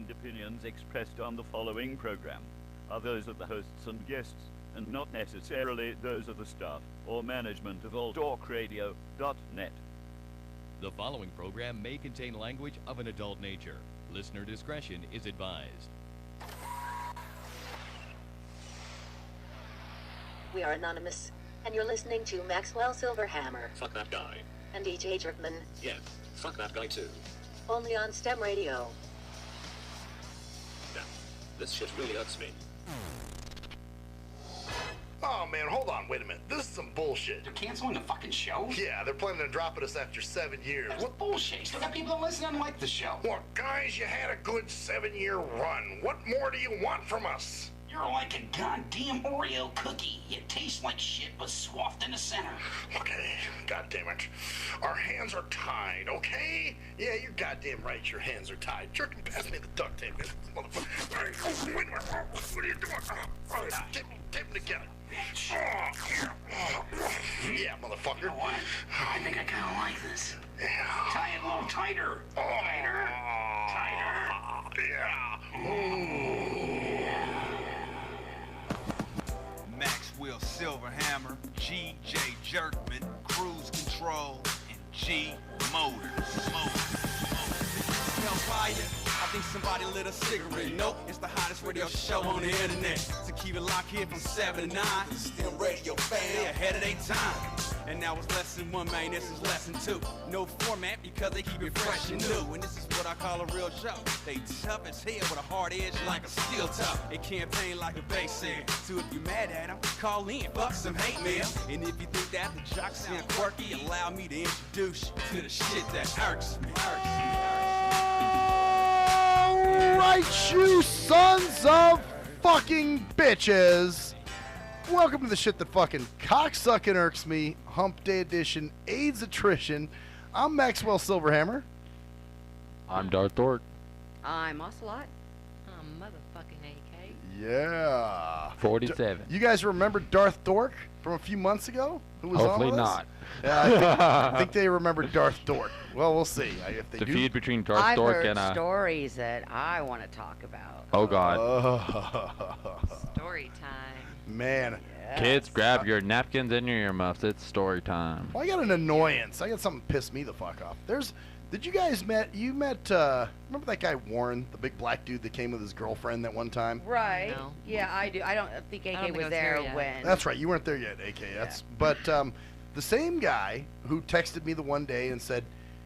and opinions expressed on the following program are those of the hosts and guests, and not necessarily those of the staff or management of alltalkradio.net. The following program may contain language of an adult nature. Listener discretion is advised. We are anonymous, and you're listening to Maxwell Silverhammer. Fuck that guy. And DJ Jerkman. Yeah, fuck that guy too. Only on STEM Radio. Damn, this shit really hurts me. Oh man, hold on, wait a minute. This is some bullshit. They're canceling the fucking show? Yeah, they're planning on dropping us after 7 years. That's bullshit. You still got people that listen and like the show. Look, guys, you had a good 7-year run. What more do you want from us? You're like a goddamn Oreo cookie. You taste like shit but swathed in the center. Okay, goddamn it. Our hands are tied, okay? Yeah, you're goddamn right, your hands are tied. Jerkin, pass me the duct tape, motherfucker. Wait a minute. What are you doing? Tape them together. Yeah, motherfucker. You know what? I think I kind of like this. Yeah. Tie it a little tighter. Tighter. Tighter. Yeah. Maxwell Silverhammer, G.J. Jerkman, Cruise Control, and G Motors. Hellfire, I think somebody lit a cigarette. Nope, it's the hottest radio show on the internet. So keep it locked here from 7 to 9. Stim Radio fam, they ahead of their time. And now it's lesson 1, man, this is lesson 2. No format because they keep it fresh and new. And this is what I call a real show. They tough as hell with a hard edge like a steel toe. They campaign like a bass said. So if you're mad at them, call in, fuck some hate mail. And if you think that the jocks sound quirky, allow me to introduce you to the shit that irks me. Alright, you sons of fucking bitches. Welcome to the shit that fucking cocksucking irks me, Hump Day Edition, AIDS Attrition. I'm Maxwell Silverhammer. I'm Darth Dork. I'm Ocelot. I'm motherfucking AK. Yeah. 47. You guys remember Darth Dork from a few months ago? Who was Hopefully on with us? not. Yeah, I think they remember Darth Dork. Well, we'll see. If they The do. feud between Darth I've Dork heard and stories that I want to talk about. Oh God. Story time. Man. Yes. Kids, grab your napkins and your earmuffs. It's story time. Well, I got an annoyance. I got something pissed me the fuck off. Did you guys remember that guy Warren, the big black dude that came with his girlfriend that one time? Right. No. Yeah, I do. I don't think AK don't think I was was there here yet. when. That's right. You weren't there yet, AK. But the same guy who texted me the one day and said,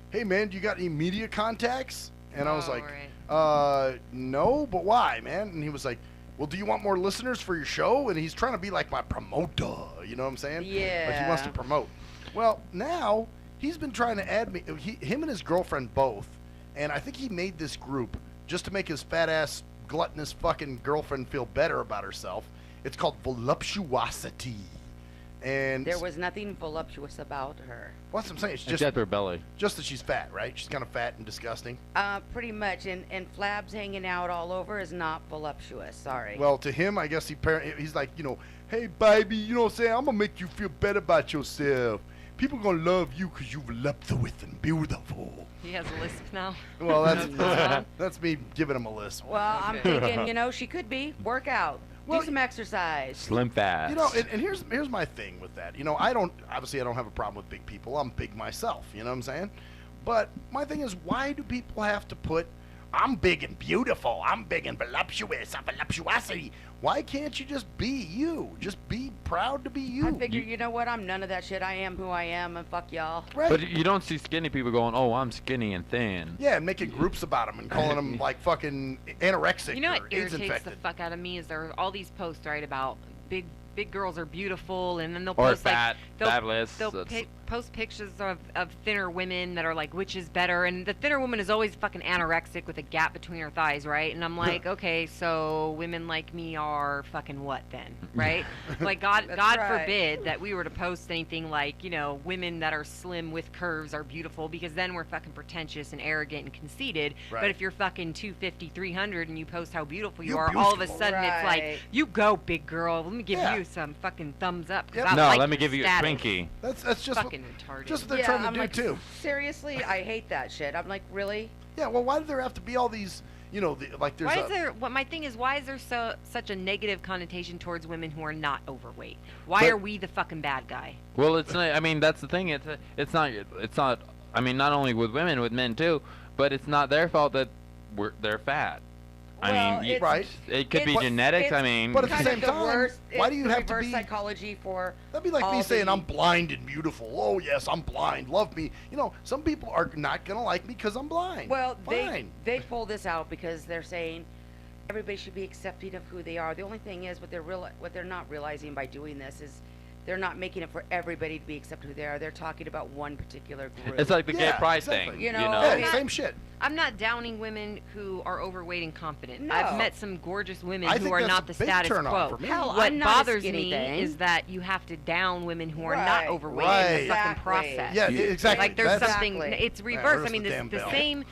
"Hey man, do you got any media contacts?" And I was like, right. "No, but why, man?" And he was like, "Well, do you want more listeners for your show?" And he's trying to be like my promoter. You know what I'm saying? Yeah. Like he wants to promote. Well, now he's been trying to add me. Him and his girlfriend both. And I think he made this group just to make his fat ass gluttonous fucking girlfriend feel better about herself. It's called Voluptuosity. And There was nothing voluptuous about her. well, that's what I'm saying. It's just Except her belly. just that she's fat, right? She's kind of fat and disgusting. Pretty much. And flabs hanging out all over is not voluptuous. Sorry. Well, to him, I guess he's like, hey, baby, you know what I'm saying? I'm going to make you feel better about yourself. People going to love you because you're voluptuous and beautiful. He has a lisp now. Well, that's me giving him a list. Well, I'm thinking, she could be. Work out. Well, do some exercise. Slim fast. And here's my thing with that. I don't have a problem with big people. I'm big myself, you know what I'm saying? But my thing is, why do people have to put, I'm big and beautiful, I'm big and voluptuous, I'm voluptuosity? Why can't you just be you? Just be proud to be you. I figure, you know what? I'm none of that shit. I am who I am, and fuck y'all. Right. But you don't see skinny people going, "Oh, I'm skinny and thin." Yeah, and making groups about them and calling them like fucking anorexic You know or what AIDS irritates infected. the fuck out of me is there are all these posts, right, about big girls are beautiful, and then they'll Or post fat, like fabulous. they'll post pictures of thinner women that are like, which is better, and the thinner woman is always fucking anorexic with a gap between her thighs, right? And I'm like, okay, so women like me are fucking what then, right? Like God right. forbid that we were to post anything like, women that are slim with curves are beautiful, because then we're fucking pretentious and arrogant and conceited. Right. But if you're fucking 250, 300 and you post how beautiful you You're are, all of a beautiful. sudden it's like, Right. you go, big girl. Let me give Yeah. you some fucking thumbs up. 'Cause Yep. I No, like let me your give you a status. Twinkie. That's just Fucking retarded. just what they're trying to I'm do like, too. Seriously, I hate that shit. I'm like, really? Yeah, well, why do there have to be all these, you know, like there's Why is there? What my thing is, why is there such a negative connotation towards women who are not overweight? Why are we the fucking bad guy? Well, it's not. I mean, that's the thing. It's not. I mean, not only with women, with men too. But it's not their fault that they're fat. Well, I mean, right. It could be genetics. I mean, but at the same time, why do you have to reverse be psychology for? That'd be like me saying I'm blind and beautiful. Oh yes, I'm blind. Love me. You know, some people are not gonna like me because I'm blind. Well, Fine. they pull this out because they're saying everybody should be accepting of who they are. The only thing is, what they're not realizing by doing this is they're not making it for everybody to be accepted who they are. They're talking about one particular group. It's like the gay pride thing. You know, yeah, same shit. I'm not downing women who are overweight and confident. No. I've met some gorgeous women who think are that's not a the big status turn-on quo. for me. Hell, What I'm not a bothers skinny me thing. is that you have to down women who are Right. not overweight in Right. the fucking Exactly. process. Yeah, exactly. Like there's That's- something. Exactly. It's reverse. where's I mean, the damn the bell? same.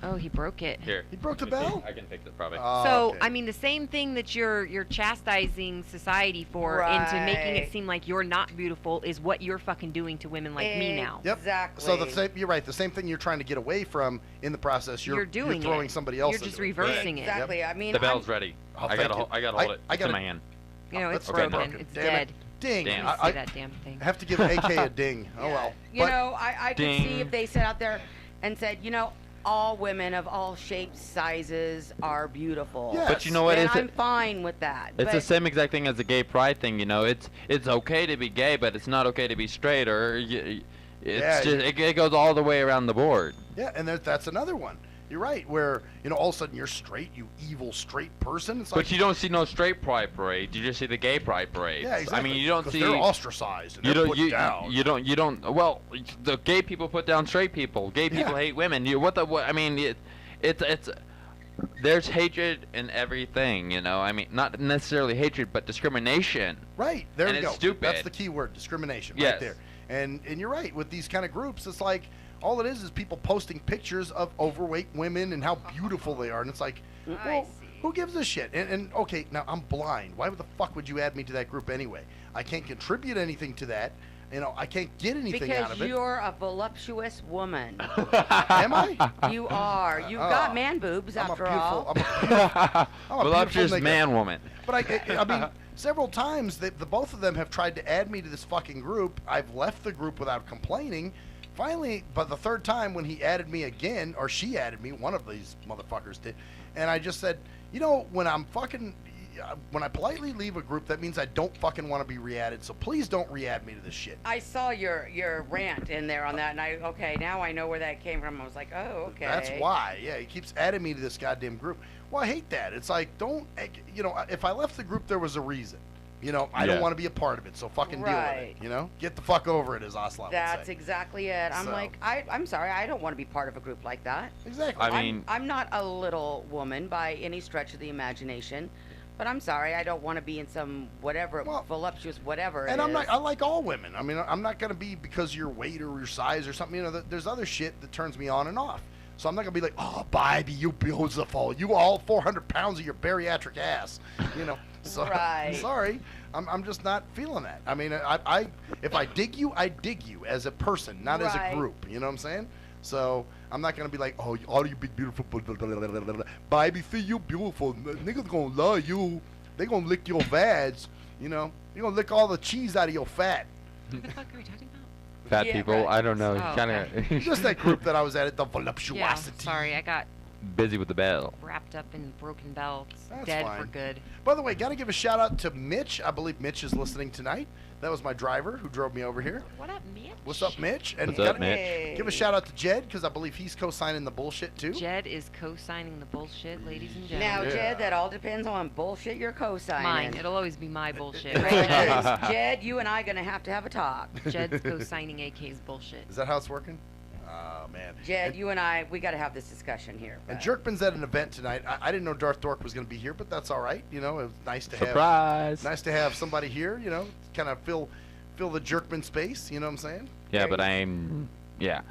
Oh, he broke it. Here. You broke the let me see. bell? I can fix it probably. So okay. I mean, the same thing that you're chastising society for into making Right. it seem like you're not beautiful is what you're fucking doing to women like me now. Yep. Exactly. So you're right. The same thing you're trying to get away from in the process. You're doing throwing it. somebody else. You're just into it. reversing it. Exactly. Yep. I mean, The bell's ready. Oh, I thank gotta you. hold it. I It's in gotta- my hand. You know, it's That's okay, broken. broken. It's Damn it. dead. Ding. Damn. I say that damn thing. have to give AK a ding. Oh well. You know, I could Ding. see if they sat out there and said, you know, all women of all shapes, sizes are beautiful. Yes. But you know what? And It's I'm fine with that. It's but the same exact thing as the gay pride thing, you know. It's okay to be gay, but it's not okay to be straight, or it's Yeah, just it goes all the way around the board. Yeah, and that's another one. You're right. Where all of a sudden you're straight, you evil straight person. It's But like you don't see no straight pride parade. You just see the gay pride parade. yeah, exactly. I mean, you don't 'Cause see. they're ostracized and You they're don't. put down. You don't. Well, the gay people put down straight people. Gay people Yeah. hate women. What? I mean, it's. There's hatred in everything, you know. I mean, not necessarily hatred, but discrimination. Right. There And you it's go. stupid. That's the key word, discrimination. Yes. Right there. And you're right. With these kind of groups, it's like all it is people posting pictures of overweight women and how beautiful they are, and it's like, well, who gives a shit? And okay, now I'm blind. Why the fuck would you add me to that group anyway? I can't contribute anything to that. You know, I can't get anything out because of it. you're a voluptuous woman. Am I? You are. You've got man boobs I'm after a beautiful, all. I'm a beautiful, Voluptuous nigga. man woman. But I mean, several times the both of them have tried to add me to this fucking group. I've left the group without complaining. Finally, but the third time when he added me again, or she added me, one of these motherfuckers did, and I just said, when I politely leave a group, that means I don't fucking want to be re-added. So please don't re-add me to this shit. I saw your rant in there on that, and now I know where that came from. I was like, oh, okay. That's why. Yeah, he keeps adding me to this goddamn group. Well, I hate that. It's like, if I left the group, there was a reason. I don't want to be a part of it, so fucking deal with it. Get the fuck over it, as Aslan would say. That's exactly it. I'm like, I'm sorry, I don't want to be part of a group like that. Exactly. I mean, I'm not a little woman by any stretch of the imagination, but I'm sorry, I don't want to be in some voluptuous whatever. And it is. I like all women. I mean, I'm not gonna be because your weight or your size or something. There's other shit that turns me on and off. So I'm not gonna be like, oh, baby, you beautiful, you all 400 pounds of your bariatric ass, So, Right. Sorry, I'm just not feeling that. I mean, if I dig you as a person, not as a Right. group. You know what I'm saying? So I'm not gonna be like, oh, all you big beautiful, baby, see you beautiful. Niggas gonna love you. They gonna lick your vads. You're gonna lick all the cheese out of your fat. What the fuck are we talking about? fat Yeah, people. right. I don't know. Oh, Kind okay. of Just that group that I was at the Yeah, voluptuosity. sorry, I got busy with the bell. wrapped up in broken belts. That's Dead fine. for good. By the way, got to give a shout out to Mitch. I believe Mitch is listening tonight. That was my driver who drove me over here. What up, Mitch? What's up, Mitch? And What's up, gotta Mitch? give a shout out to Jed because I believe he's co-signing the bullshit too. Jed is co-signing the bullshit, ladies and Now, gentlemen. Jed, that all depends on bullshit you're co-signing. Mine. It'll always be my bullshit. Right? Jed, you and I gonna have to have a talk. Jed's co-signing AK's bullshit. Is that how it's working? Oh man. Jed, you and I, we got to have this discussion here. And but- Jerkman's at an event tonight. I didn't know Darth Dork was going to be here, but that's all right. It was nice to Surprise. have somebody here. Kind of fill the Jerkman space. You know what I'm saying? Yeah, but I'm. Yeah.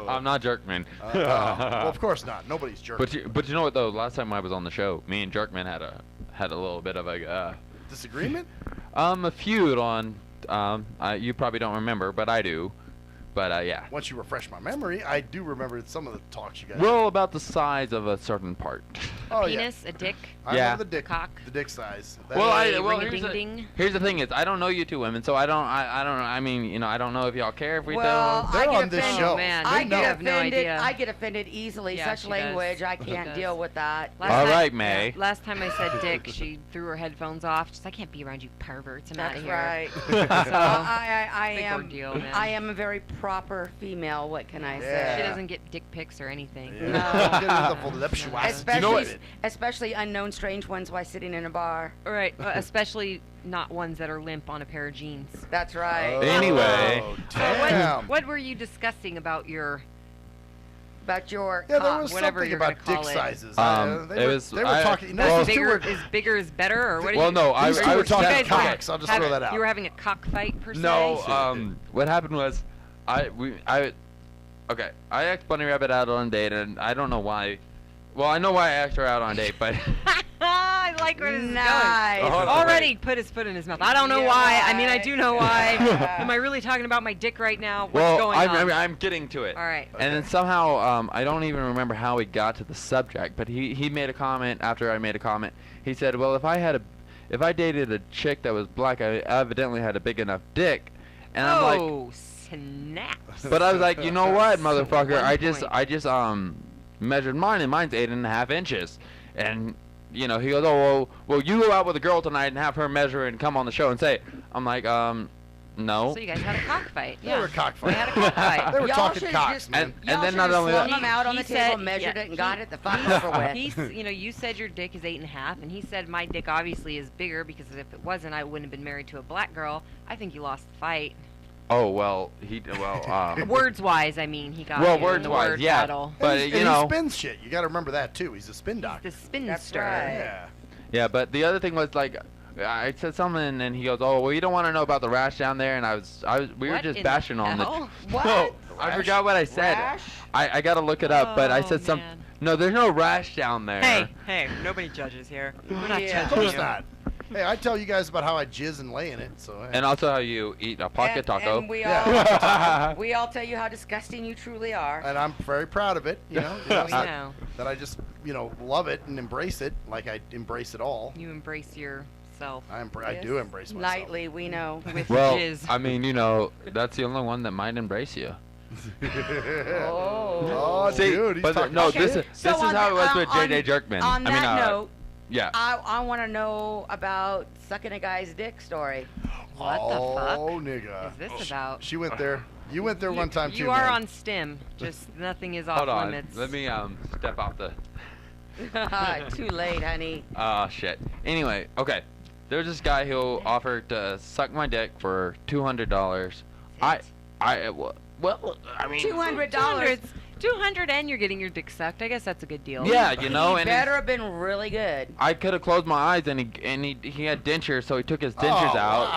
I'm not Jerkman. Well, of course not. Nobody's Jerkman. But you know what though? Last time I was on the show, me and Jerkman had a little bit of a Disagreement? a feud on. You probably don't remember, but I do. But yeah. Once you refresh my memory, I do remember some of the talks you guys. Well, about the size of a certain part. Oh, Penis, a dick. I Yeah. remember the dick. Cock. The dick size. Ring-a-ding-ding. Here's the thing is, I don't know you two women, so I don't know. I mean, you know, I don't know if y'all care if we Well, don't. They're I get on this offended. show. Oh, man. I They get have no offended. idea. I get offended easily. Yeah, Such she language, does. I She can't does. deal with that. Last All time- right, May. yeah, last time I said dick, she threw her headphones off. She's like, I can't be around you perverts. I'm out That's of here. right. So, I big am. ordeal, man. I am a very proper female. What can I Yeah. say? She doesn't get dick pics or anything. Yeah. No. Get into the voluptuosity. Especially, of it. especially unknown strange ones while sitting in a bar. All right, especially not ones that are limp on a pair of jeans. That's right. Anyway. So Damn. what were you discussing about your About your Yeah, there cock. was whatever something you're about gonna dick call it. sizes. It was- They were I- talking. No, well, these two bigger were- is bigger is better, or what? Well, no, These two were talking you guys cocks. I'll just throw that out. You were having a cockfight per se. No, what happened was, okay, I asked Bunny Rabbit out on a date, and I don't know why. Well, I know why I asked her out on a date, but I like where this Nice. is going. Hold on, Already put his foot in his mouth. I don't know Yeah, why. I mean, I do know why. Yeah. Am I really talking about my dick right now? What's well, going on? I'm getting to it. All right. And then somehow, I don't even remember how we got to the subject, but he made a comment after I made a comment. He said, "Well, if I dated a chick that was black, I evidently had a big enough dick." And I'm like, Oh, snaps. but I was like, you know what, That's the motherfucker? one I just measured mine, and mine's 8.5 inches. And you know, he goes, "Oh, well, you go out with a girl tonight and have her measure and come on the show and say it." I'm like, no. So you guys had a cockfight. They Yeah. were We cockfighting. had a cockfight. They were Y'all talking should've cocks, just- man. Y'all then not should've only slung that- them out on the He table, said- measured yeah, it, and got it the fuck over with. He's, you know, you said your dick is 8.5, and he said my dick obviously is bigger because if it wasn't, I wouldn't have been married to a black girl. I think you lost the fight. Oh well, Words wise, I mean, he got well, you in words the wise, word yeah. battle. But and you he know, spins shit. You got to remember that too. He's a spin doctor. The spinster. That's right. Yeah. yeah. But the other thing was like, I said something, and he goes, "Oh, well, you don't want to know about the rash down there." And we were What just in bashing the on the. hell? What? No, I forgot what I said. Rash? I gotta look it up, but I Oh, said some. man. No, there's no rash down there. Hey, nobody judges here. We're not Yeah. Of judging course you. not. Hey, I tell you guys about how I jizz and lay in it. So. Hey. And also how you eat a pocket And- taco. And we Yeah. all, we all tell you how disgusting you truly are. And I'm very proud of it. You know, We it's not- know. that I just love it and embrace it like I embrace it all. You embrace yourself I do embrace myself. Nightly, we know. with well, jizz. I mean, you know, that's the only one that might embrace you. Oh, See, dude, he's but talking no, Okay, this is so on how it was the- with on- J.J. Jerkman. On I mean, that note, yeah. I want to know about sucking a guy's dick story. What the fuck Oh, nigga. is this about? She went there. You went there one time You too. are man. on stim. Just nothing is off Hold on. limits. Let me step off the. Too late, honey. Oh shit. Anyway, okay. There's this guy who offered to suck my dick for $200. Well, I mean. $200. 200 and you're getting your dick sucked. I guess that's a good deal. Yeah, you know, He and better have been really good. I could have closed my eyes, and he had dentures, so he took his dentures Oh, out.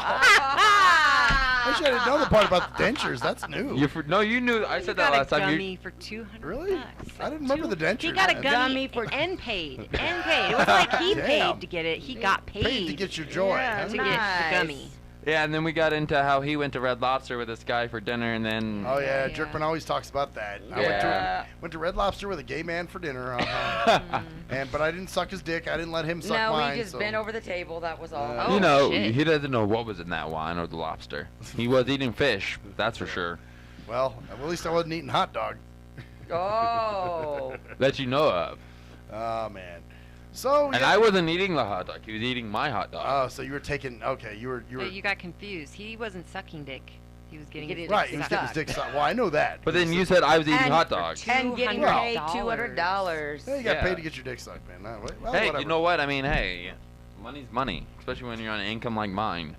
I should have known the part about the dentures. That's new. No, you knew. I You said got that a last time. gummy for 200 Really? bucks. I didn't remember the dentures. He got a man. gummy for and paid. And paid. It was like he Damn. paid to get it. He got paid. Paid to get your joy. Yeah, huh? to get Nice. the gummy. Yeah, and then we got into how he went to Red Lobster with this guy for dinner, and then. Oh yeah, Yeah. Jerkman always talks about that. I Yeah. went to Red Lobster with a gay man for dinner, but I didn't suck his dick. I didn't let him suck No, mine. we just so. bent over the table. That was all. Oh, You know, shit. he doesn't know what was in that wine or the lobster. He was eating fish, that's for sure. Well, at least I wasn't eating hot dog. Oh. That you know of. Oh man. So. And I wasn't eating the hot dog. He was eating my hot dog. Oh, so you were taking. Okay, you were. You got confused. He wasn't sucking dick. He was getting his Right, dick he was sucked. getting his dick sucked. Well, I know that. But then you said I was eating And- hot dogs. And getting Well- paid $200. Yeah, you got Yeah. paid to get your dick sucked, man. Well, Hey, whatever. you know what? I mean, hey, money's money, especially when you're on an income like mine.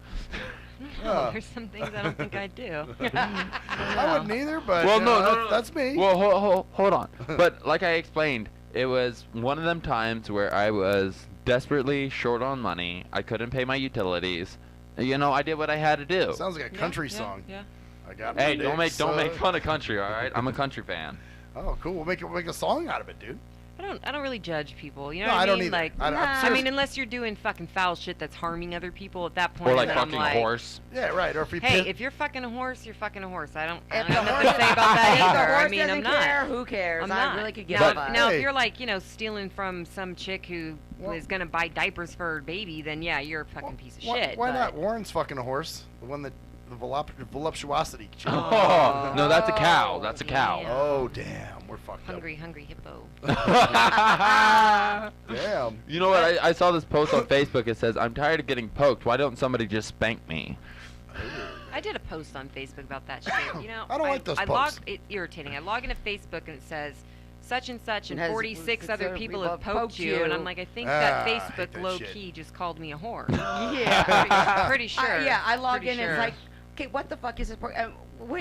No, there's some things I don't think I do. I wouldn't either, but Well, you no, know, no, no. that's me. Well, hold on. But like I explained, it was one of them times where I was desperately short on money. I couldn't pay my utilities. You know, I did what I had to do. Sounds like a country song. Yeah. I got Hey, my don't dick make sucked. fun of country, all right? I'm a country fan. Oh, cool. We'll make a song out of it, dude. I don't really judge people. You know No, what I I don't mean? either. Like, I I mean, unless you're doing fucking foul shit that's harming other people at that point. Or like then I'm fucking like, horse. Yeah, right. Or if you Hey, piss- if you're fucking a horse, you're fucking a horse. I don't If have the nothing horse- to say about that If the either. I horse mean, I'm doesn't not. care, who cares? I'm I not. really could give now, a fuck. now, Hey. if you're like, stealing from some chick who was gonna buy diapers for her baby, then yeah, you're a fucking piece of shit. Why but- not? Warren's fucking a horse. The one that the voluptuosity chick. Oh, no, that's a cow. That's a cow. damn. Oh damn, we're fucked Hungry hippo. up. Damn. You know what? I saw this post on Facebook. It says, "I'm tired of getting poked. Why don't somebody just spank me?" I did a post on Facebook about that shit. You know, I don't like those I posts. It's irritating. I log into Facebook and it says such and such and Has 46 other 46 people other have people poked you, and I'm like, I think that I hate Facebook that low shit. key just called me a whore. Yeah. Pretty sure. Yeah, I log Pretty in and sure. it's like, okay, what the fuck is this? What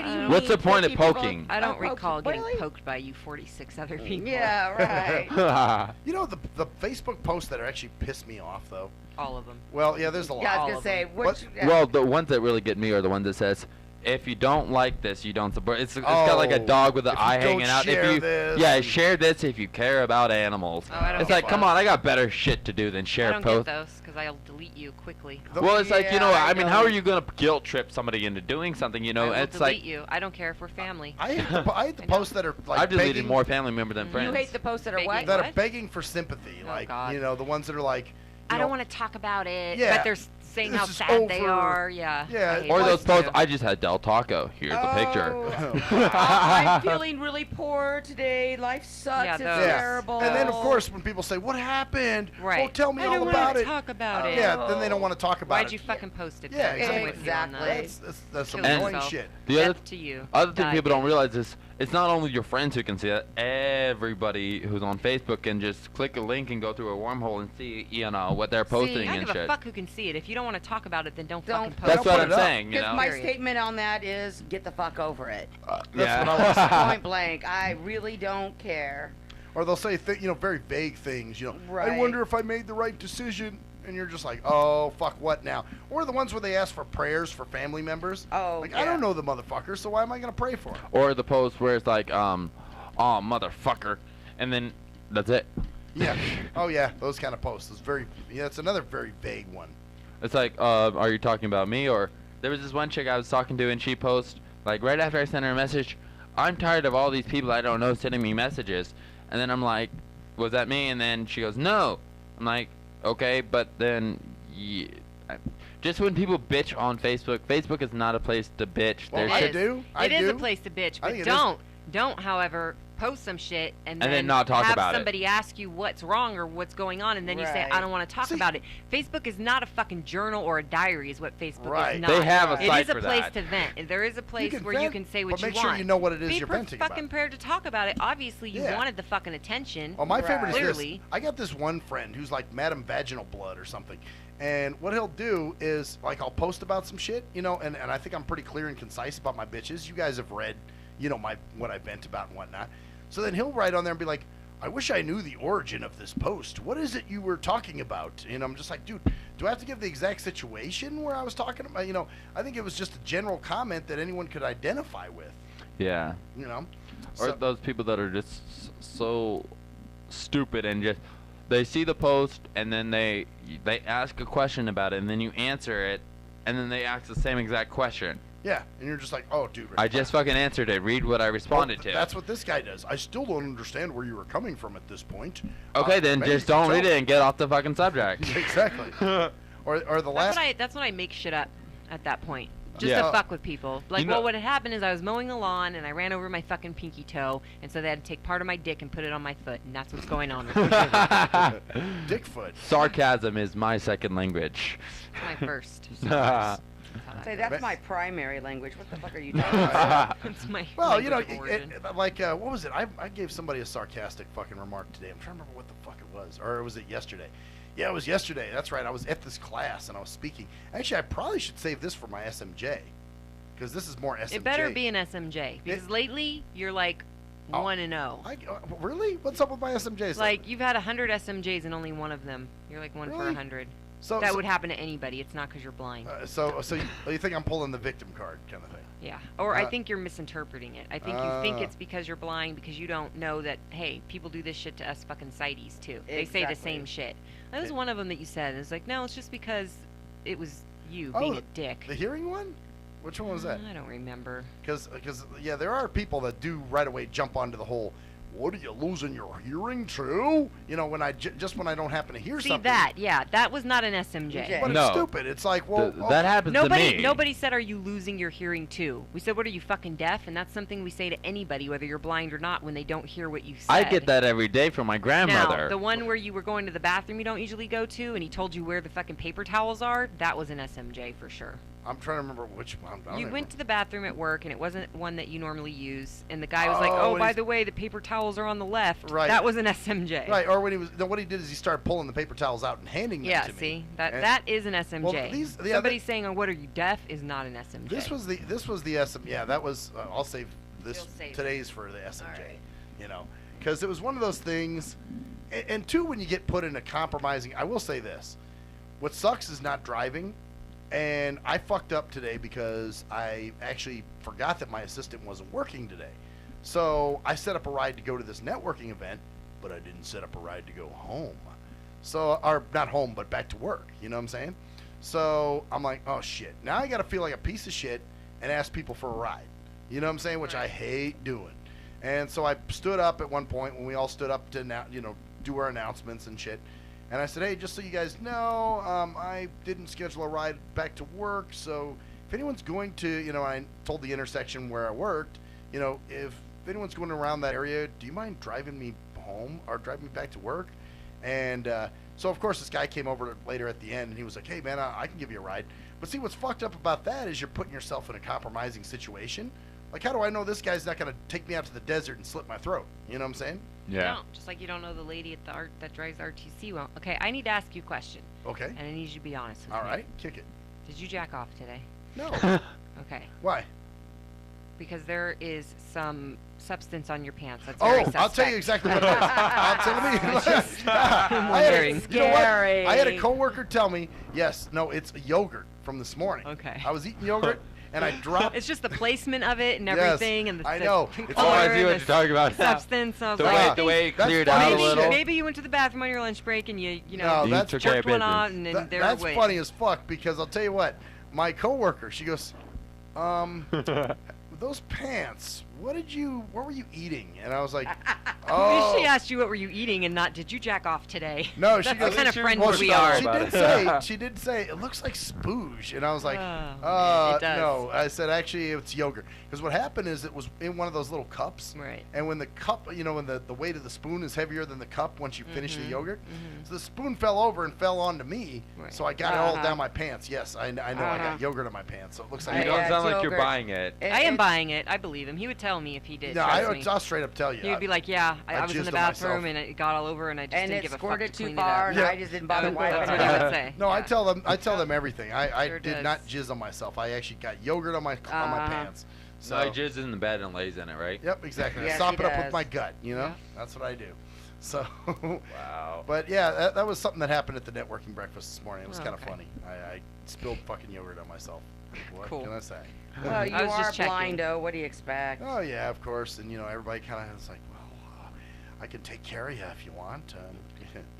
do you mean? What's the point of 50 people poking? I don't are poked? recall getting Really? poked by you 46 other people. Yeah, right. You know the Facebook posts that are actually piss me off though. All of them. Well, yeah, there's a lot. Yeah, I All was of gonna say, them. which, yeah. Well, the ones that really get me are the ones that says, "If you don't like this, you don't support." It's got like a Oh, dog with the if you eye don't hanging out. share If you, this yeah, and- share this if you care about animals. Oh, I don't It's get like, come those. on, I got better shit to do than I share don't posts. get those because I'll delete you quickly. Well, it's like, you know, Yeah, I mean, how know. are you gonna guilt trip somebody into doing something? You know, I will it's delete like you. I don't care if we're family. I hate the I know. posts that are like I've deleted begging, more family members than friends. You hate the posts that are Begging. what? that are What? begging for sympathy, Oh, like God. you know the ones that are like. I don't want to talk about it, Yeah. but they're saying This how is sad they over. are. Yeah. Yeah, I hate Or those those posts, too. I just had Del Taco. Here's the picture. Oh, I'm feeling really poor today. Life sucks. Yeah, it's those. terrible. And then of course when people say what happened, Right. well tell me I all don't about wanna it. talk about it. Yeah, then they don't want to talk about Why'd it. you fucking post it? Yeah, then? I'm exactly. with you on that. Exactly. That's some Kill annoying yourself. shit. The other Death to you. Other thing Die. people don't realize is it's not only your friends who can see it. Everybody who's on Facebook can just click a link and go through a wormhole and see, you know, what they're posting I don't and give a shit. fuck who can see it. If you don't want to talk about it, then don't Don't- fucking post That's it. what put I'm it up. saying, you Because know. my Period. statement on that is get the fuck over it. That's Yeah. what I want to say. Point blank. I really don't care. Or they'll say very vague things. You know, I Right. wonder if I made the right decision. And you're just like, oh, fuck, what now? Or the ones where they ask for prayers for family members. Oh, Like, yeah. I don't know the motherfucker, so why am I going to pray for him? Or the post where it's like, oh, motherfucker. And then that's it. Yeah. Oh, yeah, those kind of posts. It's another very vague one. It's like, are you talking about me? Or there was this one chick I was talking to and she posted, like, right after I sent her a message, I'm tired of all these people I don't know sending me messages. And then I'm like, was that me? And then she goes, no. I'm like, okay, but then, just when people bitch on Facebook, Facebook is not a place to bitch. Well, There's I shit- do. I It is do. a place to bitch, I but think it don't, however, post some shit and then not talk have about it. somebody ask you what's wrong or what's going on, and then you say, Right. I don't want to talk See- about it. Facebook is not a fucking journal or a diary is what Facebook Right. is not. They have a It site is a for place that. to vent. And there is a place can where you vent, can say but what you make want. sure you know what it is Be you're venting about. fucking prepared to talk about it. Obviously, you Yeah. wanted the fucking attention. Well, my favorite Right. is Clearly. this. I got this one friend who's like Madam Vaginal Blood or something. And what he'll do is, like, I'll post about some shit, you know, and I think I'm pretty clear and concise about my bitches. You guys have read, you know, what I vent about and whatnot. So then he'll write on there and be like, I wish I knew the origin of this post. What is it you were talking about? And I'm just like, dude, do I have to give the exact situation where I was talking about? You know, I think it was just a general comment that anyone could identify with, Yeah. you know? Or So- those people that are just so stupid and just they see the post and then they ask a question about it and then you answer it and then they ask the same exact question. Yeah, and you're just like, oh, dude. I just fucking answered it. Read what I responded to. That's what this guy does. I still don't understand where you were coming from at this point. Okay, then maybe just you don't can read tell it and get off the fucking subject. me. Exactly. or the last. That's when I make shit up at that point. Just Yeah. to fuck with people. Like, You know- well, what had happened is I was mowing the lawn and I ran over my fucking pinky toe, and so they had to take part of my dick and put it on my foot, and that's what's going on. Dickfoot. Sarcasm is my second language. It's my first. Say, that's my primary language. What the fuck are you talking about? It's my Well, you know, language of origin. what was it? I gave somebody a sarcastic fucking remark today. I'm trying to remember what the fuck it was. Or was it yesterday? Yeah, it was yesterday. That's right. I was at this class and I was speaking. Actually, I probably should save this for my SMJ. Because this is more SMJ. It better be an SMJ, because lately you're like Oh. 1-0. Really? What's up with my SMJs? Like, you've had 100 SMJs and only one of them. You're like 1 for Really? 100. So That would happen to anybody. It's not because you're blind. So you think I'm pulling the victim card kind of thing? Yeah. Or I think you're misinterpreting it. I think you think it's because you're blind because you don't know that, hey, people do this shit to us fucking sighties, too. They say the same shit. That was one of them that you said. It's like, no, it's just because it was you being a dick. The hearing one? Which one was that? I don't remember. Because yeah, there are people that do right away jump onto the whole, what, are you losing your hearing too? You know, when I just when I don't happen to hear something. That was not an SMJ. But it's stupid. It's like, well, that happens to me. Nobody said, are you losing your hearing too? We said, what, are you fucking deaf? And that's something we say to anybody, whether you're blind or not, when they don't hear what you said. I get that every day from my grandmother. Now, the one where you were going to the bathroom you don't usually go to, and he told you where the fucking paper towels are, that was an SMJ for sure. I'm trying to remember which one. You went to the bathroom at work, and it wasn't one that you normally use, and the guy was like, oh, by the way, the paper towels are on the left. Right. That was an SMJ. Right, or what he did is he started pulling the paper towels out and handing them to me. Yeah, see, that is an SMJ. Well, Somebody saying, oh, what are you, deaf, is not an SMJ. This was the SMJ. Yeah, that was, I'll save this, today's for the SMJ, right. You know, because it was one of those things, and two, when you get put in a compromising, I will say this, what sucks is not driving. And I fucked up today because I actually forgot that my assistant wasn't working today. So I set up a ride to go to this networking event, but I didn't set up a ride to go home. So, or not home, but back to work. You know what I'm saying? So I'm like, oh shit. Now I got to feel like a piece of shit and ask people for a ride. You know what I'm saying? Which I hate doing. And so I stood up at one point when we all stood up to do our announcements and shit. And I said, hey, just so you guys know, I didn't schedule a ride back to work, so if anyone's going to, I told the intersection where I worked, if anyone's going around that area, do you mind driving me home or driving me back to work? And so, of course, this guy came over later at the end, and he was like, hey, man, I can give you a ride. But see, what's fucked up about that is you're putting yourself in a compromising situation. Like, how do I know this guy's not going to take me out to the desert and slit my throat? You know what I'm saying? Yeah. No, just like you don't know the lady at the that drives RTC well. Okay, I need to ask you a question. Okay. And I need you to be honest with me. All right, kick it. Did you jack off today? No. Okay. Why? Because there is some substance on your pants. That's very suspect. I'll tell you exactly what it is. I'll tell you. I had a coworker tell me, it's yogurt from this morning. Okay. I was eating yogurt. And I dropped. It's just the placement of it and everything, and the I know. I see what you're talking about. Substance. I was the way it cleared out a little. Maybe you went to the bathroom on your lunch break and you that's jerked one out and then there that's it went. funny as fuck because I'll tell you what, my coworker, she goes, those pants. What were you eating? And I was like, oh. She asked you what were you eating and not did you jack off today? No, she That's goes, the kind of friends we are. She did say it looks like spooge, and I was like, it does. no. I said actually it's yogurt because what happened is it was in one of those little cups, right? And when the cup, when the weight of the spoon is heavier than the cup once you finish the yogurt, so the spoon fell over and fell onto me, so I got it all down my pants. Yes, I know I got yogurt on my pants, so it looks like you don't sound like you're buying it. I am buying it. I believe him. He would tell me if he did. No, I'll straight up tell you. He would be like, yeah, I was in the bathroom and it got all over and I just didn't give a fuck to clean it up. And I just didn't bother wiping it. That's what he would say. No, I tell them everything. I did not jizz on myself. I actually got yogurt on my pants. So he jizzes in the bed and lays in it, right? Yep, exactly. Yes, I sop he it up does. with my gut. That's what I do. So. Wow. But yeah, that was something that happened at the networking breakfast this morning. It was kind of funny. I spilled fucking yogurt on myself. What can I say? Well, you are blindo. What do you expect? Oh yeah, of course. And everybody kind of is like, well, I can take care of you if you want.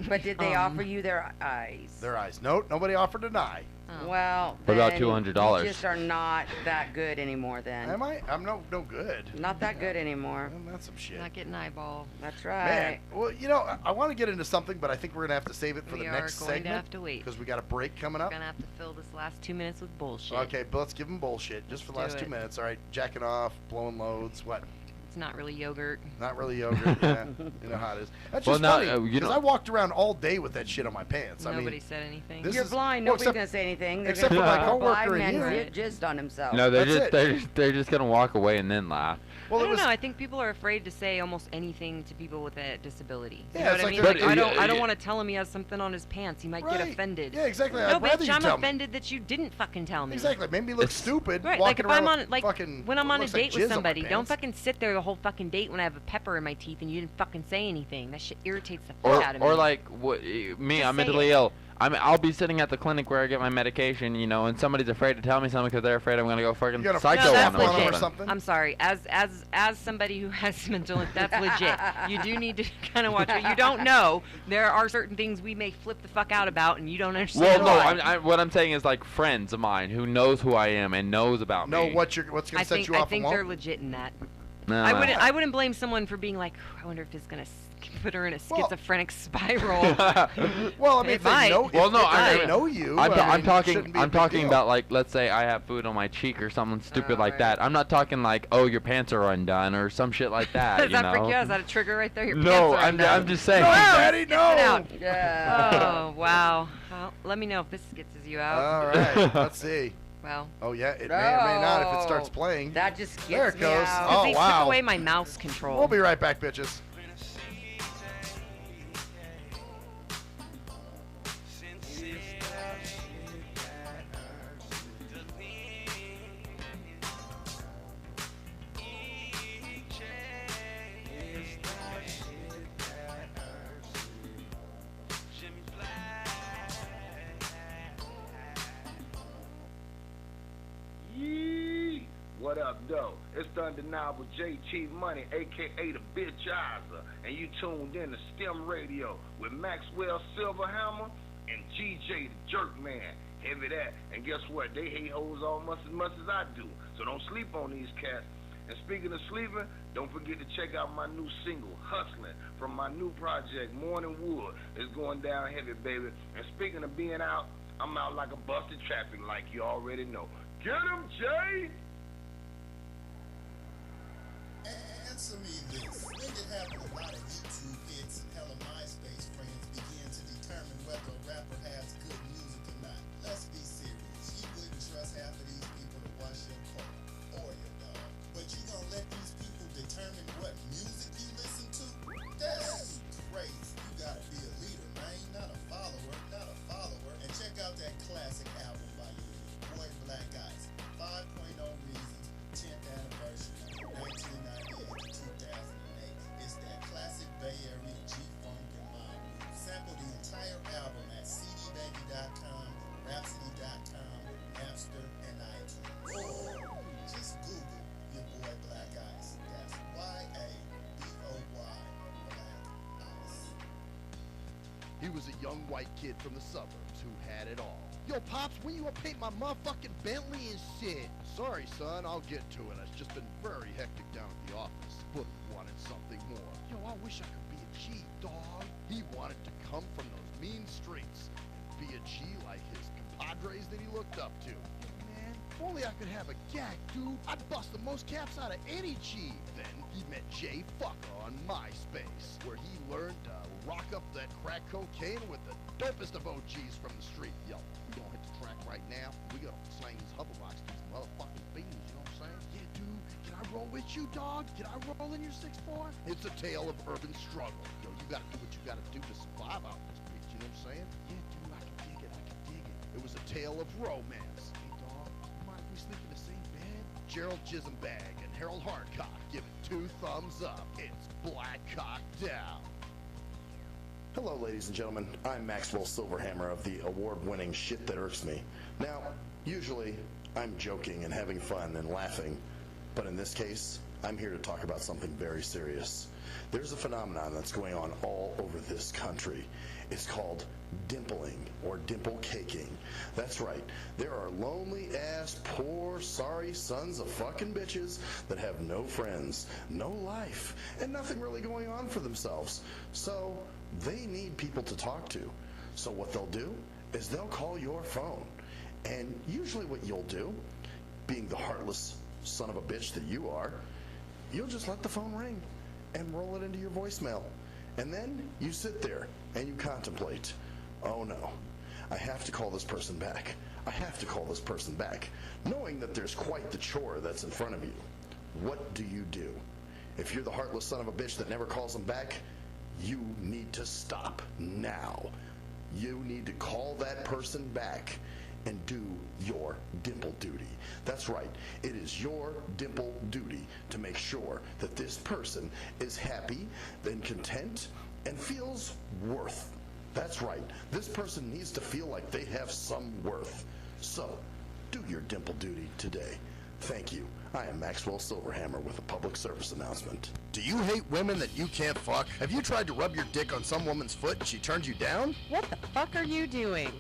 But did they offer you their eyes? Their eyes? Nope, nobody offered an eye. Oh. Well, what about $200? You just are not that good anymore then. Am I? I'm no good. Not that good anymore. Well, that's some shit. Not getting eyeball. That's right. Man, well, I want to get into something, but I think we're going to have to save it for the next segment. We are going to have to wait. Because we got a break coming up. We're going to have to fill this last 2 minutes with bullshit. Okay, but let's give them bullshit just for the last 2 minutes. All right, jacking off, blowing loads, what? It's not really yogurt. Not really yogurt, yeah. You know how it is. That's just funny, because I walked around all day with that shit on my pants. Nobody said anything. You're blind. Nobody's going to say anything. Except for my coworker and you. He jizzed on himself. No, they're just going to walk away and then laugh. Well, I don't know. I think people are afraid to say almost anything to people with a disability. Yeah, you know what I mean? Like, I don't want to tell him he has something on his pants. He might get offended. Yeah, exactly. No, bitch, I'm offended that you didn't fucking tell me. Exactly. Made me look stupid. Right. Like if I'm on, when I'm on a looks like date with jizz on my somebody, don't pants. fucking sit there the whole fucking date when I have a pepper in my teeth and you didn't fucking say anything. That shit irritates the fuck out of me. Or like, me, I'm mentally ill. I mean, I'll be sitting at the clinic where I get my medication, you know, and somebody's afraid to tell me something because they're afraid I'm gonna go fucking psycho on them or something. I'm sorry. As somebody who has mental, that's legit. You do need to kind of watch it. You don't know. There are certain things we may flip the fuck out about, and you don't understand. Well, no. What I'm saying is like friends of mine who knows who I am and knows about me. What's gonna set you off? I think they're legit in that. No, I wouldn't blame someone for being like, I wonder if this is gonna put her in a schizophrenic spiral. Well, I mean, if they know, well, no, I know you. I'm talking about like, let's say I have food on my cheek or something stupid like that. I'm not talking like, oh, your pants are undone or some shit like that. Does that freak you out? Is that a trigger right there? Your pants are undone. I'm just saying. No, Daddy, no. Yeah. Oh wow. Well, let me know if this skitzes you out. All right. Let's see. Well. Oh yeah, it may or may not if it starts playing. That just gets there it goes. Me out. Oh they wow. took away my mouse control. We'll be right back, bitches. What up, though? It's the undeniable J. Chief Money, a.k.a. the Bitchizer, and you tuned in to STEM Radio with Maxwell Silverhammer and GJ the Jerkman. Heavy that, and guess what? They hate hoes almost as much as I do, so don't sleep on these cats. And speaking of sleeping, don't forget to check out my new single, Hustling, from my new project, Morning Wood. It's going down heavy, baby. And speaking of being out, I'm out like a busted traffic like you already know. Get him, Jay! Answer me this. When did having a lot of YouTube hits and hella MySpace friends begin to determine whether a rapper has good music or not? Let's be serious. You wouldn't trust half of these people to wash your car or your dog. But you gonna let these people determine what music you listen to? That's crazy. You gotta be a leader, man. Not a follower. Not a follower. And check out that classic album by your boy Black Ice. 5.0 Reasons, 10th anniversary, 1998 to 2008. It's that classic Bay Area G-Funk and mob. Sample the entire album at cdbaby.com, rhapsody.com, Napster, and iTunes. Or just Google your boy Black Ice. That's Y-A-B-O-Y, Black Ice. He was a young white kid from the suburbs who had it all. Yo, Pops, when you gonna paint my motherfucking Bentley and shit? Sorry, son, I'll get to it. It's just been very hectic down at the office, but wanted something more. Yo, I wish I could be a G, dog. He wanted to come from those mean streets and be a G like his compadres that he looked up to. Yo, man, if only I could have a gag, dude. I'd bust the most caps out of any G. Then he met Jay Fucker on MySpace, where he learned to rock up that crack cocaine with the dopest of OGs from the street. Yo, we gonna hit the track right now. We gonna slang these hoverbox to these motherfucking beans, you know what I'm saying? Yeah, dude, can I roll with you, dog? Can I roll in your 6'4"? It's a tale of urban struggle. Yo, you gotta do what you gotta do to survive out in this bitch, you know what I'm saying? Yeah, dude, I can dig it, I can dig it. It was a tale of romance. Hey, dog, you mind if we sleep in the same bed? Gerald Jisenbag and Harold Hardcock give it 2 thumbs up. It's Black Cock Down. Hello, ladies and gentlemen. I'm Maxwell Silverhammer of the award-winning Shit That Irks Me. Now, usually, I'm joking and having fun and laughing, but in this case, I'm here to talk about something very serious. There's a phenomenon that's going on all over this country. It's called dimpling or dimple caking. That's right. There are lonely-ass, poor, sorry sons of fucking bitches that have no friends, no life, and nothing really going on for themselves. So they need people to talk to. So what they'll do is they'll call your phone. And usually what you'll do, being the heartless son of a bitch that you are, you'll just let the phone ring and roll it into your voicemail. And then you sit there and you contemplate, oh no, I have to call this person back. I have to call this person back, knowing that there's quite the chore that's in front of you. What do you do? If you're the heartless son of a bitch that never calls them back, you need to stop now. You need to call that person back and do your dimple duty. That's right. It is your dimple duty to make sure that this person is happy and content and feels worth That's right. This person needs to feel like they have some worth. So, do your dimple duty today. Thank you. I am Maxwell Silverhammer with a public service announcement. Do you hate women that you can't fuck? Have you tried to rub your dick on some woman's foot and she turned you down? What the fuck are you doing?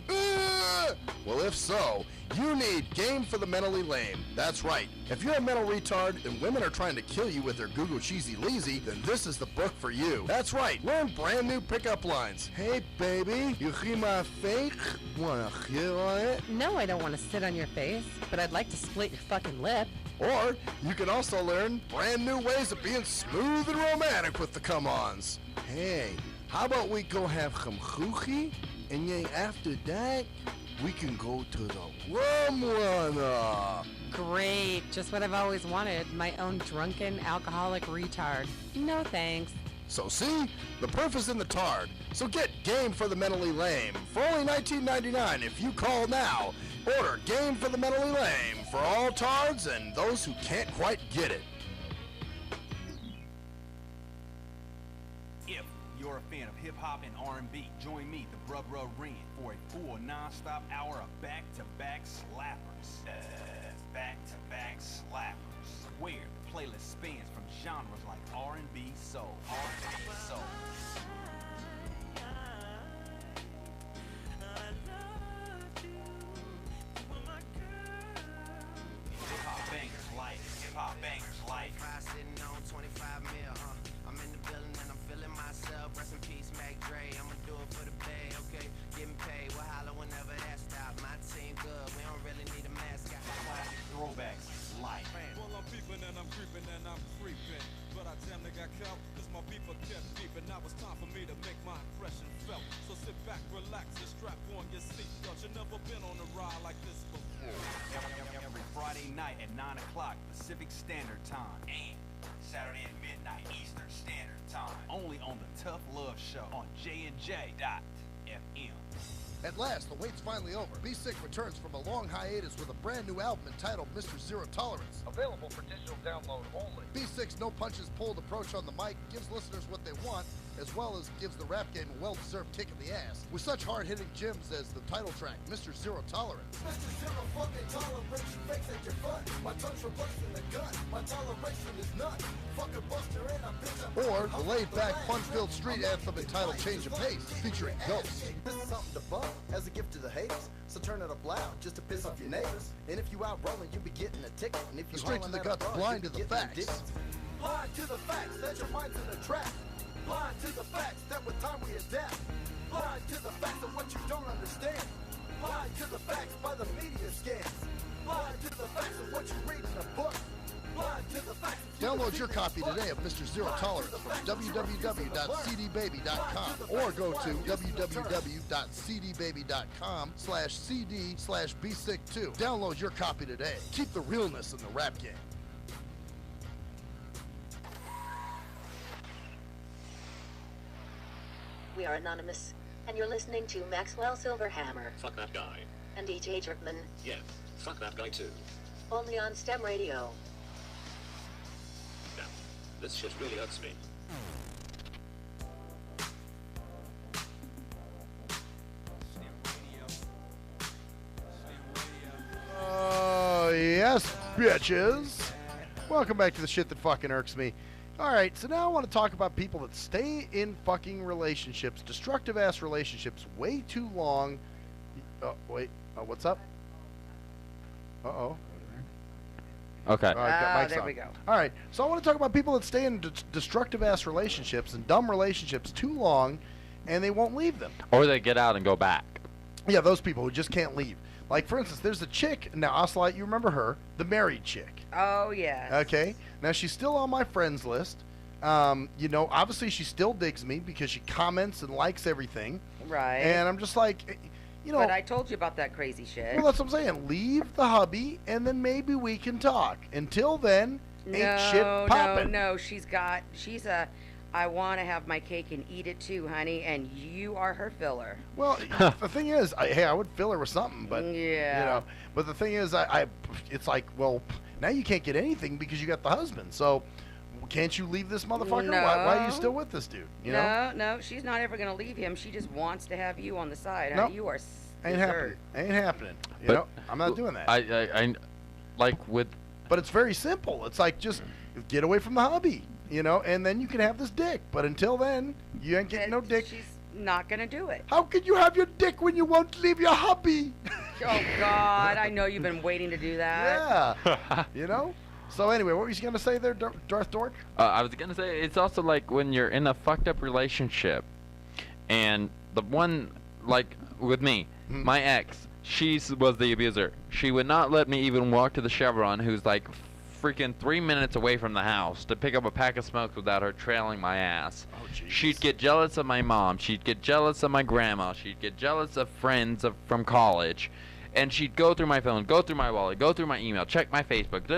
Well, if so, you need Game for the Mentally Lame. That's right. If you're a mental retard and women are trying to kill you with their Google cheesy leasy, then this is the book for you. That's right. Learn brand new pickup lines. Hey, baby, you hear my fake? Wanna hear on it? No, I don't want to sit on your face, but I'd like to split your fucking lip. Or you can also learn brand new ways of being smooth and romantic with the come-ons. Hey, how about we go have some choochie, and then after that, we can go to the rum runner. Great, just what I've always wanted, my own drunken alcoholic retard. No thanks. So see, the proof is in the tard. So get Game for the Mentally Lame for only $19.99 if you call now. Order Game for the Mentally Lame for all tards and those who can't quite get it. If you're a fan of hip-hop and R&B, join me, the Brub Ren, for a full non-stop hour of back-to-back slappers. Back-to-back slappers. Where the playlist spans from genres like R&B, soul, R&B, soul. Hip-hop bangers like sitting on 25 mil, I'm in the building and I'm feeling myself. Rest in peace, Mac Dre. I'ma do it for the pay, okay? Getting paid, we'll holler whenever that's stop. My team good, we don't really need a mascot. Classic throwbacks like. Well, I'm peeping and I'm creeping and I'm creeping, but I damn near got caught cause my people kept beeping. Now it's time for me to make my impression felt. So sit back, relax, and strap on your seatbelt. You've never been on a ride like this before. Every Friday night at 9 o'clock Pacific Standard Time and Saturday at midnight Eastern Standard Time. Only on the Tough Love Show on JNJ.FM. At last, the wait's finally over. Be Sick returns from a long hiatus with a brand new album entitled Mr. Zero Tolerance. Available for digital download only. Be Sick's no punches pulled approach on the mic gives listeners what they want, as well as gives the rap game a well-deserved kick in the ass. With such hard-hitting gems as the title track, Mr. Zero Tolerance. Mr. Zero fucking toleration fakes at your fun. My tongue's replacing the gun. My toleration is none. Fucking buster and I'm bitch. Or the laid-back, fun-filled street anthem entitled Change of Pace, featuring Ghost. This is something to bump as a gift to the haters. So turn it up loud just to piss off your neighbors. And if you out rolling, you be getting a ticket. And if you Straight to the guts, blind to the facts. Blind to the facts, set your minds in a trap. Blind to the facts that with time we adapt. Blind to the facts of what you don't understand. Blind to the facts by the media scans. Blind to the facts of what you read in a book. Blind to the facts. Download your copy today of Mr. Zero Tolerance from www.cdbaby.com or go to www.cdbaby.com/cd/bsick2. Download your copy today. Keep the realness in the rap game. We are anonymous, and you're listening to Maxwell Silverhammer Fuck that guy. and DJ Jerkman, Yeah, fuck that guy too. only on STEM Radio. Damn, this shit really hurts me. Oh, yes, bitches. Welcome back to the shit that fucking irks me. Alright, so now I want to talk about people that stay in fucking relationships, destructive-ass relationships, way too long. Oh, wait. What's up? Uh-oh. Okay. There we go. Alright, so I want to talk about people that stay in destructive-ass relationships and dumb relationships too long, and they won't leave them. Or they get out and go back. Yeah, those people who just can't leave. Like, for instance, there's a chick, now, Ocelot, you remember her, the married chick. Oh, yes. Okay, now she's still on my friends list. You know, obviously she still digs me because she comments and likes everything. Right. And I'm just like, you know. But I told you about that crazy shit. Well, that's what I'm saying. Leave the hubby, and then maybe we can talk. Until then, ain't shit popping. No, she's a, I want to have my cake and eat it too, honey, and you are her filler. Well, the thing is, I would fill her with something, but, yeah. you know. But the thing is, it's like, well, now you can't get anything because you got the husband. So can't you leave this motherfucker? Why are you No. still with this dude? You know? No, she's not ever gonna leave him. She just wants to have you on the side. Nope. You are Ain't happening. Ain't happening. You But know, I'm not doing that. I like with. But it's very simple. It's like just get away from the hubby, you know, and then you can have this dick. But until then, you ain't getting no dick. She's not gonna do it. How can you have your dick when you won't leave your hubby? Oh God, I know you've been waiting to do that. Yeah. You know? So anyway, what were you gonna say there, Darth Dork? I was gonna say it's also like when you're in a fucked up relationship, and the one like with me, my ex, she was the abuser. She would not let me even walk to the Chevron, who's like freaking 3 minutes away from the house, to pick up a pack of smokes without her trailing my ass. Oh, jeez. She'd get jealous of my mom. She'd get jealous of my grandma. She'd get jealous of friends from college. And she'd go through my phone, go through my wallet, go through my email, check my Facebook,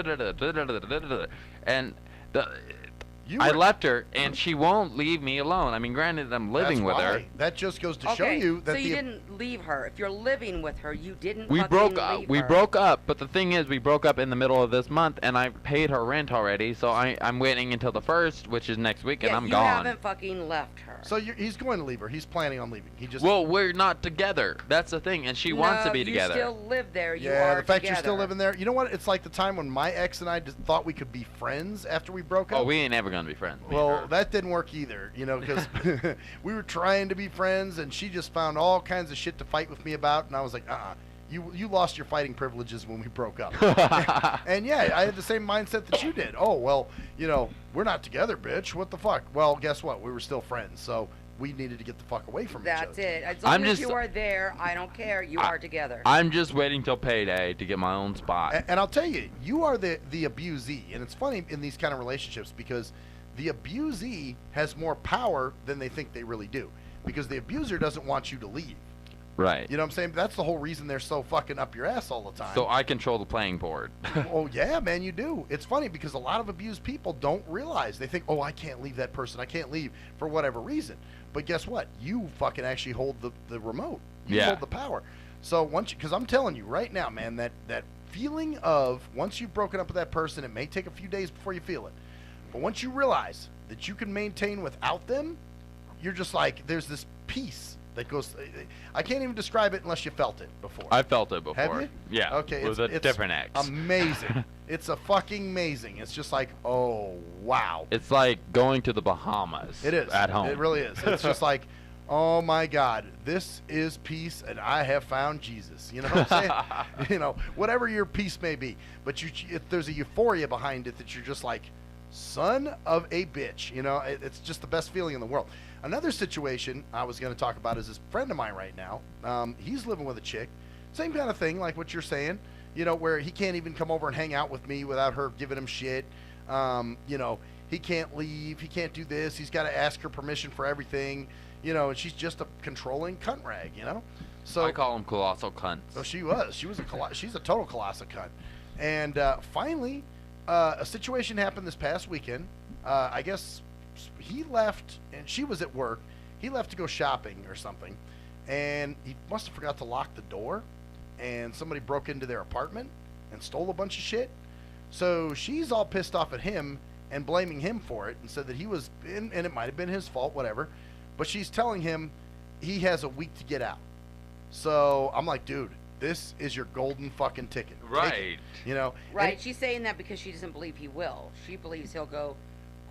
and I left her, and she won't leave me alone. I mean, granted, I'm living with her. That just goes to show Okay, you that so you didn't leave her. If you're living with her, you didn't. We fucking broke up. leave We her. broke up, but the thing is, we broke up in the middle of this month, and I paid her rent already, so I'm waiting until the 1st, which is next week, and I'm you gone. haven't fucking left her. So he's going to leave her. He's planning on leaving. He just. Well, we're not together. That's the thing, and she wants to be together. You still live there. You Yeah, are the fact together. you're still living there. You know what? It's like the time when my ex and I just thought we could be friends after we broke up. Oh, we ain't ever gonna be friends. me and Well, her. that didn't work either, you know, because we were trying to be friends, and she just found all kinds of shit to fight with me about, and I was like, you lost your fighting privileges when we broke up. And yeah, I had the same mindset that you did. Oh, well, you know, we're not together, bitch. What the fuck? Well, guess what? We were still friends, so we needed to get the fuck away from each other. That's it. As long as you are there, I don't care. You are together. I'm just waiting till payday to get my own spot. And I'll tell you, you are the abusee, and it's funny in these kind of relationships because the abusee has more power than they think they really do, because the abuser doesn't want you to leave. Right. You know what I'm saying? That's the whole reason they're so fucking up your ass all the time. So I control the playing board. Oh, yeah, man, you do. It's funny because a lot of abused people don't realize. They think, oh, I can't leave that person. I can't leave for whatever reason. But guess what? You fucking actually hold the remote. You hold the power. So because I'm telling you right now, man, that feeling of once you've broken up with that person, it may take a few days before you feel it. But once you realize that you can maintain without them, you're just like, there's this peace that goes. I can't even describe it unless you felt it before. I felt it before. Have you? Yeah. Okay. With a different ex. Amazing. It's a fucking amazing. It's just like, oh wow. It's like going to the Bahamas. It is. At home. It really is. It's just like, oh my God, this is peace, and I have found Jesus. You know what I'm saying? You know, whatever your peace may be, but there's a euphoria behind it that you're just like, son of a bitch. You know, it's just the best feeling in the world. Another situation I was going to talk about is this friend of mine right now. He's living with a chick. Same kind of thing, like what you're saying. You know, where he can't even come over and hang out with me without her giving him shit. You know, he can't leave. He can't do this. He's got to ask her permission for everything. You know, and she's just a controlling cunt rag. You know, so I call them colossal cunts. So she's a total colossal cunt. And finally, a situation happened this past weekend. I guess he left, and she was at work. He left to go shopping or something, and he must have forgot to lock the door, and somebody broke into their apartment and stole a bunch of shit. So she's all pissed off at him and blaming him for it, and said that he was, and it might have been his fault, whatever. But she's telling him he has a week to get out. So I'm like, dude, this is your golden fucking ticket. Right. Take it. You know. Right. She's saying that because she doesn't believe he will. She believes he'll go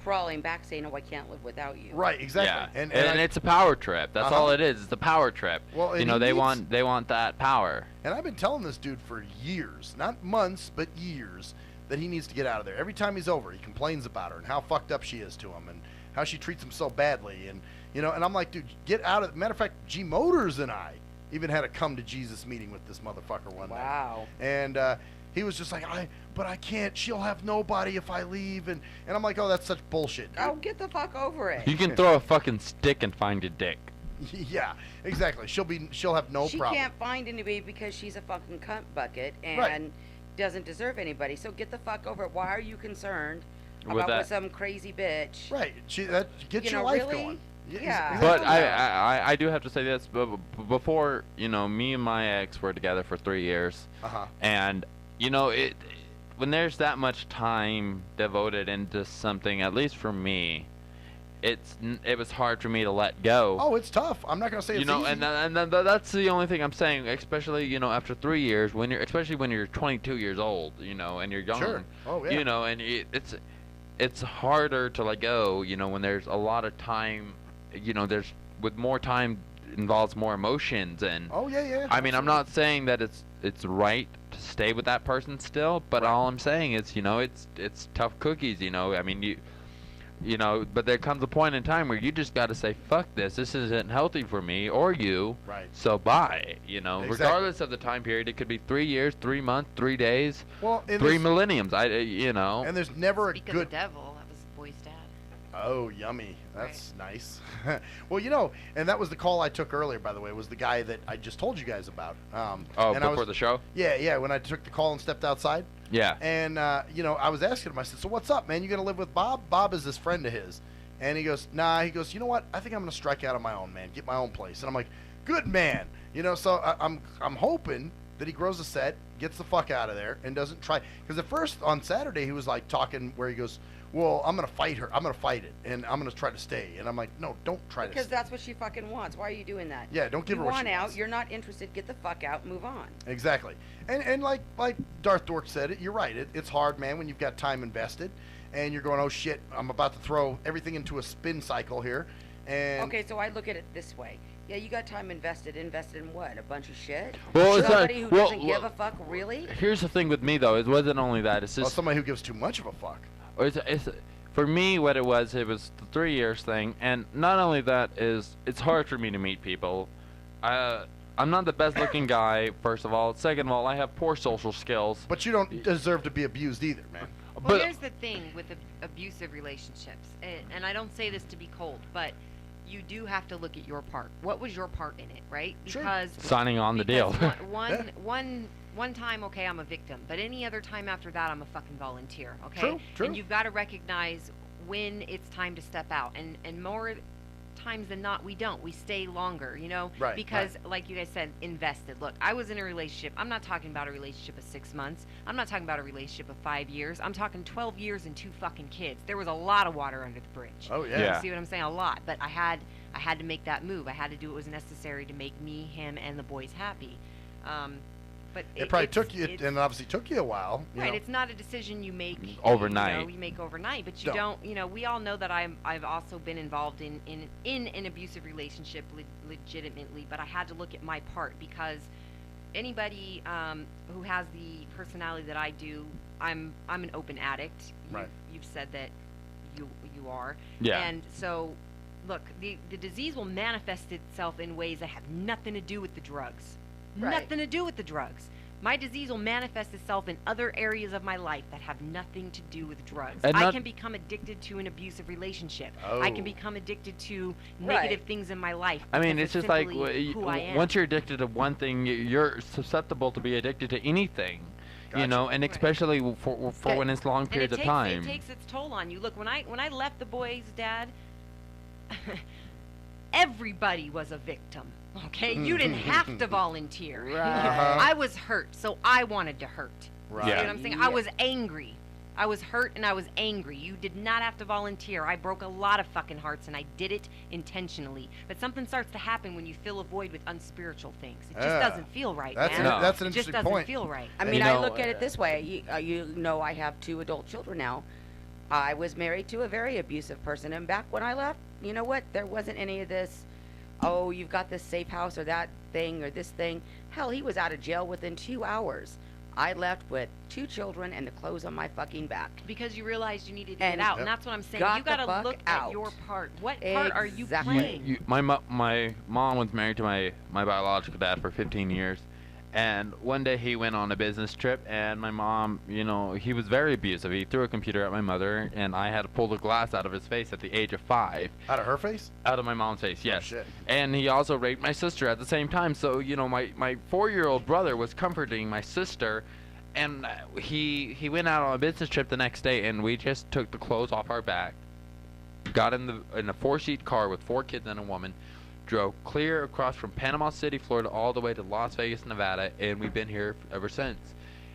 crawling back saying, oh, I can't live without you. Right, exactly. Yeah. And it's a power trip. That's all it is. It's a power trip. Well, you know, they want that power. And I've been telling this dude for years, not months, but years, that he needs to get out of there. Every time he's over, he complains about her and how fucked up she is to him and how she treats him so badly. And, you know, and I'm like, dude, get out of. Matter of fact, G Motors and I even had a come to Jesus meeting with this motherfucker one night. Wow. And he was just like, but I can't. She'll have nobody if I leave. And I'm like, oh, that's such bullshit, dude. Oh, get the fuck over it. You can throw a fucking stick and find a dick. Yeah, exactly. She'll have no she problem. She can't find anybody because she's a fucking cunt bucket and doesn't deserve anybody. So get the fuck over it. Why are you concerned with some crazy bitch? Right. Get your life going. Yeah. But I do have to say this. Before, you know, me and my ex were together for 3 years. Uh-huh. And, you know, when there's that much time devoted into something, at least for me, it was hard for me to let go. Oh, it's tough. I'm not gonna say it's you know, easy. and that's the only thing I'm saying. Especially, you know, after 3 years, especially when you're 22 years old, you know, and you're young. Sure. Oh, yeah. You know, and it's harder to let go. You know, when there's a lot of time. You know, with more time involves more emotions and. Oh yeah, yeah. I mean, I'm not saying that it's right to stay with that person still, but all I'm saying is, you know, it's tough cookies. You know, I mean you know, but there comes a point in time where you just got to say, fuck this isn't healthy for me or you. Right. So bye, you know, Exactly. regardless of the time period. It could be 3 years, 3 months, 3 days, Well, and 3 there's- millenniums. You know. And there's never Speak a of good. the devil, that was Boy's dad. Oh, yummy. That's nice. Well, you know, and that was the call I took earlier, by the way, was the guy that I just told you guys about. And Before the show? Yeah, when I took the call and stepped outside. Yeah. And, you know, I was asking him, I said, so what's up, man? You going to live with Bob? Bob is this friend of his. And he goes, nah. He goes, you know what? I think I'm going to strike out on my own, man. Get my own place. And I'm like, good man. You know, so I'm hoping that he grows a set, gets the fuck out of there, and doesn't try. Because at first, on Saturday, he was like talking where he goes, well, I'm going to fight her. I'm going to fight it. And I'm going to try to stay. And I'm like, no, don't try to Because stay. that's what she fucking wants. Why are you doing that? Yeah, don't give you her what want she out. wants. You're not interested. Get the fuck out. Move on. Exactly. And like Darth Dork said it, you're right. It's hard, man, when you've got time invested. And you're going, oh, shit, I'm about to throw everything into a spin cycle here. And Okay, so I look at it this way. Yeah, you got time invested. Invested in what? A bunch of shit? Well, it's Somebody not- who well, doesn't give a fuck, really? Here's the thing with me though. It wasn't only that. It's just somebody who gives too much of a fuck. Or it's for me, what it was the 3 years thing, and not only that is it's hard for me to meet people. I'm not the best looking guy, first of all. Second of all, I have poor social skills. But you don't deserve to be abused either, man. Well, here's the thing with abusive relationships, and I don't say this to be cold, but you do have to look at your part. What was your part in it, right? Sure. Because Signing on the deal. One time, okay, I'm a victim, but any other time after that, I'm a fucking volunteer, okay? True. And you've got to recognize when it's time to step out, and more times than not, we don't. We stay longer, you know? Right, Because, like you guys said, invested. Look, I was in a relationship. I'm not talking about a relationship of 6 months. I'm not talking about a relationship of 5 years. I'm talking 12 years and 2 fucking kids. There was a lot of water under the bridge. Oh, yeah. You see what I'm saying? A lot. But I had to make that move. I had to do what was necessary to make me, him, and the boys happy. But It probably took you, and obviously took you a while. You Right, know. it's not a decision you make Overnight. You know, you make overnight, but you No. don't. You know, we all know that I've also been involved in an abusive relationship legitimately, but I had to look at my part because anybody who has the personality that I do, I'm an open addict. Right. You've said that you are. Yeah. And so, look, the disease will manifest itself in ways that have nothing to do with the drugs. Right. Nothing to do with the drugs. My disease will manifest itself in other areas of my life that have nothing to do with drugs. And I not- can become addicted to an abusive relationship. Oh. I can become addicted to Right. negative things in my life. I mean, because it's just like simply who I am. once you're addicted to one thing, you're susceptible to be addicted to anything. You Gotcha. know, and Right. especially for when it's long And periods it of takes, time. It takes its toll on you. Look, when I left the boys' dad, everybody was a victim. Okay, you didn't have to volunteer. Right. I was hurt, so I wanted to hurt. Right. You Yeah. know what I'm saying? I was angry. I was hurt and I was angry. You did not have to volunteer. I broke a lot of fucking hearts and I did it intentionally. But something starts to happen when you fill a void with unspiritual things. It just Yeah. doesn't feel right, That's man. No. that's an It just interesting doesn't point. feel right. I And mean, you I know, look at it this way. You know, I have 2 adult children now. I was married to a very abusive person, and back when I left, you know what? There wasn't any of this. Oh, you've got this safe house or that thing or this thing. Hell, he was out of jail within 2 hours. I left with 2 children and the clothes on my fucking back. Because you realized you needed to And get out, Yep. and that's what I'm saying. got You got the to fuck look out. at your part. What part are you Exactly. playing? My mom was married to my biological dad for 15 years, and one day he went on a business trip, and my mom, you know, he was very abusive. He threw a computer at my mother, and I had to pull the glass out of his face at the age of 5. Out of her face? Out of my mom's face, yes. shit. And he also raped my sister at the same time. So, you know, my 4-year-old brother was comforting my sister, and he went out on a business trip the next day, and we just took the clothes off our back, got in a 4-seat car with 4 kids and a woman, drove clear across from Panama City, Florida, all the way to Las Vegas, Nevada, and we've been here ever since.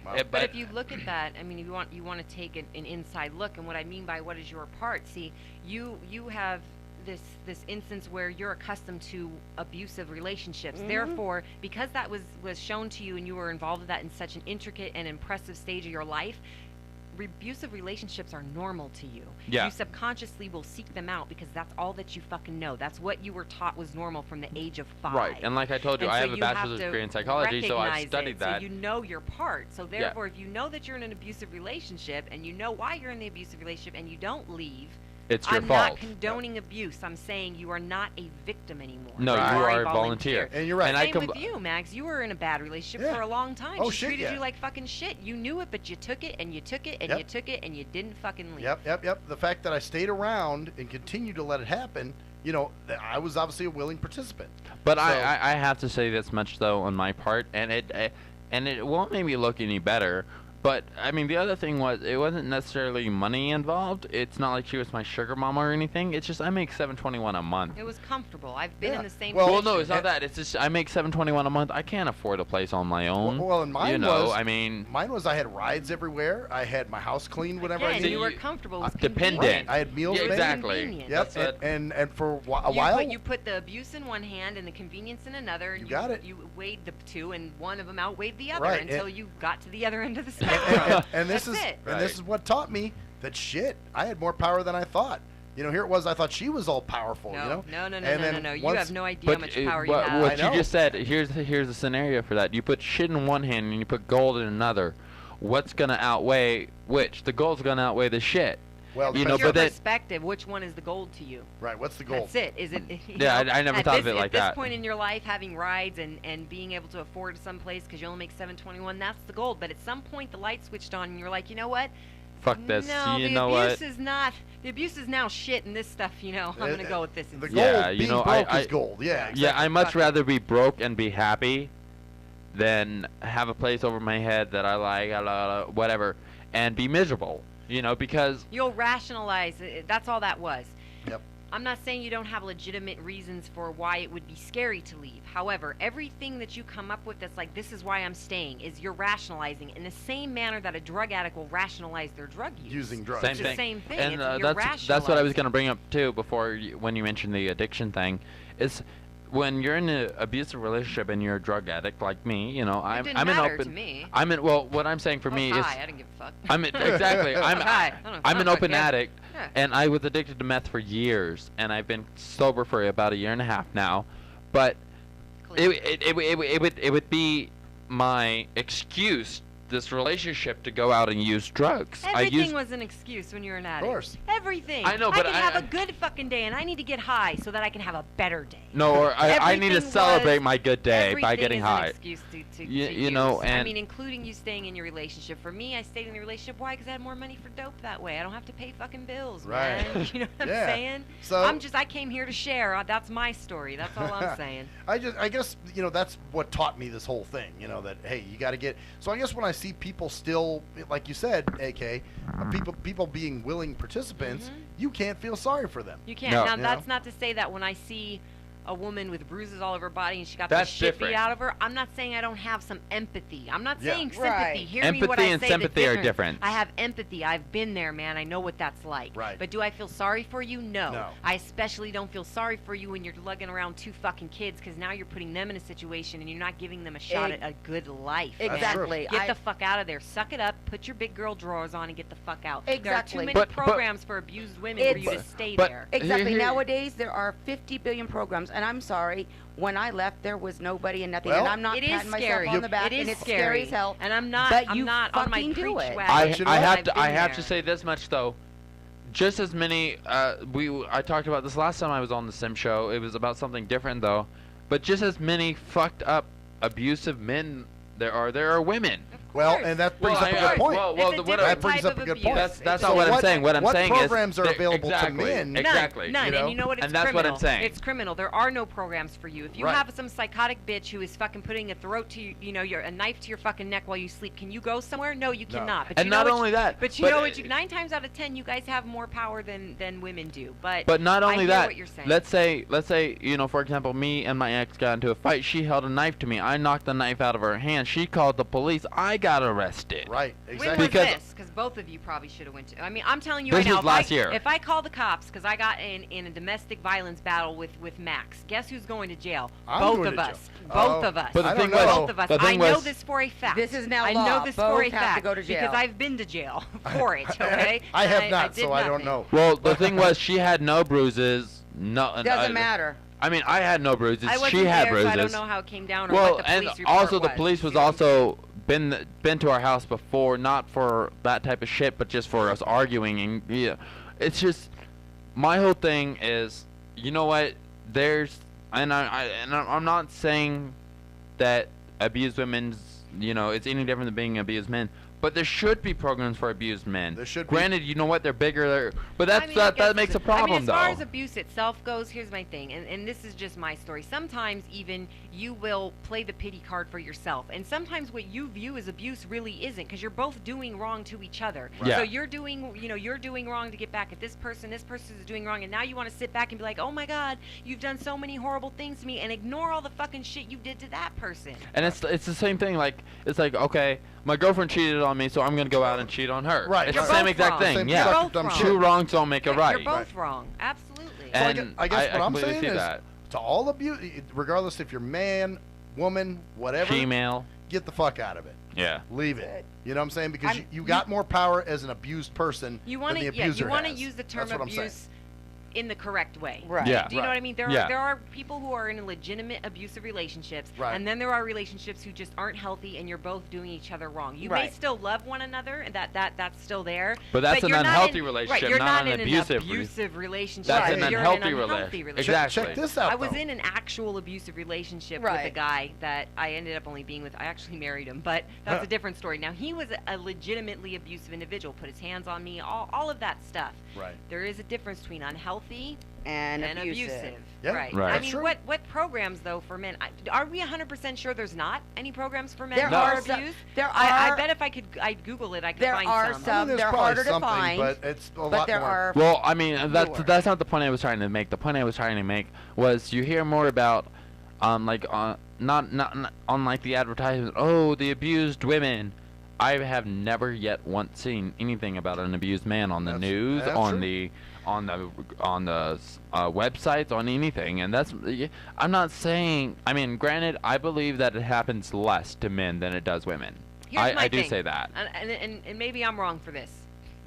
But if you look at that, I mean, you want to take an inside look, and what I mean by what is your part? See, you have this instance where you're accustomed to abusive relationships. Therefore, because that was shown to you and you were involved with that in such an intricate and impressive stage of your life, abusive relationships are normal to you. Yeah. You subconsciously will seek them out because that's all that you fucking know. That's what you were taught was normal from the age of 5. Right, and like I told you, And I so have a you have bachelor's to degree in psychology, so I've recognize studied it, that. So you know your part. So therefore, if you know that you're in an abusive relationship and you know why you're in the abusive relationship and you don't leave, it's your I'm fault. not condoning abuse. I'm saying you are not a victim anymore. No, you are a volunteer. And you're right. Same with you, Max. You were in a bad relationship for a long time. Oh, she shit, treated yeah. you like fucking shit. You knew it, but you took it, and you took it, and you took it, and you didn't fucking leave. Yep. The fact that I stayed around and continued to let it happen, you know, I was obviously a willing participant. But So- I have to say this much though on my part, and it won't make me look any better. But I mean, the other thing was it wasn't necessarily money involved. It's not like she was my sugar mama or anything. It's just I make $721 a month. It was comfortable. I've been in the same Well, position. no, it's not that. It's just I make $721 a month. I can't afford a place on my own. Well, and mine you know, was. I mean, mine was I had rides everywhere. I had my house cleaned whenever I Again, needed. you were comfortable. It was dependent. convenient. I had meals Yeah, made. exactly. Convenient. Yep. And for a while. You put the abuse in one hand and the convenience in another. And You got it. You weighed the two, and one of them outweighed the other Right, until and- you got to the other end of the spectrum. and this That's is it. and this is what taught me that shit. I had more power than I thought. You know, here it was. I thought she was all powerful. No, you know. no. And then You once- have no idea how much power you have. what I you know. just said, here's a scenario for that. You put shit in one hand and you put gold in another. What's gonna outweigh which? The gold's gonna outweigh the shit. Well, you know, your but then perspective, which one is the gold to you? Right. What's the goal? That's it. Is it? you Yeah, know, I never at thought this, of it like At that. this point in your life, having rides and being able to afford someplace because you only make $721, that's the gold. But at some point, the light switched on, and you're like, you know what? fuck this. No, you the know abuse what? is not. The abuse is now shit, and this stuff, you know, I'm gonna go with this. The instead. gold, Yeah, you being know, broke I is gold. Yeah. Yeah, Exactly. I much Fuck it. rather be broke and be happy than have a place over my head that I like, whatever, and be miserable. You know, because You'll rationalize it. That's all that was. Yep. I'm not saying you don't have legitimate reasons for why it would be scary to leave. However, everything that you come up with that's like, this is why I'm staying, is you're rationalizing in the same manner that a drug addict will rationalize their drug use. Using drugs. same It's thing. the same thing. And It's- you're that's what I was rationalizing. going to bring up too before when you mentioned the addiction thing is when you're in an abusive relationship and you're a drug addict like me, you know, I'm didn't an matter open to me. I'm in well what I'm saying for I me was is high. I didn't give a fuck. I'm exactly I was high. I don't I'm an fuck, open yeah. addict Yeah. and I was addicted to meth for years and I've been sober for about a year and a half now, but it would be my excuse this relationship to go out and use drugs. Everything was an excuse when you were an addict. Of course. Everything. I know, but can I- have a good fucking day, and I need to get high so that I can have a better day. No, or I need to Everything celebrate was- my good day by everything getting is high. An excuse to You know, use. I and mean, including you staying in your relationship. For me, I stayed in the relationship. Why? Because I had more money for dope that way. I don't have to pay fucking bills, Right. man. You know what Yeah. I'm saying? So- I came here to share. That's my story. That's all I'm saying. I guess, you know, that's what taught me this whole thing, you know, that, hey, you got to get, so I guess when I see people still, like you said, AK, people being willing participants, you can't feel sorry for them. You can't. No. Now, You that's know? not to say that when I see a woman with bruises all over her body and she got That's the shit different. beat out of her, I'm not saying I don't have some empathy. I'm not Yeah. saying sympathy. Right. Hear me what Empathy I and say, sympathy the are difference. different. I have empathy. I've been there, man. I know what that's like. Right. But do I feel sorry for you? No. No. I especially don't feel sorry for you when you're lugging around 2 fucking kids because now you're putting them in a situation and you're not giving them a shot at a good life. man. Exactly. Get the fuck out of there. Suck it up. Put your big girl drawers on and get the fuck out. There are Exactly. too many But- programs for abused women for you to stay but- there. Exactly. Here- Nowadays, there are 50 billion programs, and I'm sorry, when I left, there was nobody and nothing, Well, and I'm not It is patting myself scary. on the back, It is and it's scary. scary as hell. And I'm not. But I'm you not on my fucking do preach it. wagon. But you know what? I I've have been to there. say this much though. Just as many I talked about this last time I was on the Sim show. It was about something different though. But just as many fucked up abusive men there are women. Well, and that brings Well, up a I- good point. well, It's a what different that brings type up of a good abuse. point. That's So not what I'm what- saying. What I'm what saying programs is are available to exactly, men? Exactly. None. You know? And you know what? It's And that's criminal. what I'm saying. It's criminal. There are no programs for you. If you Right. have some psychotic bitch who is fucking putting a throat to you know, a knife to your fucking neck while you sleep, can you go somewhere? No, you No. cannot. But And you know not what only you, that, but you but, know what? 9 times out of 10, you guys have more power than women do. But But not I only hear that, what you're saying. let's say, you know, for example, me and my ex got into a fight. She held a knife to me. I knocked the knife out of her hand. She called the police. I got arrested. Right, When exactly. was this? Because both of you probably should have went to. I mean, I'm telling you This right now. was last year. If I call the cops because I got in a domestic violence battle with Max, guess who's going to jail? I'm Both going of to us. jail. Both Oh. of us. But the I thing don't was, know. Both of us. the I thing know was, this for a fact. This is now I law. know this Both for a have to fact go to jail. because I've been to jail for it. Okay. I And have not, did so I don't nothing. know. well, the thing was, she had no bruises. No, Doesn't matter. I mean, I had no bruises. I wasn't She had there, bruises. so I don't know how it came down or Well, what the and police report also the was. police was You know what I'm also been to our house before, not for that type of shit, but just for us arguing. And yeah, it's just my whole thing is, you know what? I'm not saying that abused women's, it's any different than being abused men. But there should be programs for abused men. There should be. Granted, you know what? They're bigger. But I mean, I guess that makes a problem, I mean, as far though. as abuse itself goes, here's my thing, and this is just my story. Sometimes even you will play the pity card for yourself, and sometimes what you view as abuse really isn't, because you're both doing wrong to each other. Yeah. So you're doing wrong to get back at this person is doing wrong, and now you want to sit back and be like, oh my God, you've done so many horrible things to me, and ignore all the fucking shit you did to that person. And it's the same thing. Like, it's like, okay, my girlfriend cheated on me, so I'm gonna go out and cheat on her. Right. It's You're the same both exact wrong. thing. Same Yeah. You're both wrong. Two wrongs don't make a right. You're both wrong. Absolutely. And I guess what I'm completely saying see is, that. to all abuse, regardless if you're man, woman, whatever, Female. get the fuck out of it. Yeah. Leave it. You know what I'm saying? Because I'm- you got more power as an abused person You than want the to abuser you want to has. use the term That's what I'm saying. abuse in the correct way. Right. Yeah. Do you know what I mean? There Yeah. are people who are in legitimate abusive relationships, Right. and then there are relationships who just aren't healthy, and you're both doing each other wrong. You may Right. still love one another, and that's still there. But that's an you're not unhealthy in- relationship, right, you're not not an in abusive an abusive relationship. That's an you're unhealthy in an unhealthy relationship. relationship. Exactly. Check this out, I was though. in an actual abusive relationship Right. with a guy that I ended up only being with. I actually married him, but that's a different story. Now, he was a legitimately abusive individual, put his hands on me, all of that stuff. Right. There is a difference between unhealthy And and abusive. abusive. Yeah, Right. right. I That's mean, true. what programs though for men? Are we 100% sure there's not any programs for men There who are are some- abused? there I are- bet if I'd Google it, I could There find are some. some. I mean, there's They're probably harder to something, find, but it's a but lot there more. are. Well, I mean, Newer. that's not the point I was trying to make. The point I was trying to make was you hear more about, not on like the advertisement. Oh, the abused women. I have never yet once seen anything about an abused man on the news, that's on true. the websites, on anything. And that's, I'm not saying. I mean, granted, I believe that it happens less to men than it does women. Here's my I do thing. say that. And maybe I'm wrong for this.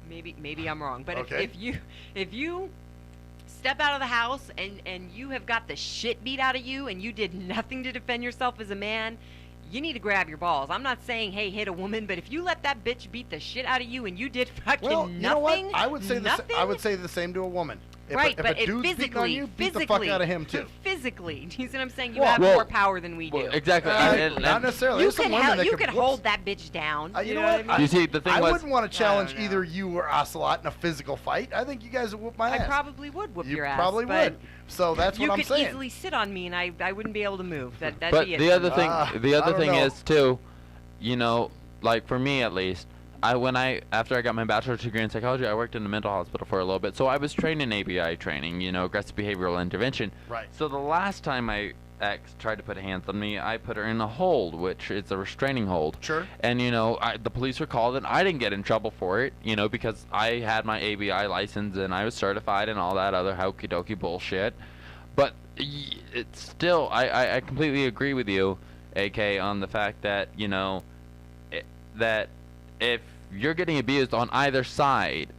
Maybe I'm wrong. But Okay. if you step out of the house and you have got the shit beat out of you and you did nothing to defend yourself as a man, you need to grab your balls. I'm not saying, hey, hit a woman, but if you let that bitch beat the shit out of you and you did fucking Well, nothing, you know what? I would say nothing, I would say the same to a woman. If right, a, but if a dude's beating on you, beat the fuck out of him too. Physically, you see what I'm saying? You Well, have well, more power than we do. Well, exactly. Not necessarily. You There's some could women that you can could whoops. hold that bitch down. You know know what? I mean? You see, the thing I was, wouldn't want to challenge don't know. either you or Ocelot in a physical fight. I think you guys would whoop my I ass. probably would whoop You your ass. probably but would. So that's you what I'm could saying. easily sit on me and I wouldn't be able to move. That'd But be it. the other thing, I the other don't thing know. is too, like for me at least, after I got my bachelor's degree in psychology, I worked in a mental hospital for a little bit. So I was trained in ABI training, aggressive behavioral intervention. Right. So the last time my ex tried to put hands on me, I put her in a hold, which is a restraining hold. Sure. And the police were called, and I didn't get in trouble for it, because I had my ABI license and I was certified and all that other hokey dokey bullshit. But it's still, I completely agree with you, AK, on the fact that that if you're getting abused on either side,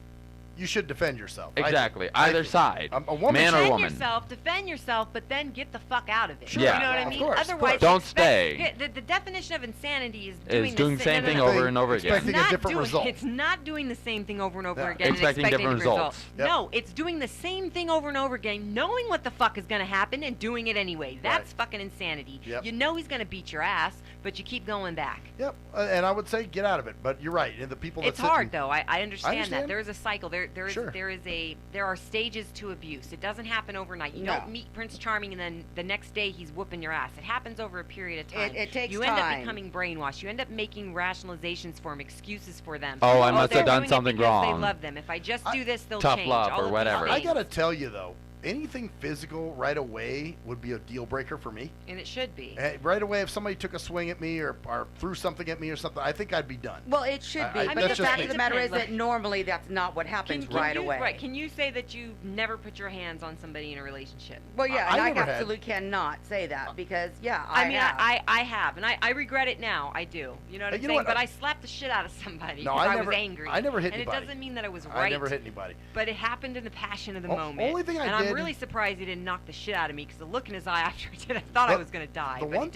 You should defend yourself. exactly, I either think. side, A woman man or defend woman. defend yourself, but then get the fuck out of it. Sure. You Yeah. know what I Of mean? course, Otherwise, Don't expect- stay. The definition of insanity is Is doing the same no, thing no, no. over and over again. Expecting a Not different doing- result. It's not doing the same thing over and over Yeah. again. Expecting and different results. Yep. No, it's doing the same thing over and over again, knowing what the fuck is going to happen and doing it anyway. That's fucking insanity. Yep. You know he's going to beat your ass, but you keep going back. Yep. And I would say get out of it. But you're right. And the people that It's sit hard and- though. I understand, understand. that. There is a cycle. There are stages to abuse. It doesn't happen overnight. You No. don't meet Prince Charming and then the next day he's whooping your ass. It happens over a period of time. It takes You end up time. becoming brainwashed. You end up making rationalizations for them, excuses for them. Oh, I must they're have done doing it something because wrong. They love them. If I just do this, they'll Tough change. love All or of these whatever. I things. gotta tell you though, anything physical right away would be a deal breaker for me. And it should be. Right away, if somebody took a swing at me or threw something at me or something, I think I'd be done. Well, it should be, but the fact of the matter is that normally that's not what happens right away. Right. Can you say that you've never put your hands on somebody in a relationship? Well, yeah, and I absolutely cannot say that because, yeah, I have, and I regret it now. I do. You know what I'm saying? But I slapped the shit out of somebody because I was angry. I never hit anybody. And it doesn't mean that I was right. I never hit anybody. But it happened in the passion of the moment. Only thing and I'm really surprised he didn't knock the shit out of me because the look in his eye after he did, I thought I was going to die. The one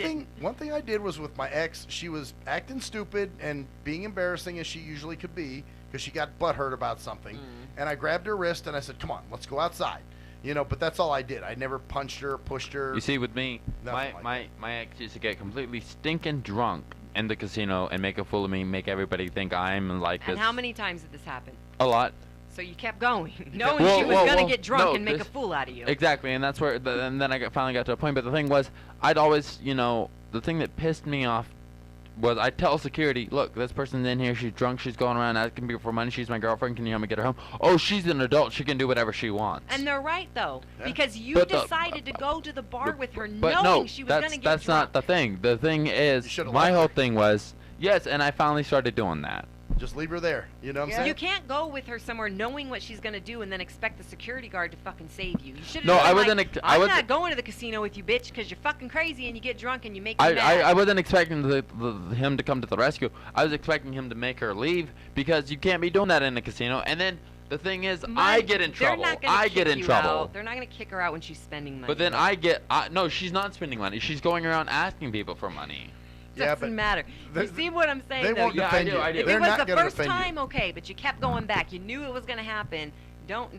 thing I did was with my ex, she was acting stupid and being embarrassing as she usually could be because she got butthurt about something. And I grabbed her wrist and I said, come on, let's go outside. You know, but that's all I did. I never punched her, pushed her. You see, with me, my ex used to get completely stinking drunk in the casino and make a fool of me, make everybody think I'm like this. And how many times did this happen? A lot. So you kept going, knowing she was going to get drunk and make a fool out of you. Exactly, and that's where, and then I finally got to a point. But the thing was, I'd always, you know, the thing that pissed me off was I'd tell security, look, this person's in here, she's drunk, she's going around asking people for money, she's my girlfriend, can you help me get her home? Oh, she's an adult, she can do whatever she wants. And they're right, though, because you decided to go to the bar with her knowing she was going to get drunk. That's not the thing. The thing is, my whole thing was, yes, and I finally started doing that. Just leave her there. You know what I'm saying? You can't go with her somewhere knowing what she's going to do and then expect the security guard to fucking save you. You should have I'm not going to the casino with you, bitch, because you're fucking crazy and you get drunk and you make me mad. I wasn't expecting him to come to the rescue. I was expecting him to make her leave because you can't be doing that in a casino. And then the thing is, I get in trouble. I get in trouble. They're not going to kick her out when she's spending money. But then no, she's not spending money. She's going around asking people for money. Doesn't matter. You see what I'm saying? They won't defend you. If it was the first time, okay, but you kept going back. You knew it was going to happen. Don't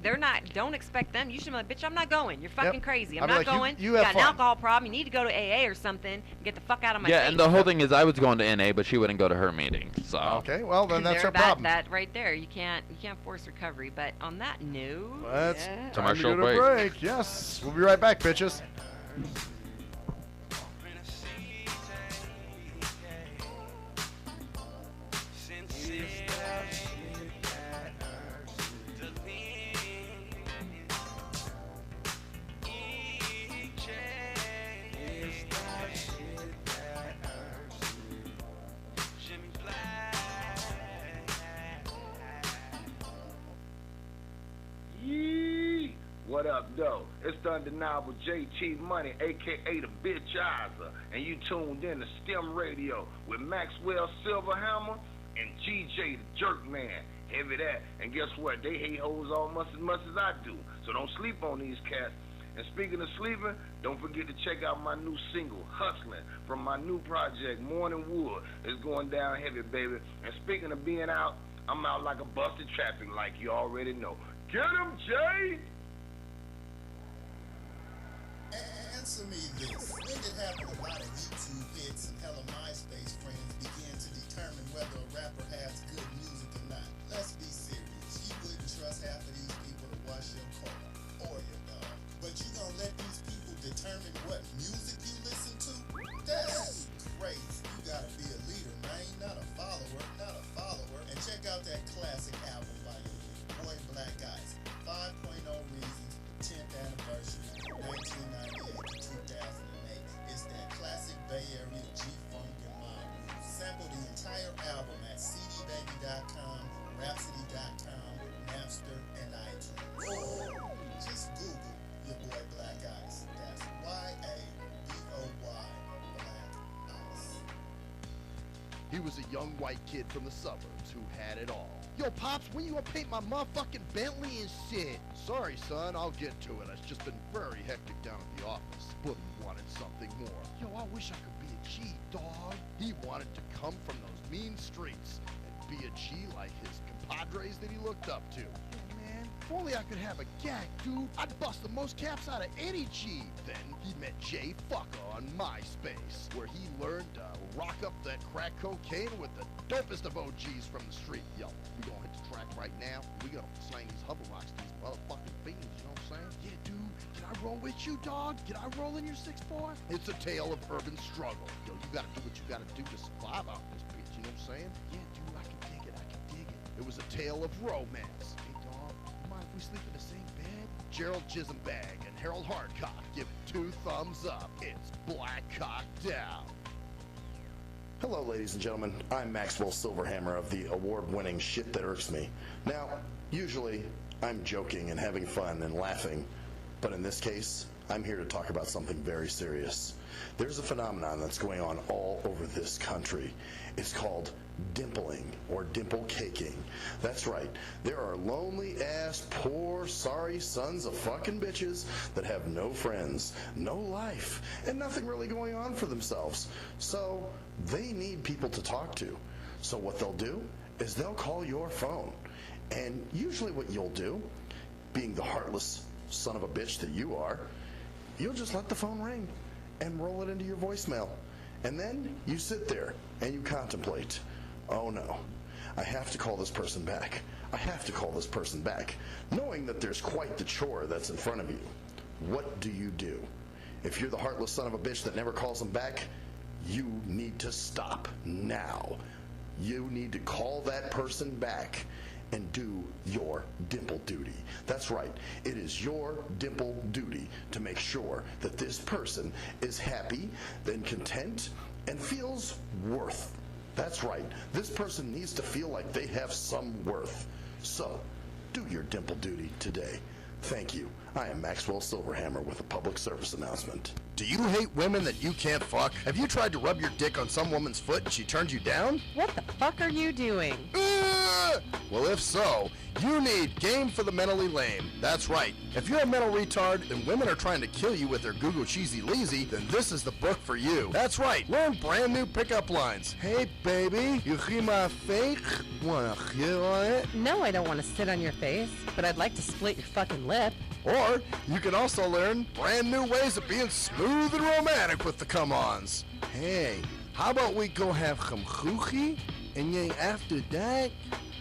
expect them. You should be like, bitch, I'm not going. You're fucking crazy. I'm not going. You got an alcohol problem. You need to go to AA or something and get the fuck out of my face. Yeah, and the whole thing is I was going to NA, but she wouldn't go to her meeting. So okay, well then that's her problem. That right there. You can't force recovery. But on that note, let's commercial break. Yes, we'll be right back, bitches. What up, though? It's the undeniable JT Money, a.k.a. the Bitchizer, and you tuned in to STEM Radio with Maxwell Silverhammer and GJ the Jerkman. Heavy that. And guess what? They hate hoes almost as much as I do, so don't sleep on these cats. And speaking of sleeping, don't forget to check out my new single, Hustling, from my new project, Morning Wood. It's going down heavy, baby. And speaking of being out, I'm out like a busted traffic like you already know. Get him, Jay! Answer me this. When did happen a lot of YouTube hits and hella MySpace friends begin to determine whether a rapper has good music or not? Let's be serious. You wouldn't trust half of these people to wash your car or your dog. But you gonna let these people determine what music you listen to? That's crazy. You gotta be a leader, man. Not a follower. Not a follower. And check out that classic album by your boy Black Ice. 5.0 Reasons, 10th anniversary, 1998 to 2008. It's that classic Bay Area G-Funk and mob. Sample the entire album at cdbaby.com, rhapsody.com, Napster, and iTunes. Or just Google your boy Black Ice. That's Y-A-B-O-Y, Black Ice. He was a young white kid from the suburbs who had it all. Yo, Pops, when you gonna paint my motherfucking Bentley and shit? Sorry, son, I'll get to it. It's just been very hectic down at the office. But he wanted something more. Yo, I wish I could be a G, dog. He wanted to come from those mean streets and be a G like his compadres that he looked up to. Yeah, man, if only I could have a gag, dude. I'd bust the most caps out of any G. Then he met Jay Fucker on MySpace, where he learned to rock up that crack cocaine with the dopest of OGs from the street. Yo, we gonna hit the track right now. We gonna slang these hover rocks to these motherfucking fiends, you know what I'm saying? Yeah, dude, can I roll with you, dog? Can I roll in your 6'4"? It's a tale of urban struggle. Yo, you gotta do what you gotta do to survive out this bitch, you know what I'm saying? Yeah, dude, I can dig it, I can dig it. It was a tale of romance. Hey, dog, you mind if if we sleep in the same bed? Gerald Jisenbag and Harold Hardcock give it 2 thumbs up. It's Black Cock Down. Hello, ladies and gentlemen. I'm Maxwell Silverhammer of the award-winning Shit That Irks Me. Now, usually, I'm joking and having fun and laughing, but in this case, I'm here to talk about something very serious. There's a phenomenon that's going on all over this country. It's called dimpling or dimple caking. That's right. There are lonely-ass, poor, sorry sons of fucking bitches that have no friends, no life, and nothing really going on for themselves. So they need people to talk to. So what they'll do is they'll call your phone. And usually what you'll do, being the heartless son of a bitch that you are, you'll just let the phone ring and roll it into your voicemail. And then you sit there and you contemplate, oh no, I have to call this person back. I have to call this person back, knowing that there's quite the chore that's in front of you. What do you do? If you're the heartless son of a bitch that never calls them back, you need to stop now. You need to call that person back and do your dimple duty. That's right. It is your dimple duty to make sure that this person is happy, then content, and feels worth. That's right. This person needs to feel like they have some worth. So, do your dimple duty today. Thank you. I am Maxwell Silverhammer with a public service announcement. Do you hate women that you can't fuck? Have you tried to rub your dick on some woman's foot and she turned you down? What the fuck are you doing? Well, if so, you need Game for the Mentally Lame. That's right. If you're a mental retard and women are trying to kill you with their Google cheesy leasy, then this is the book for you. That's right. Learn brand new pickup lines. Hey, baby, you hear my fake? Wanna hear on it? No, I don't want to sit on your face, but I'd like to split your fucking lip. Or you can also learn brand new ways of being smooth and romantic with the come-ons. Hey, how about we go have some choochie, and then after that,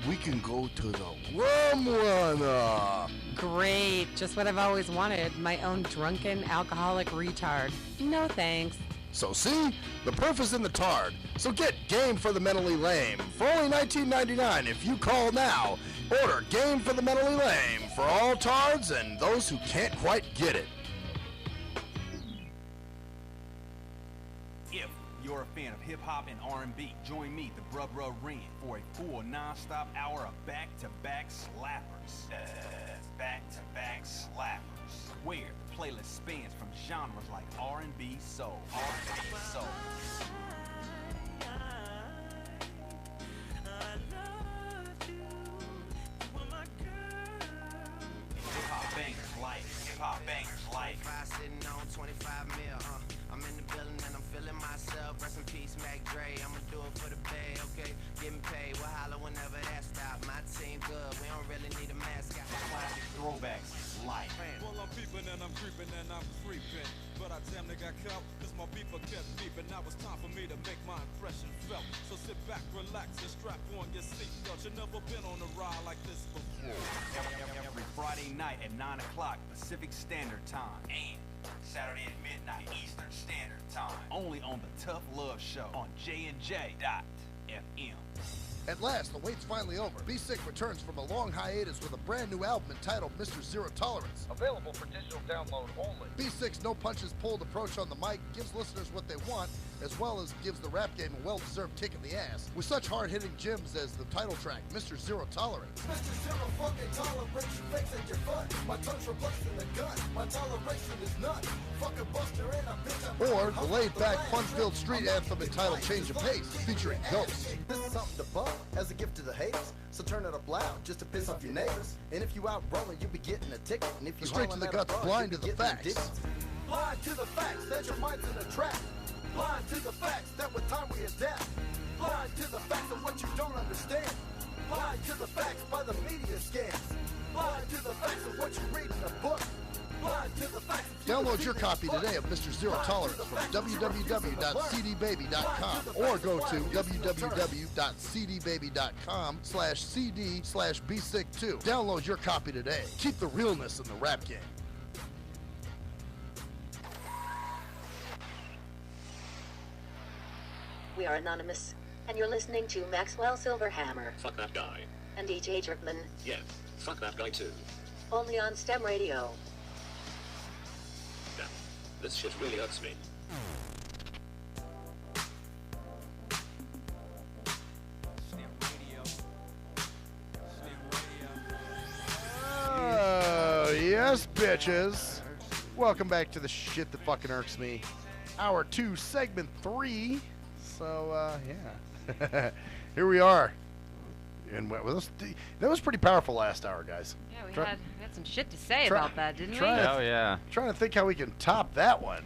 we can go to the rum runner. Great, just what I've always wanted, my own drunken alcoholic retard. No thanks. So see, the proof is in the tard. So get Game for the Mentally Lame for only $19.99 if you call now. Order Game for the Mentally Lame for all tards and those who can't quite get it. If you're a fan of hip-hop and R&B, join me, the Brub Ren, for a full non-stop hour of back-to-back slappers. Back-to-back slappers. Where the playlist spans from genres like R&B, soul, hip-hop bangers like sitting on 25 mil, I'm in the building and I'm feeling myself. Rest in peace, Mac Dre. I'ma do it for the bay, okay? Getting paid, we'll holler whenever that stop. My team good, we don't really need a mascot. classic throwbacks like. Well, I'm peeping and I'm creeping and I'm creeping, but I damn near got caught cause my beeper kept beeping. Now it's time for me to make my impression felt. So sit back, relax, and strap on your seatbelt. You've never been on a ride like this before. Every Friday night at 9 o'clock Pacific Standard Time and Saturday at midnight Eastern Standard Time. Only on the Tough Love Show on JNJ.FM. At last, the wait's finally over. Be Sick returns from a long hiatus with a brand new album entitled Mr. Zero Tolerance. Available for digital download only. Be Sick's no punches pulled approach on the mic gives listeners what they want, as well as gives the rap game a well-deserved kick in the ass, with such hard-hitting gems as the title track, Mr. Zero Tolerance. Mr. Zero fucking tolerance, you fakes at your fun. My tongue's replacing the gun. My toleration is none. Fucking Buster and a bitch. Or the laid-back, fun-filled street anthem entitled Change of Pace, featuring Ghost. This is something to bump as a gift to the haters. So turn it up loud just to piss off your neighbors. And if you out rolling, you'll be getting a ticket. And if you Straight to the guts, blind to the facts. Blind to the facts that your mind's in a trap. Blind to the facts that with time we adapt. Blind to the facts of what you don't understand. Blind to the facts by the media scans. Blind to the facts of what you read in a book. Blind to the facts. Download your copy today of Mr. Zero Tolerance from www.cdbaby.com or go to www.cdbaby.com/cd/bsick2. Download your copy today. Keep the realness in the rap game. We are anonymous, and you're listening to Maxwell Silverhammer Fuck that guy. and DJ Jerkman. Yeah, fuck that guy too. Only on STEM Radio. Damn, this shit really hurts me. Oh, yes, bitches. Welcome back to the shit that fucking irks me. Hour 2, segment 3. So, yeah. Here we are. And that was pretty powerful last hour, guys. Yeah, we had some shit to say Try- about that, didn't we? Oh yeah. Trying to think how we can top that one.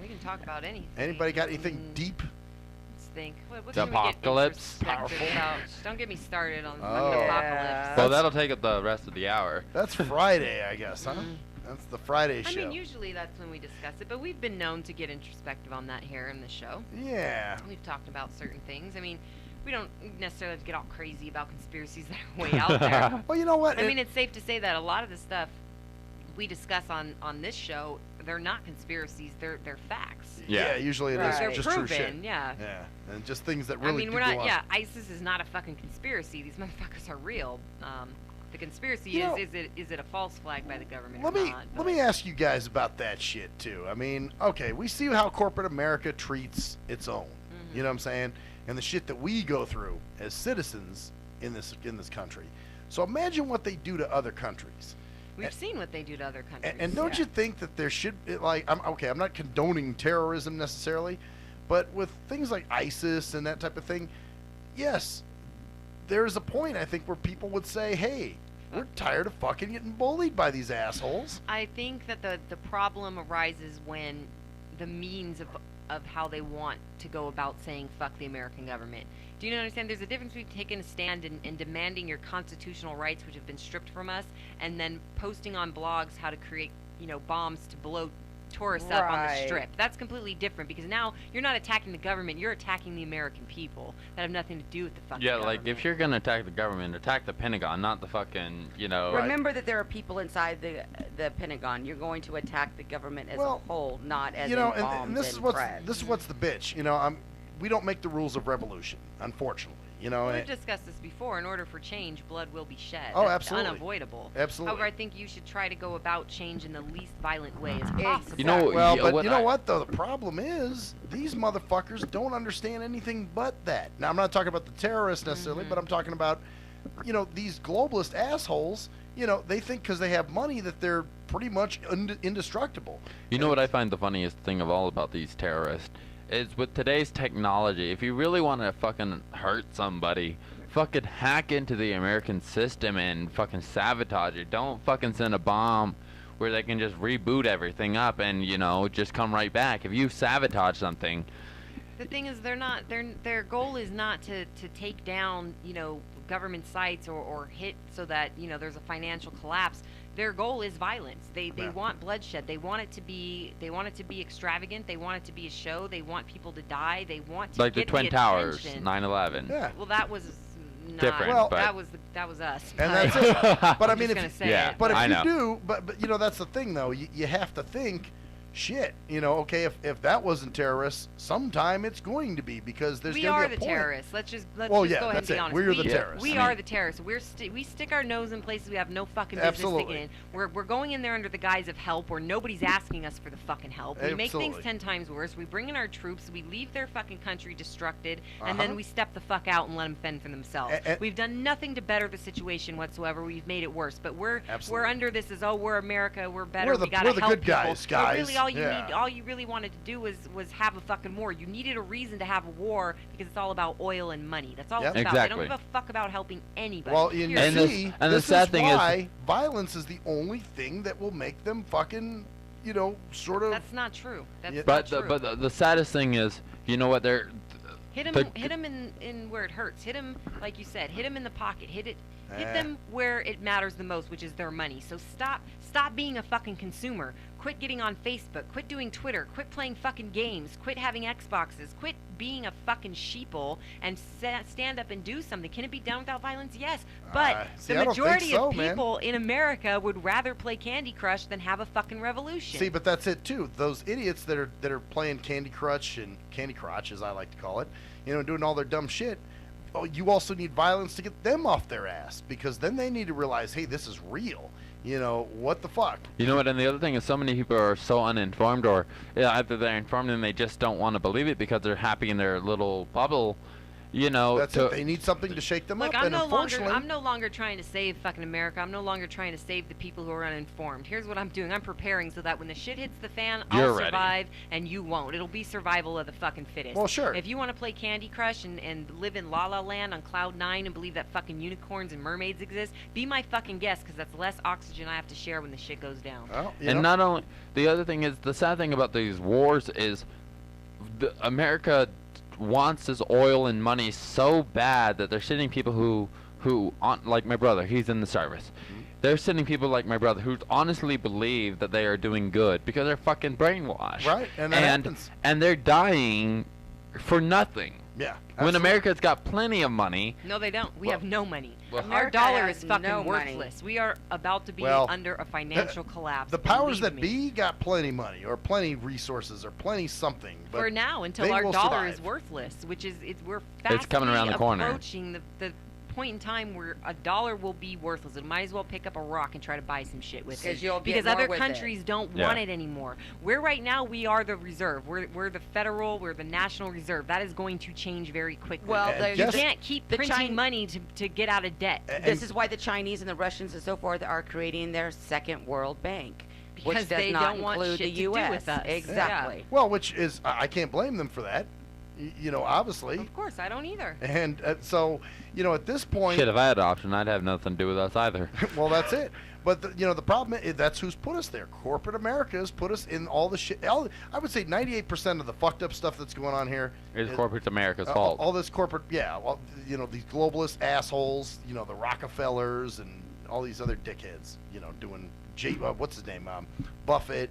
We can talk about anything. Anybody got anything deep? Let's think. What The can we get apocalypse? introspective about? Don't get me started on Oh. fucking apocalypse. Well, that'll take up the rest of the hour. That's Friday, I guess, huh? That's the Friday show. I mean, usually that's when we discuss it, but we've been known to get introspective on that here in the show. Yeah. We've talked about certain things. I mean, we don't necessarily have to get all crazy about conspiracies that are way out there. Well, you know what? I mean, it's safe to say that a lot of the stuff we discuss on this show, they're not conspiracies, they're facts. Yeah, usually it is They're just proven, true shit. yeah. Yeah, and just things that really I mean, do we're go not. on. Yeah, ISIS is not a fucking conspiracy. These motherfuckers are real. The conspiracy You know, is it a false flag by the government Let or me not? let me ask you guys about that shit too. I mean, okay, we see how corporate America treats its own. Mm-hmm. You know what I'm saying? And the shit that we go through as citizens in this country. So imagine what they do to other countries. We've seen what they do to other countries. And don't you think that there should be, like, I'm not condoning terrorism necessarily, but with things like ISIS and that type of thing, yes, there's a point, I think, where people would say, hey, we're tired of fucking getting bullied by these assholes. I think that the problem arises when the means of how they want to go about saying fuck the American government. Do you understand? There's a difference between taking a stand and demanding your constitutional rights, which have been stripped from us, and then posting on blogs how to create, bombs to blow tourists up on the Right. strip. That's completely different because now you're not attacking the government, you're attacking the American people that have nothing to do with the fucking Yeah, government. like if you're gonna attack the government, attack the Pentagon, not the fucking, Remember that there are people inside the Pentagon. You're going to attack the government as a whole, not as in bombs and this is and what's threats. this is what's the bitch. We don't make the rules of revolution, unfortunately. We've discussed this before. In order for change, blood will be shed. Oh, That's absolutely. unavoidable. Absolutely. However, I think you should try to go about change in the least violent way as possible. Well, but you know what though? The problem is these motherfuckers don't understand anything but that. Now I'm not talking about the terrorists necessarily, but I'm talking about, these globalist assholes. They think because they have money that they're pretty much indestructible. You know what I find the funniest thing of all about these terrorists? Is with today's technology, if you really want to fucking hurt somebody, fucking hack into the American system and fucking sabotage it. Don't fucking send a bomb where they can just reboot everything up and, just come right back. If you sabotage something, The thing is, their goal is not to take down, government sites or hit so that, there's a financial collapse. Their goal is violence. They want bloodshed. They want it to be extravagant. They want it to be a show. They want people to die. They want to like the get Twin Towers, attention. 9/11. Yeah. Well, that was not. Different, Well, that was us. And that's it. But I I'm mean, just if gonna say it. but if I you know. do, but that's the thing though. You have to think, shit. Okay, if that wasn't terrorists, sometime it's going to be because there's We gonna are be a the point. terrorists. Let's just Well, go yeah, ahead and that's be it. honest. We're the terrorists. We I are mean- the terrorists. We stick our nose in places we have no fucking business Absolutely. sticking in. We're going in there under the guise of help where nobody's asking us for the fucking help. We make things Absolutely. 10 times worse. We bring in our troops. We leave their fucking country destructed, and then Uh-huh. we step the fuck out and let them fend for themselves. We've done nothing to better the situation whatsoever. We've made it worse. But we're Absolutely. under this as we're America. We're better. We're the- we gotta we're the help good people. guys, But really, guys. Yeah. all you really wanted to do was have a fucking war. You needed a reason to have a war because it's all about oil and money. That's all Yep. it's about. They Exactly. don't give a fuck about helping anybody. Well, you Period. see, and the this sad is thing is- why violence is the only thing that will make them fucking, sort of. That's not true. That's but not true. but the saddest thing is, you know what? They're hit him. the- Hit him in where it hurts. Hit him, like you said. Hit him in the pocket. Hit Eh. them where it matters the most, which is their money. So stop being a fucking consumer. Quit getting on Facebook. Quit doing Twitter. Quit playing fucking games. Quit having Xboxes. Quit being a fucking sheeple and stand up and do something. Can it be done without violence? Yes. But see, the I don't think majority so, of man. people in America would rather play Candy Crush than have a fucking revolution. See, but that's it too. Those idiots that are playing Candy Crush and Candy Crotch, as I like to call it, doing all their dumb shit. you also need violence to get them off their ass, because then they need to realize, hey, this is real. You know, what the fuck? You know what? And the other thing is, so many people are so uninformed, or either they're informed and they just don't want to believe it because they're happy in their little bubble. You know, that's it. They need something to shake them Look, up. And unfortunately, I'm no longer trying to save fucking America. I'm no longer trying to save the people who are uninformed. Here's what I'm doing. I'm preparing so that when the shit hits the fan, I'll survive and you won't. It'll be survival of the fucking fittest. Well, sure. If you want to play Candy Crush and live in La La Land on Cloud 9 and believe that fucking unicorns and mermaids exist, be my fucking guest, because that's less oxygen I have to share when the shit goes down. Well, and not only, the other thing is, the sad thing about these wars is America wants this oil and money so bad that they're sending people who like my brother, he's in the service. They're sending people like my brother who honestly believe that they are doing good because they're fucking brainwashed. Right, and that happens. And they're dying for nothing. Yeah. When America's got plenty of money. No, they don't. We have no money. Well, Our dollar is fucking no money. worthless. We are about to be Well, under a financial collapse. The powers believe that me. be got plenty money, or plenty resources, or plenty something. But For now, until they our will dollar survive. is worthless, which is we're It's coming around the corner. approaching the point in time where a dollar will be worthless. It might as well pick up a rock and try to buy some shit with it. Because other countries don't want it anymore. We're right now, we are the reserve. We're the federal, we're the national reserve. That is going to change very quickly. Well, you can't keep printing money to get out of debt. This is why the Chinese and the Russians and so forth are creating their second world bank. Because which does they not don't want include shit the to do U.S. with us. Exactly. Yeah. Well, which is, I can't blame them for that. You know, obviously. Of course, I don't either. And so, you know, at this point. Shit, if I had an option, I'd have nothing to do with us either. Well, that's it. But, you know, the problem is that's who's put us there. Corporate America has put us in all the shit. I would say 98% of the fucked up stuff that's going on here is corporate America's all, fault. All this corporate, you know, these globalist assholes, you know, the Rockefellers and all these other dickheads, you know, doing, what's his name, Buffett,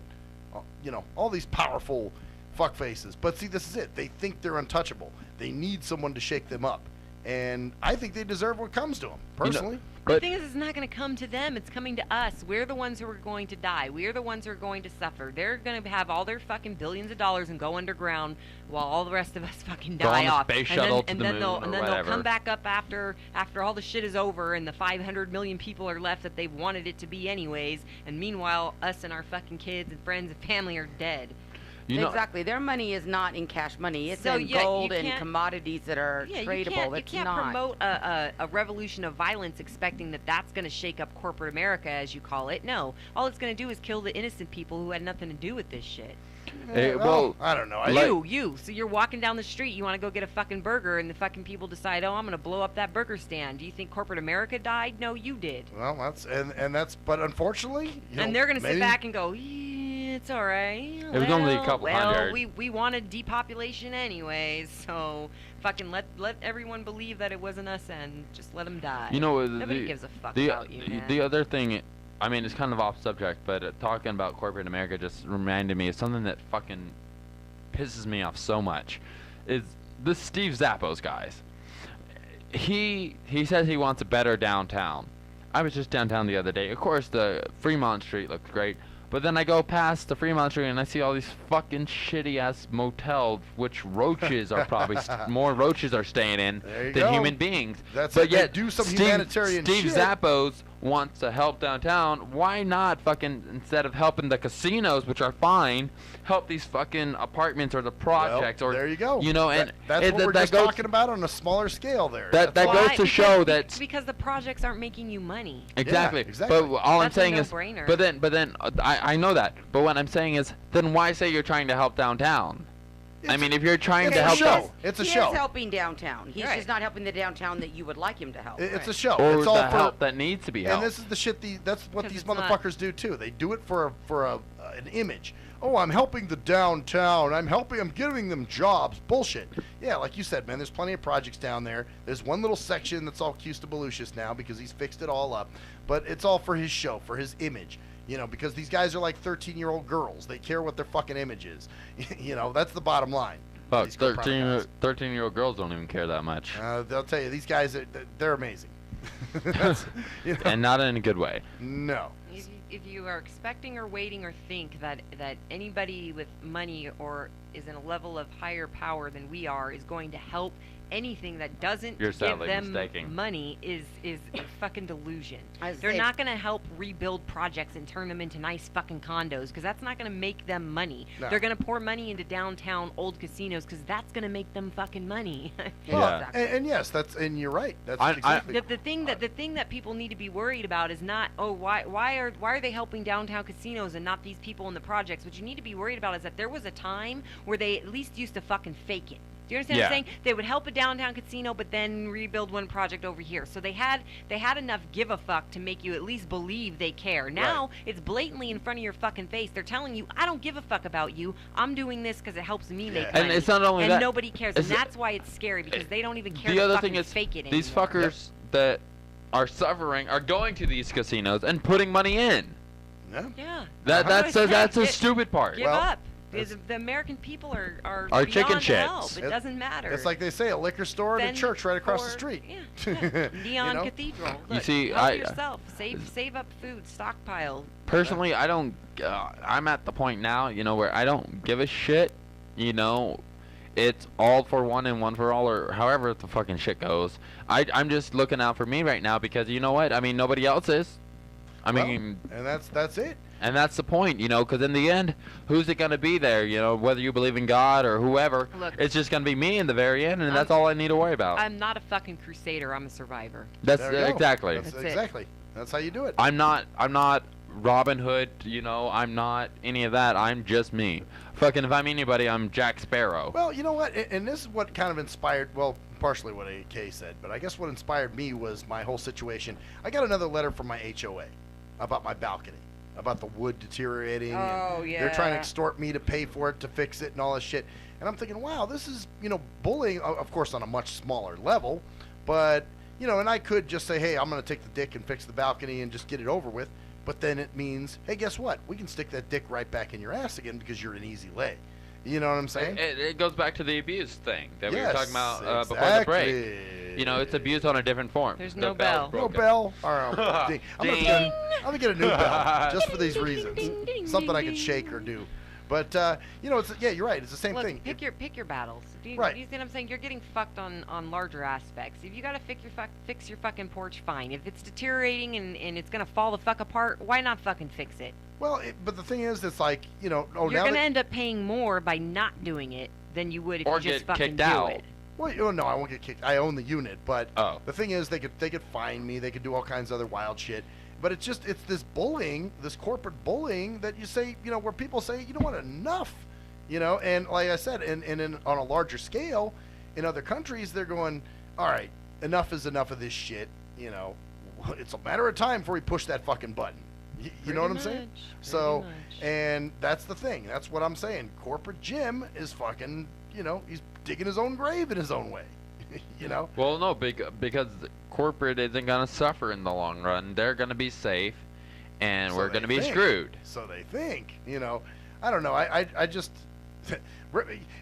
you know, all these powerful fuckfaces. But see, this is it. They think they're untouchable. They need someone to shake them up. And I think they deserve what comes to them, personally. The thing is, it's not going to come to them. It's coming to us. We're the ones who are going to die. We're the ones who are going to suffer. They're going to have all their fucking billions of dollars and go underground while all the rest of us fucking die off. Space shuttle to the moon or then they'll come back up after all the shit is over and the 500 million people are left that they've wanted it to be anyways. And meanwhile, us and our fucking kids and friends and family are dead. Exactly. Their money is not in cash money. It's in gold and commodities that are tradable. You can't promote a revolution of violence expecting that that's going to shake up corporate America, as you call it. No. All it's going to do is kill the innocent people who had nothing to do with this shit. Well, I don't know. You. So you're walking down the street, you want to go get a fucking burger, and the fucking people decide, oh, I'm going to blow up that burger stand. Do you think corporate America died? No, you did. Well, but unfortunately, and they're going to sit back and go, it's all right. It was only a couple hundred. We wanted depopulation anyways, so fucking let everyone believe that it wasn't us and just let them die. You know, nobody gives a fuck about you, man. The other thing, I mean, it's kind of off subject, but talking about corporate America just reminded me of something that fucking pisses me off so much. Is the Steve Zappos guys. He says he wants a better downtown. I was just downtown the other day. Of course, the Fremont Street looks great. But then I go past the Fremont Street and I see all these fucking shitty-ass motels, which roaches are probably more roaches are staying in than human beings. But yet, do some humanitarian Steve shit. Zappos wants to help downtown. Why not fucking, instead of helping the casinos, which are fine, help these fucking apartments or the projects? Or there you go. You know, and that's what we're just talking about on a smaller scale. There. That goes to show that because the projects aren't making you money. Exactly. Yeah, exactly. But all That's I'm saying a is, no-brainer. but then I know that. But what I'm saying is, then why say you're trying to help downtown? I mean, if you're trying to help, it's a he show. is helping downtown. He's just not helping the downtown that you would like him to help. It's a show. Or it's all the for help that needs to be helped. And this is the shit. That's what these motherfuckers do too. They do it for an image. Oh, I'm helping the downtown. I'm giving them jobs. Bullshit. Yeah, like you said, man. There's plenty of projects down there. There's one little section that's all Custabelucious now because he's fixed it all up. But it's all for his show, for his image. You know, because these guys are like 13-year-old girls. They care what their fucking image is. You know, that's the bottom line. Fuck, 13-year-old girls don't even care that much. They'll tell you, these guys, they're amazing. You know? And not in a good way. No. If you are expecting or waiting or think that anybody with money or is in a level of higher power than we are is going to help anything that doesn't You're give sadly them mistaken. money is a fucking delusion. I was They're saying- not going to help rebuild projects and turn them into nice fucking condos because that's not going to make them money. No. They're going to pour money into downtown old casinos because that's going to make them fucking money. Well, and yes, and you're right. That's exactly. The thing that people need to be worried about is not why are they helping downtown casinos and not these people in the projects. What you need to be worried about is that there was a time where they at least used to fucking fake it. Do you understand what I'm saying? They would help a downtown casino, but then rebuild one project over here. So they had enough give a fuck to make you at least believe they care. Now it's blatantly in front of your fucking face. They're telling you, I don't give a fuck about you. I'm doing this because it helps me make money. And it's not only and that. nobody cares. And that's why it's scary because they don't even care The to other fucking thing is, fake it these anymore. fuckers that are suffering are going to these casinos and putting money in. Yeah. That's a stupid part. Give up. The American people are Are chicken beyond help. shits. It doesn't matter. It's like they say, a liquor store and a Send church right across the for- street. Neon know? Cathedral. You Look, see, help I- yourself. Save up food. Stockpile. Personally, I don't. I'm at the point now, where I don't give a shit. It's all for one and one for all, or however the fucking shit goes. I'm just looking out for me right now because you know what? I mean, nobody else is. I mean, and that's it. And that's the point, because in the end, who's it gonna be there? Whether you believe in God or whoever, Look, it's just gonna be me in the very end, and that's all I need to worry about. I'm not a fucking crusader. I'm a survivor. That's There you go. exactly. That's exactly. That's how you do it. I'm not Robin Hood, I'm not any of that. I'm just me. Fucking if I'm anybody, I'm Jack Sparrow. Well, you know what? And this is what kind of inspired, well, partially what AK said, but I guess what inspired me was my whole situation. I got another letter from my HOA about my balcony, about the wood deteriorating. Oh, and they're trying to yeah. extort me to pay for it, to fix it, and all this shit. And I'm thinking, wow, this is, bullying, of course, on a much smaller level. But, and I could just say, hey, I'm going to take the dick and fix the balcony and just get it over with. But then it means, hey, guess what? We can stick that dick right back in your ass again because you're an easy lay. You know what I'm saying? It goes back to the abuse thing that we were Yes, talking about before the break. It's abuse on a different form. There's The no bell's bell. No broken. bell. Ding. I'm gonna get a new bell just for these reasons. Something I can shake or do. But you're right. It's the same Look, thing. pick your battles. Do you Right. see what I'm saying? You're getting fucked on larger aspects. If you gotta fix your fucking porch, fine. If it's deteriorating and it's gonna fall the fuck apart, why not fucking fix it? Well, but the thing is, it's like You're now gonna that, end up paying more by not doing it than you would if Or you just get fucking kicked do out. it. well, no, I won't get kicked. I own the unit, but Oh. the thing is, they could fine me. They could do all kinds of other wild shit. But it's this bullying, this corporate bullying that you say, where people say, you know what, enough. And like I said, on a larger scale, in other countries, they're going, all right, enough is enough of this shit. It's a matter of time before we push that fucking button. You know what I'm saying? So, and that's the thing. That's what I'm saying. Corporate Jim is fucking, he's digging his own grave in his own way. Well, no, because corporate isn't gonna suffer in the long run. They're gonna be safe, and So we're they gonna be think. screwed. So they think. I don't know. I just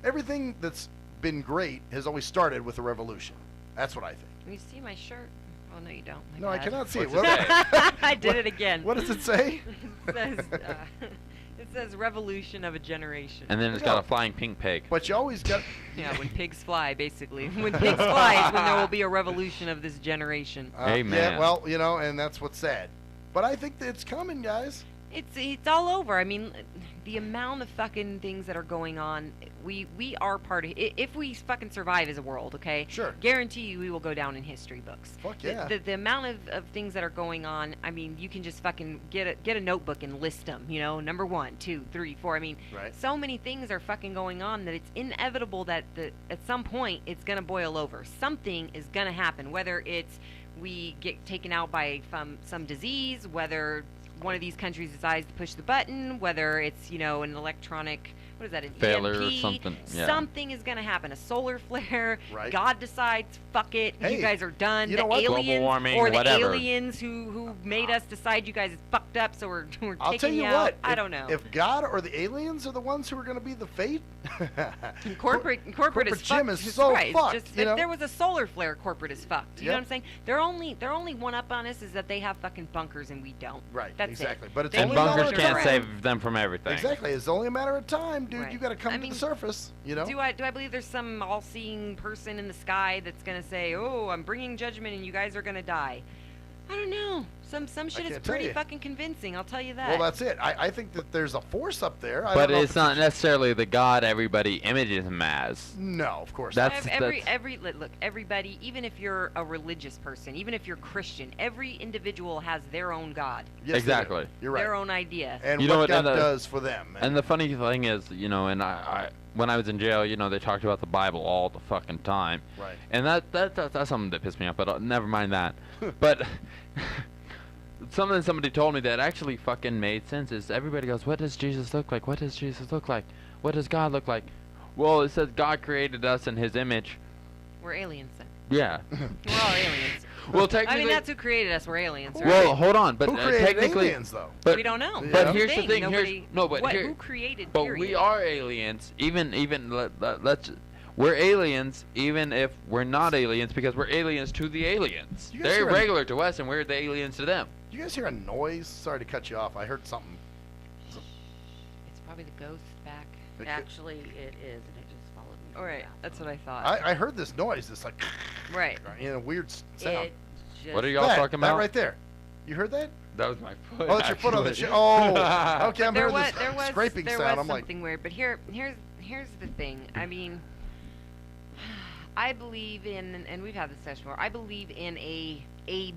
everything that's been great has always started with a revolution. That's what I think. Can you see my shirt? Oh no, you don't. My No, I bad. cannot see it. What's it I did it again. What does it say? It says revolution of a generation. And then it's got a flying pink pig. But you always got. Yeah, when pigs fly, basically. When pigs fly is when there will be a revolution of this generation. Amen. Yeah, well, and that's what's sad. But I think that it's coming, guys. It's all over. I mean, the amount of fucking things that are going on. We are part of. If we fucking survive as a world, okay? Sure. Guarantee you, we will go down in history books. Fuck yeah. The amount of things that are going on. I mean, you can just fucking get a notebook and list them. Number 1, 2, 3, 4. I mean, Right. so many things are fucking going on that it's inevitable that at some point it's gonna boil over. Something is gonna happen. Whether it's we get taken out by some disease, whether one of these countries decides to push the button, whether it's an electronic, what is that, an Failure or EMP, something, yeah. something is going to happen, a solar flare, Right. God decides, fuck it, Hey, you guys are done, you the know what? aliens, Global warming, or the whatever. aliens who made us decide you guys is fucked up, so we're I'll taking tell you out. what. I if, don't know. If God or the aliens are the ones who are going to be the fate, Corporate is Jim fucked. is so right. It's fucked. just, you know? if there was a solar flare, corporate is fucked. You know Yep. what I'm saying? Their only one up on us is that they have fucking bunkers and we don't. Right, That's exactly. it. But it's They And only a matter bunkers of can't time. save them from everything. Exactly. It's only a matter of time dude. Right. You got to come I to mean, the surface. You know. Do I believe there's some all-seeing person in the sky that's gonna say, "Oh, I'm bringing judgment, and you guys are gonna die"? I don't know. Some shit is can't tell pretty you. fucking convincing. I'll tell you that. Well, that's it. I think that there's a force up there. I But don't know it's if not necessarily the God everybody images him as. No, of course That's not. Look, everybody, even if you're a religious person, even if you're Christian, every individual has their own God. Yes, they do. Exactly. You're right. Their own idea. And You know what what, God and the- does for them. And the funny thing is, you know, and I when I was in jail, you know, they talked about the Bible all the fucking time. Right. And that's something that pissed me off, but never mind that. But something somebody told me that actually fucking made sense is everybody goes, what does Jesus look like? What does Jesus look like? What does God look like? Well, it says God created us in his image. We're aliens then. Yeah. We're all aliens. Well, I technically. mean, that's who created us. We're aliens, right? Well, hold on, but Who created technically, aliens, though? But, We don't know. But That's the here's the thing. thing. Nobody- who created? But Period. we are aliens. We're aliens, even if we're not aliens, because we're aliens to the aliens. You guys They're hear a- regular to us, and we're the aliens to them. You guys hear a noise? Sorry to cut you off. I heard something. It's probably the ghost back. It could- Actually, it is, and it just followed me. All right, that's what I thought. I heard this noise. It's like, Right. you know, weird sound. It just What are y'all that, talking That about? right there. You heard that? That was my foot. Oh, that's your foot on the actually. chair. Oh, okay. I'm there hearing was, this scraping there sound. was I'm like, something weird, but here's the thing. I mean, I believe in, and we've had this discussion before. I believe in a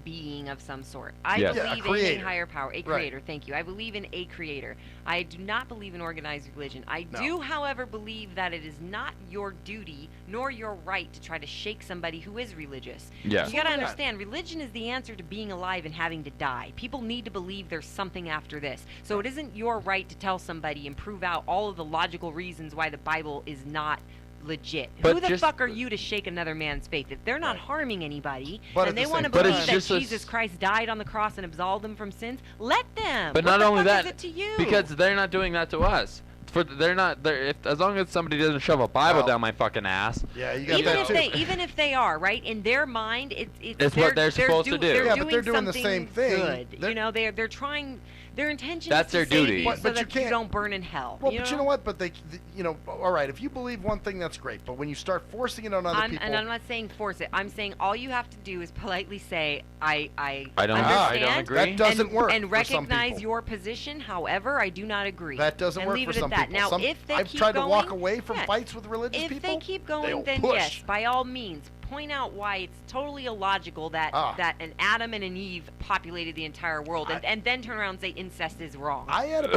being of some sort. I Yes. Yeah, a believe in a creator. higher power, a Right. creator. Thank you. I believe in a creator. I do not believe in organized religion. I No. do, however, believe that it is not your duty nor your right to try to shake somebody who is religious. Yeah. You gotta Yeah. understand, religion is the answer to being alive and having to die. People need to believe there's something after this. So it isn't your right to tell somebody and prove out all of the logical reasons why the Bible is not legit. But Who the just- fuck are you to shake another man's faith? If they're not harming anybody But at and the they want to same But believe it's that just a Jesus s- Christ died on the cross and absolved them from sins, let them. But What not the only fuck that, is it to you? because they're not doing that to us. As long as somebody doesn't shove a Bible Well, down my fucking ass. yeah, you got even that if too. even if they are right in their mind, It's what they're supposed to do. They're Yeah, doing but they're doing the something same thing. Good. They're- You know, they're trying. Their intention That's is to their save duty. you But so you that you can't- don't burn in hell. Well, but you know what? But you know, all right. If you believe one thing, that's great. But when you start forcing it on other people, And I'm not saying force it. I'm saying all you have to do is politely say, I I don't- understand. I don't agree. That doesn't and, work And for some recognize people. your position. However, I do not agree. that doesn't and work leave for it some at that. people. Now, Some, if they I've keep tried going, to walk away from yeah. fights with religious If people. they keep going, they'll then push. yes, by all means, point out why it's totally illogical that that an Adam and an Eve populated the entire world, and then turn around and say incest is wrong. I had a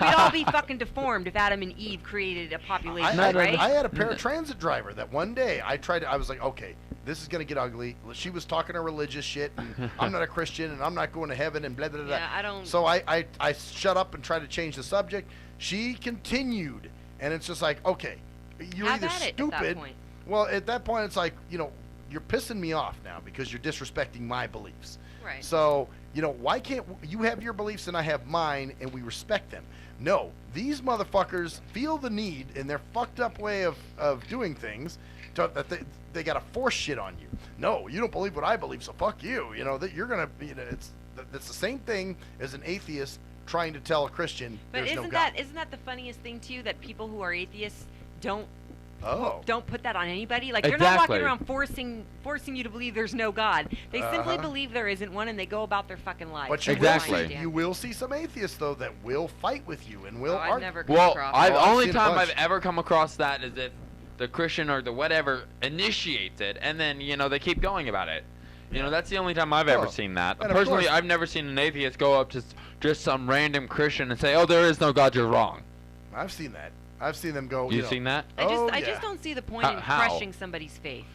We'd all be fucking deformed if Adam and Eve created a population, right? I had a paratransit driver that one day I was like, okay, this is gonna get ugly. She was talking her religious shit. And I'm not a Christian, and I'm not going to heaven, and blah blah blah. Yeah, I don't- So I shut up and tried to change the subject. She continued, and it's just like, okay, you're Have either at it at that stupid. point. Well, at that point, it's like, you know, you're pissing me off now because you're disrespecting my beliefs. Right. So, you know, why can't you have your beliefs and I have mine and we respect them? No, these motherfuckers feel the need in their fucked up way of doing things that they got to force shit on you. No, you don't believe what I believe, so fuck you. You know, that you're going to, you know, that's the same thing as an atheist trying to tell a Christian But there's isn't no God. isn't that the funniest thing to you, that people who are atheists don't put that on anybody? Like, they're not walking Exactly. around forcing you to believe there's no God. They simply Uh-huh. believe there isn't one, and they go about their fucking lives. But you Exactly. you will see some atheists though that will fight with you and will Oh, I've argue. never come Well, across I've it. I've only seen a time bunch. I've ever come across that is if the Christian or the whatever initiates it, and then they keep going about it. You know, that's the only time I've ever Oh, seen that. and of Personally, course- I've never seen an atheist go up to just some random Christian and say, "Oh, there is no God, you're wrong." I've seen that. I've seen them go. You've know, seen that? I just don't see the point in How? crushing somebody's faith.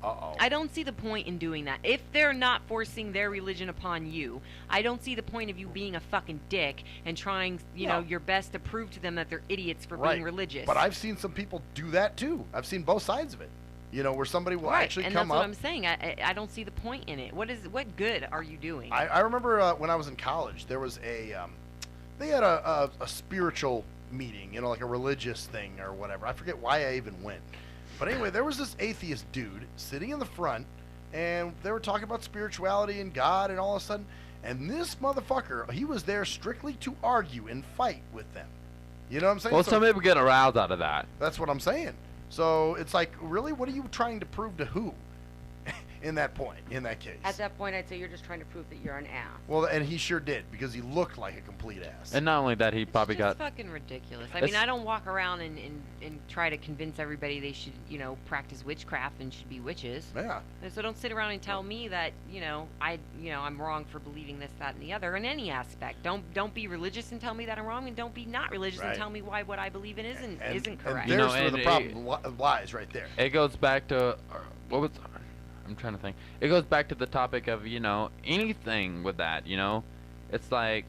Uh-oh. I don't see the point in doing that. If they're not forcing their religion upon you, I don't see the point of you being a fucking dick and trying, you know, your best to prove to them that they're idiots for being religious. But I've seen some people do that too. I've seen both sides of it. You know, where somebody will actually and come that's up. what I'm saying. I don't see the point in it. What good are you doing? I remember when I was in college, there was they had a spiritual meeting, you know, like a religious thing or whatever. I forget why I even went. But anyway, there was this atheist dude sitting in the front, and they were talking about spirituality and God, and all of a sudden, and this motherfucker, he was there strictly to argue and fight with them. You know what I'm saying? Well, some people get aroused out of that. That's what I'm saying. So it's like, really, what are you trying to prove to who? In that point, in that case. At that point, I'd say you're just trying to prove that you're an ass. Well, and he sure did, because he looked like a complete ass. And not only that, he probably It's got. fucking ridiculous. I mean, I don't walk around and try to convince everybody they should, practice witchcraft and should be witches. Yeah. And so don't sit around and tell me that, I'm wrong for believing this, that, and the other in any aspect. Don't be religious and tell me that I'm wrong, and don't be not religious and tell me why what I believe in isn't correct. And there's where the problem lies right there. It goes back to I'm trying to think. It goes back to the topic of, anything with that, It's like,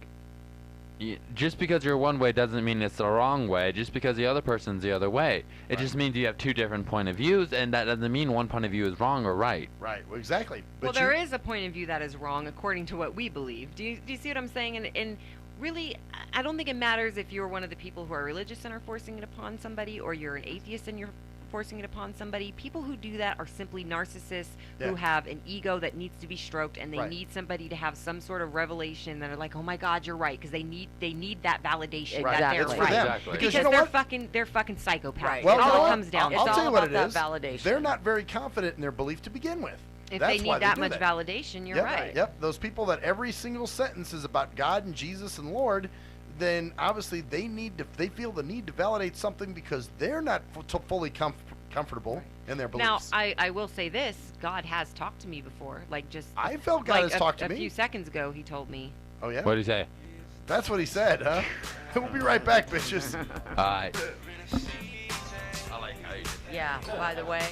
just because you're one way doesn't mean it's the wrong way. Just because the other person's the other way. It just means you have two different point of views, and that doesn't mean one point of view is wrong or right. Right, well, exactly. But there is a point of view that is wrong according to what we believe. Do you see what I'm saying? And really, I don't think it matters if you're one of the people who are religious and are forcing it upon somebody, or you're an atheist and you're forcing it upon somebody. People who do that are simply narcissists who have an ego that needs to be stroked, and they need somebody to have some sort of revelation that are like, oh my God, you're right, because they need that validation that they're right. Exactly. Because they're fucking psychopaths. Right. Well, it all comes down. I'll tell you what it is. Validation. They're not very confident in their belief to begin with. If That's they why need that do much validation, you're right. Yep. Those people that every single sentence is about God and Jesus and Lord, then obviously they feel the need to validate something because they're not fully comfortable in their beliefs. Now, I will say this: God has talked to me before. I felt God has talked to me a few seconds ago. He told me. Oh yeah. What did he say? That's what he said, huh? We'll be right back, bitches. All right. I like how you did that. Yeah. By the way.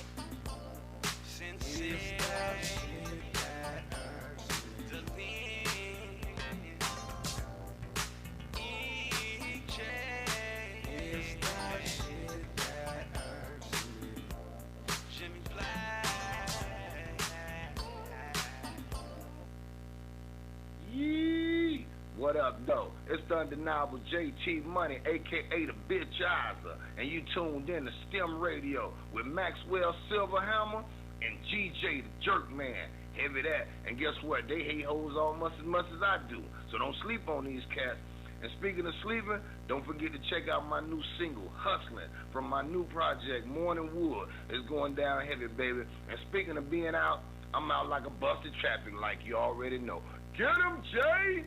What up, though? It's the undeniable JT Money, a.k.a. the Bitchizer, and you tuned in to STEM Radio with Maxwell Silverhammer and GJ the Jerkman. Heavy that. And guess what? They hate hoes almost as much as I do, so don't sleep on these cats. And speaking of sleeping, don't forget to check out my new single, Hustling, from my new project, Morning Wood. It's going down heavy, baby. And speaking of being out, I'm out like a busted traffic, like you already know. Get him, Jay!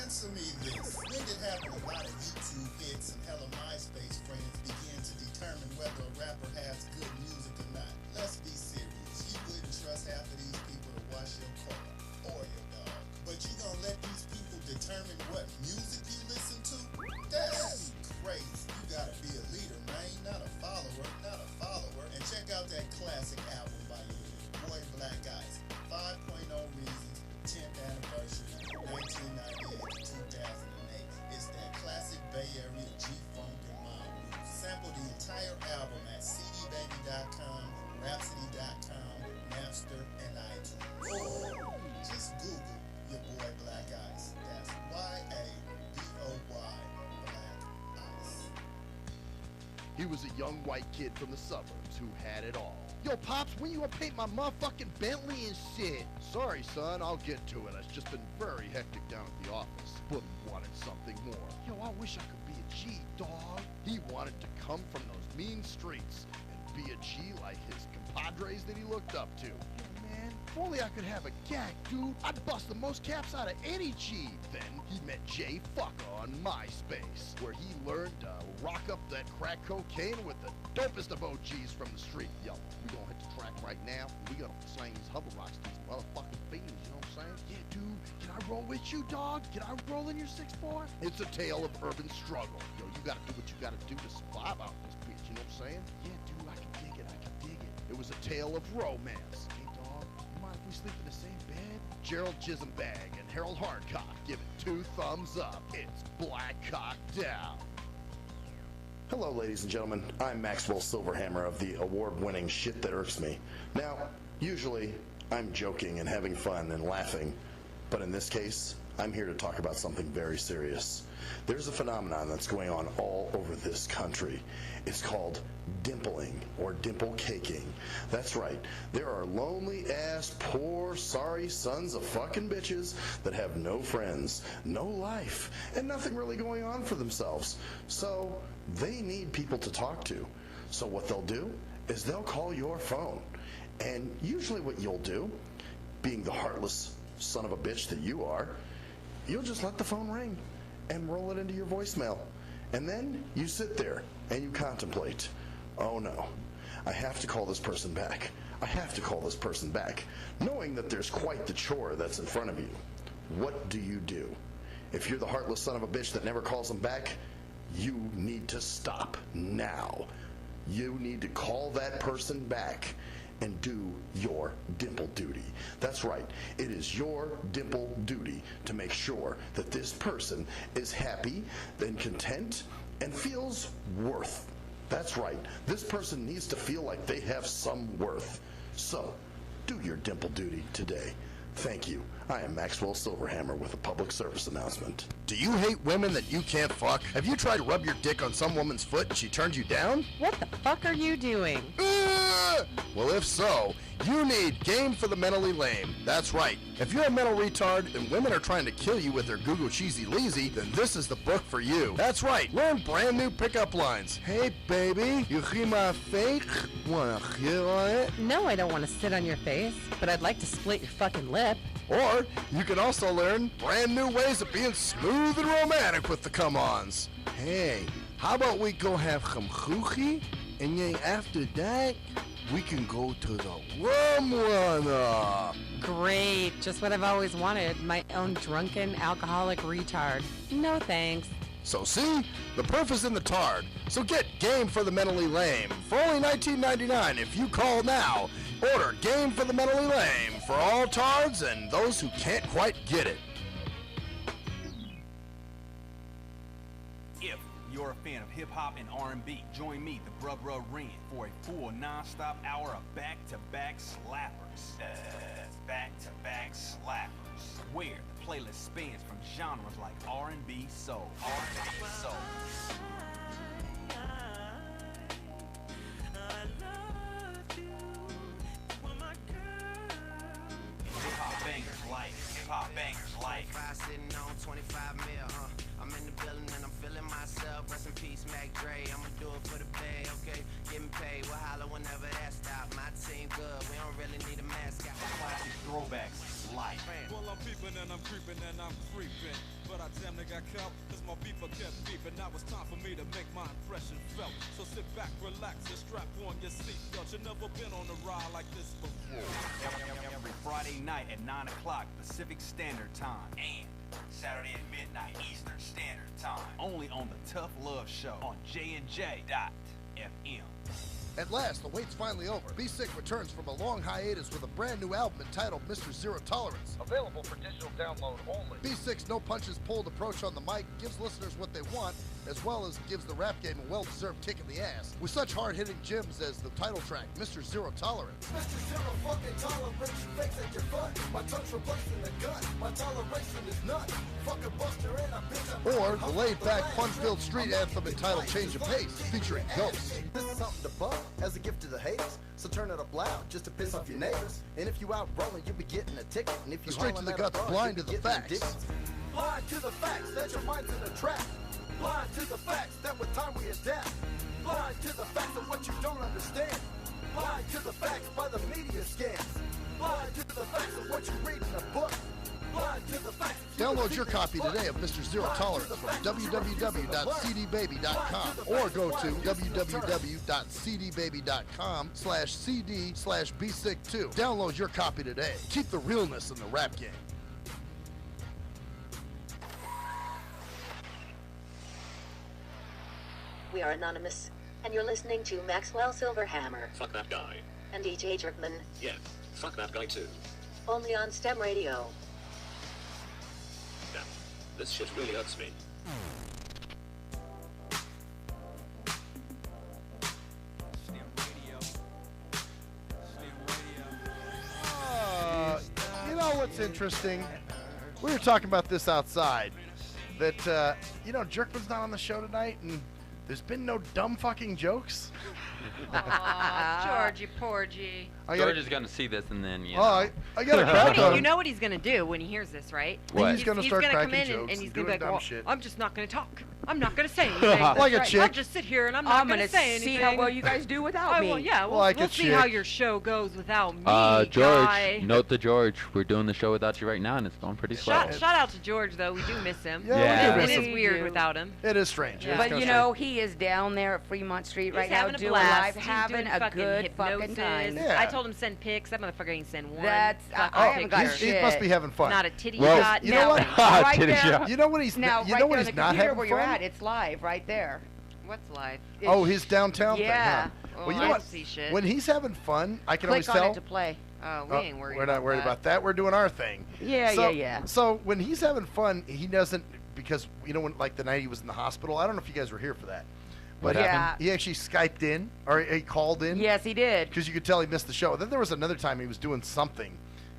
Answer me this. When did happen a lot of YouTube hits and hella MySpace friends begin to determine whether a rapper has good music or not? Let's be serious. You wouldn't trust half of these people to wash your car or your dog. But you gonna let these people determine what music you listen to? That's crazy. You gotta be a leader, man, not a follower, And check out that classic album by your boy Black Ice, 5.0 Reasons, 10th anniversary, 1998 to 2008. It's that classic Bay Area G-Funk and Mob Blues. Sample the entire album at cdbaby.com, rhapsody.com, Napster, and iTunes. Or just Google your boy Black Ice. That's Y-A-B-O-Y, Black Ice. He was a young white kid from the suburbs who had it all. Yo, Pops, when you gonna paint my motherfucking Bentley and shit? Sorry, son, I'll get to it. It's just been very hectic down at the office. But wanted something more. Yo, I wish I could be a G, dog. He wanted to come from those mean streets and be a G like his compadres that he looked up to. Yo, man, if only I could have a gag, dude. I'd bust the most caps out of any G. Then he met Jay Fucker on MySpace, where he learned to rock up that crack cocaine with the dopest of OGs from the street. Yo, we gonna hit the track right now. We gonna slang these hover rocks to these motherfucking fiends, you know what I'm saying? Yeah, dude, can I roll with you, dog? Can I roll in your 6'4"? It's a tale of urban struggle. Yo, you gotta do what you gotta do to survive out this bitch, you know what I'm saying? Yeah, dude, I can dig it, It was a tale of romance. Hey, dog, you mind if we sleep in the same bed? Gerald Jisenbag and Harold Hardcock give it 2 thumbs up. It's Black Cock Down. Hello, ladies and gentlemen. I'm Maxwell Silverhammer of the award-winning Shit That Irks Me. Now, usually, I'm joking and having fun and laughing, but in this case, I'm here to talk about something very serious. There's a phenomenon that's going on all over this country. It's called dimpling or dimple caking. That's right. There are lonely ass, poor, sorry sons of fucking bitches that have no friends, no life, and nothing really going on for themselves. So they need people to talk to. So what they'll do is they'll call your phone. And usually what you'll do, being the heartless son of a bitch that you are, you'll just let the phone ring and roll it into your voicemail. And then you sit there and you contemplate, oh no, I have to call this person back. I have to call this person back, knowing that there's quite the chore that's in front of you. What do you do? If you're the heartless son of a bitch that never calls them back, you need to stop now. You need to call that person back and do your dimple duty. That's right. It is your dimple duty to make sure that this person is happy and content and feels worth. That's right. This person needs to feel like they have some worth. So, do your dimple duty today. Thank you. I am Maxwell Silverhammer with a public service announcement. Do you hate women that you can't fuck? Have you tried to rub your dick on some woman's foot and she turns you down? What the fuck are you doing? Well, if so, you need Game for the Mentally Lame. That's right. If you're a mental retard and women are trying to kill you with their Google cheesy leasy, then this is the book for you. That's right. Learn brand new pickup lines. Hey, baby, you hear my fake? Wanna hit on it? No, I don't want to sit on your face, but I'd like to split your fucking lip. Or you can also learn brand new ways of being smooth and romantic with the come-ons. Hey, how about we go have some choochie, and then after that, we can go to the rum runner. Great, just what I've always wanted. My own drunken alcoholic retard. No thanks. So see, the proof is in the tard. So get Game for the Mentally Lame for only $19.99 if you call now. Order Game for the Mentally Lame for all tards and those who can't quite get it. If you're a fan of hip-hop and R&B, join me, the Brubra Ren, for a full non-stop hour of back-to-back slappers. Back-to-back slappers. Where the playlist spans from genres like R&B, soul, Hip-hop bangers like Sitting on 25 mil, I'm in the building and I'm feeling myself. Rest in peace, Mac Dre. I'ma do it for the pay, okay? Getting paid, we'll holler whenever that stop. My team good, we don't really need a mascot. classic throwbacks like. Well, I'm peeping and I'm creeping and I'm creeping, but I damn near got caught cause my beeper kept beeping. Now it's time for me to make my impression felt. So sit back, relax, and strap on your seatbelt. You've never been on a ride like this before. Every Friday night at 9 o'clock Pacific Standard Time and Saturday at midnight Eastern Standard Time. Only on the Tough Love Show on JNJ.FM. At last, the wait's finally over. Be Sick returns from a long hiatus with a brand new album entitled Mr. Zero Tolerance. Available for digital download only. Be Sick's no punches pulled approach on the mic gives listeners what they want, as well as gives the rap game a well-deserved kick in the ass. With such hard-hitting gems as the title track, Mr. Zero Tolerance. Mr. Zero fucking tolerance, you fakes at your butt. My tongue's replacing the gun. My toleration is none. Fuck a buster and a bitch. Or the laid-back, fun-filled street anthem entitled Change of Pace, featuring Ghost. This is something to bump as a gift to the haters. So turn it up loud just to piss off your neighbors. And if you out rolling, you'll be getting a ticket. And if you Straight to the guts, blind to the facts. Blind to the facts that your mind's in a trap. Blind to the facts that with time we adapt. Blind to the facts of what you don't understand. Blind to the facts by the media scams. Blind to the facts of what you read in a book. Blind to the facts. Download your copy today of Mr. Zero Tolerance from www.cdbaby.com or go to www.cdbaby.com/cd/bsick2. Download your copy today. Keep the realness in the rap game. We are anonymous, and you're listening to Maxwell Silverhammer Fuck that guy. and DJ Jerkman, Yeah, fuck that guy too. only on STEM Radio. Damn, this shit really hurts me. You know what's interesting? we were talking about this outside. That, you know, Jerkman's not on the show tonight, and there's been no dumb fucking jokes. Aw, Georgie, porgy. George is going to see this, and then, you know. I got a crack on him. You know what he's going to do when he hears this, right? What? He's going to start come cracking in jokes and he's going to be like, dumb well, shit. I'm just not going to talk. I'm not going to say anything. Like a Right. chick. I'll just sit here and I'm not going to say anything. see how well you guys do without me. Well, yeah, Like a we'll see how chick. your show goes without me, George, guy. note to George, we're doing the show without you right now, and it's going pretty slow. Shout out to George, though. We do miss him. Yeah, we do It miss is him. weird without him. It is strange. Yeah. It's But kinda you know, he is down there at Fremont Street right He's now having a doing blast. live, He's having doing a fucking good fucking hypnosis. time. Yeah. I told him send pics. That motherfucker ain't send one. That's fucking I haven't got picture. shit. He must be having fun. Not a titty Well, shot. You know what? nothing. Right Titty there. shot. You know what he's Now, you right know there what on he's the not computer having where you're fun? at, it's live right there. What's live? Oh, his downtown Yeah. thing, huh? Well, Well, you I know don't what? see shit. When he's having fun, I can always Click on tell. it to play. Oh, we ain't worried. We're not worried about that. We're doing our thing. Yeah, so, yeah. So when he's having fun, he doesn't, because you know when like the night he was in the hospital. I don't know if you guys were here for that, but What happened? he actually Skyped in or he called in. Yes, he did. Because you could tell he missed the show. Then there was another time he was doing something,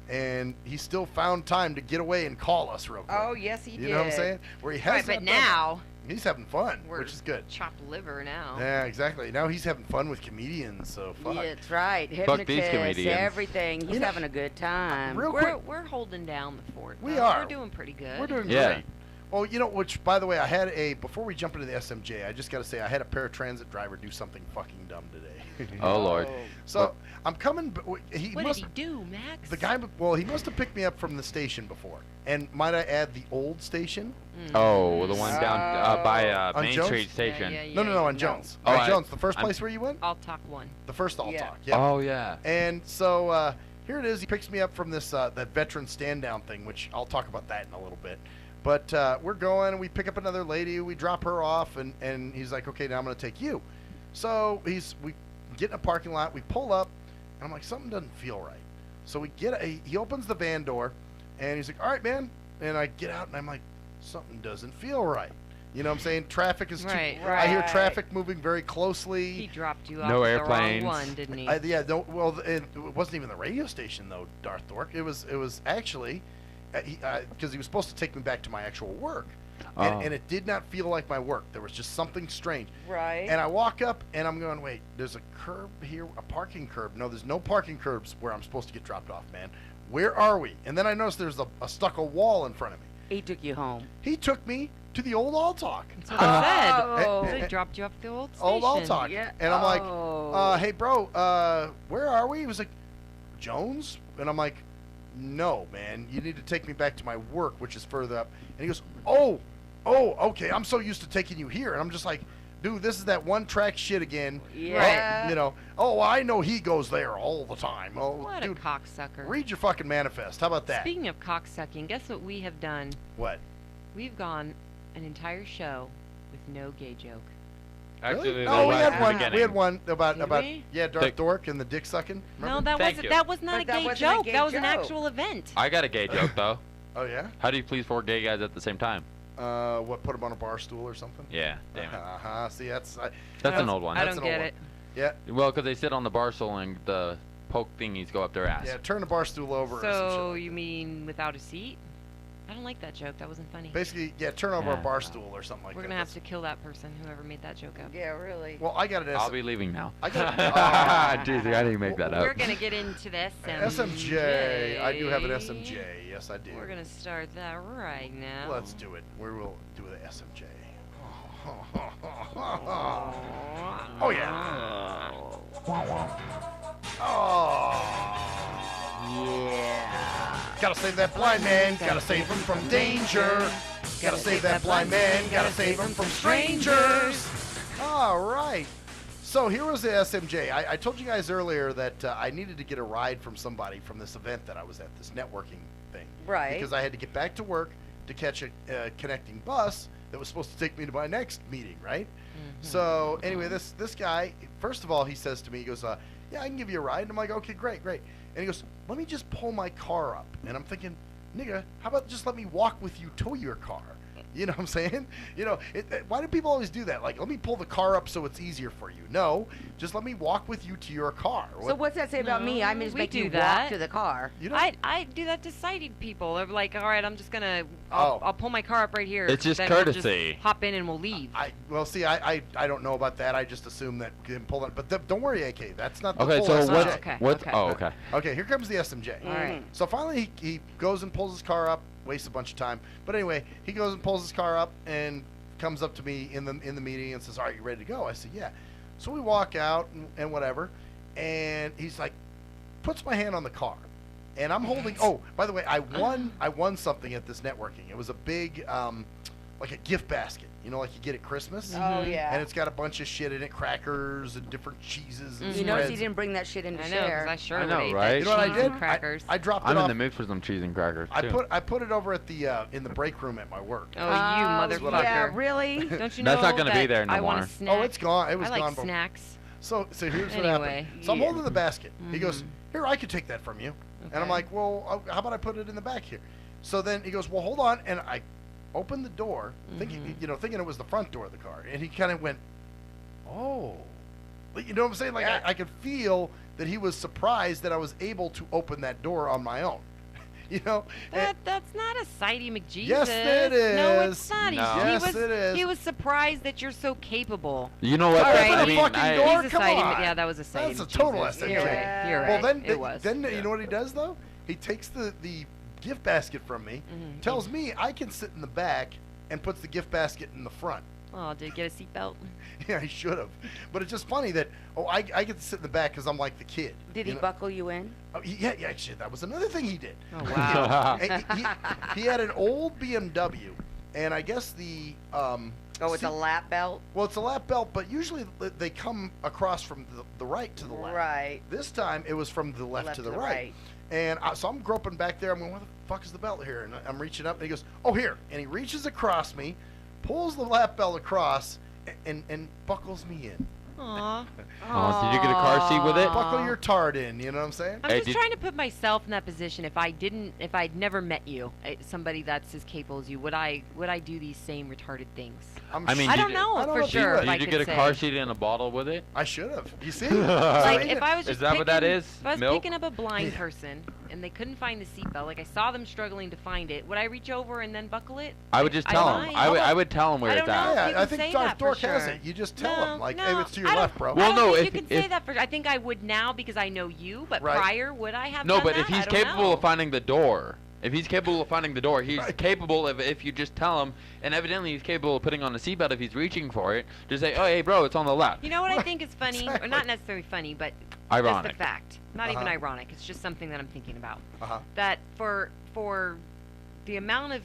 and he still found time to get away and call us real quick. Oh, yes, he did. You know what I'm saying? Where he has Right, but now he's having fun, we're which is good. chopped liver now. Yeah, exactly. Now he's having fun with comedians, so fuck. Yeah, that's right. Fuck these Hypnotist, comedians. everything. He's You know, having a good time. Real We're quick, we're holding down the fort. We though. are. We're doing pretty good. we're doing Yeah. great. Well, you know, which, by the way, I had before we jump into the SMJ, I just got to say, I had a paratransit driver do something fucking dumb today. Oh, Lord. So, I'm coming, he What must, did he do, Max? the guy, well, he must have picked me up from the station before. And might I add the old station? Oh, the one down by On Main Jones? Street Station. No, on Jones. Oh, On Jones, the 1st I'm- place where you went? I'll talk one. The first All Yeah. Talk, yeah. Oh, yeah. And so here it is. He picks me up from this that veteran stand down thing, which I'll talk about that in a little bit. But we're going, and we pick up another lady. We drop her off, and he's like, okay, now I'm going to take you. So we get in a parking lot. We pull up, and I'm like, something doesn't feel right. So he opens the van door, and he's like, all right, man. And I get out, and I'm like, something doesn't feel right. You know what I'm saying? Traffic is Right, too. I hear right. traffic moving very closely. He dropped you off No at airplanes. the wrong one, didn't he? Yeah, no. Well, it wasn't even the radio station though, Darth Dork. It was actually because he was supposed to take me back to my actual work, and it did not feel like my work. There was just something strange. Right. And I walk up, and I'm going, wait, there's a curb here, a parking curb. No, there's no parking curbs where I'm supposed to get dropped off, man. Where are we? And then I noticed there's a stucco wall in front of me. He took you home. He took me to the old All Talk. That's what I Oh. said. They dropped you off at the old station. Old All Talk. Yeah. And I'm like, Oh. hey, bro, where are we? He was like, Jones? And I'm like, no, man, you need to take me back to my work, which is further up. And he goes, oh, okay, I'm so used to taking you here. And I'm just like, dude, this is that one-track shit again. Yeah. Oh, you know, I know he goes there all the time. Oh, What dude, a cocksucker. read your fucking manifest. How about that? Speaking of cocksucking, guess what we have done? What? We've gone an entire show with no gay joke. Actually, Really? the No, we last had one. beginning. We had one about Did we? Darth Dick. Dork and the dick sucking. No, Remember? that was not But a that gay wasn't a joke. gay That was an joke. actual event. I got a gay joke, though. Oh yeah. How do you please 4 gay guys at the same time? What? Put him on a bar stool or something? Yeah, damn it. See, that's That's an old one. I That's don't an old get it. Yeah. Well, because they sit on the bar stool and the poke thingies go up their ass. Yeah, turn the bar stool over. or some So shit. you mean without a seat? I don't like that joke. That wasn't funny. Basically, yeah, turn over a Yeah. bar stool or something like We're that. gonna have to kill that person, whoever made that joke up. Yeah, really. Well, I got an I'll be leaving now. I got Jeez, I didn't make that up. We're gonna get into this SMJ. I do have an SMJ. Yes, I do. We're gonna start that right now. Let's do it. We will do the SMJ. Oh yeah. Oh. Yeah. Gotta save that blind man. Gotta save him from danger. Gotta save that blind man. Gotta save him from strangers. All right. So here was the SMJ. I told you guys earlier that I needed to get a ride from somebody from this event that I was at, this networking thing. Right. Because I had to get back to work to catch a connecting bus that was supposed to take me to my next meeting, right? So anyway, this guy, first of all, he says to me, he goes, yeah, I can give you a ride. And I'm like, okay, great. And he goes, let me just pull my car up. And I'm thinking, nigga, how about just let me walk with you to your car? You know what I'm saying? You know, why do people always do that? Like, let me pull the car up so it's easier for you. No, just let me walk with you to your car. So what's that say about me? I just make you walk to the car. You I do that to sighted people. They're like, all right, I'm just gonna, I'll pull my car up right here. It's just then courtesy. We'll just hop in and we'll leave. Well, see, I don't know about that. I just assume that you can pull it. But don't worry, AK. That's not the Okay, full so SMJ. what's oh, okay. Okay, here comes the SMJ. All right. So finally, he goes and pulls his car up. Wastes a bunch of time. But anyway, he goes and pulls his car up and comes up to me in the meeting and says, "Are you ready to go?" I said, "Yeah." So we walk out and whatever, and he's like, puts my hand on the car, and I'm holding. Oh, by the way, I won something at this networking. It was a big, like a gift basket. You know, like you get at Christmas. Oh, yeah. And it's got a bunch of shit in it, crackers and different cheeses and You notice spreads. he didn't bring that shit in to I know, share. 'cause I sure I would know, eat right? that You know what I cheese did? and crackers. I dropped I'm it in off. the mood for some cheese and crackers too. I put it over at the in the break room at my work. Oh, you motherfucker! Yeah, really? Don't you know That's not gonna be that there no I want more. a snack? Oh, it's gone. It was I like gone. snacks. So here's what Anyway, happened. So I'm yeah. holding the basket. He goes, "Here, I could take that from you." And I'm Okay. like, "Well, how about I put it in the back here?" So then he goes, "Well, hold on." And I opened the door, thinking it was the front door of the car. And he kind of went, "Oh." Like, you know what I'm saying? Like I could feel that he was surprised that I was able to open that door on my own. You know? That's not a sighty McJesus. Yes, it No, is. it's not. No. Yes, it is. He was surprised that you're so capable. You know what? All right. I mean, fucking door? He's a Come sighty. on. Yeah, that was a sighty. That's a total McJesus. SMJ. You're right. You're Well, right. then you know what he does though? He takes the gift basket from me, tells me I can sit in the back, and puts the gift basket in the front. Oh, did he get a seatbelt? Yeah, he should have. But it's just funny that I get to sit in the back because I'm like the kid. Did he buckle you in? Oh, yeah, shit. That was another thing he did. Oh wow. he had an old BMW, and I guess the it's a lap belt? Well, it's a lap belt, but usually they come across from the right to the left. Right. This time it was from the left to the right. And so I'm groping back there. I'm going, "Where the fuck is the belt here?" And I'm reaching up, and he goes, "Oh, here." And he reaches across me, pulls the lap belt across, and buckles me in. Aww. Oh, did you get a car seat with it? Buckle your tart in, you know what I'm saying? I'm just trying to put myself in that position. If I'd never met you, somebody that's as capable as you, would I do these same retarded things? I mean, I don't know for sure. if I Did you could get a say. car seat in a bottle with it? I should have. You see? Like if I was just Is that what that is? If I was Milk? picking up a blind person and they couldn't find the seatbelt, like I saw them struggling to find it, would I reach over and then buckle it? I would just tell him. I would tell him where I it's don't know at. if you I can think say Darth that for Dork has sure. it. You just tell him, like, No, hey, it's to your I don't- left, bro. I Well, don't no, think if you can say that for. I think I would now because I know you, but Right. prior would I have? No, done but that? if he's I don't capable know. of finding the door, if he's capable of finding the door, he's capable of, if you just tell him, and evidently he's capable of putting on a seatbelt if he's reaching for it, just say, "Oh, hey, bro, it's on the left." You know what I think is funny, or not necessarily funny, but just Ironic. the fact. Not even ironic. It's just something that I'm thinking about. Uh-huh. That for the amount of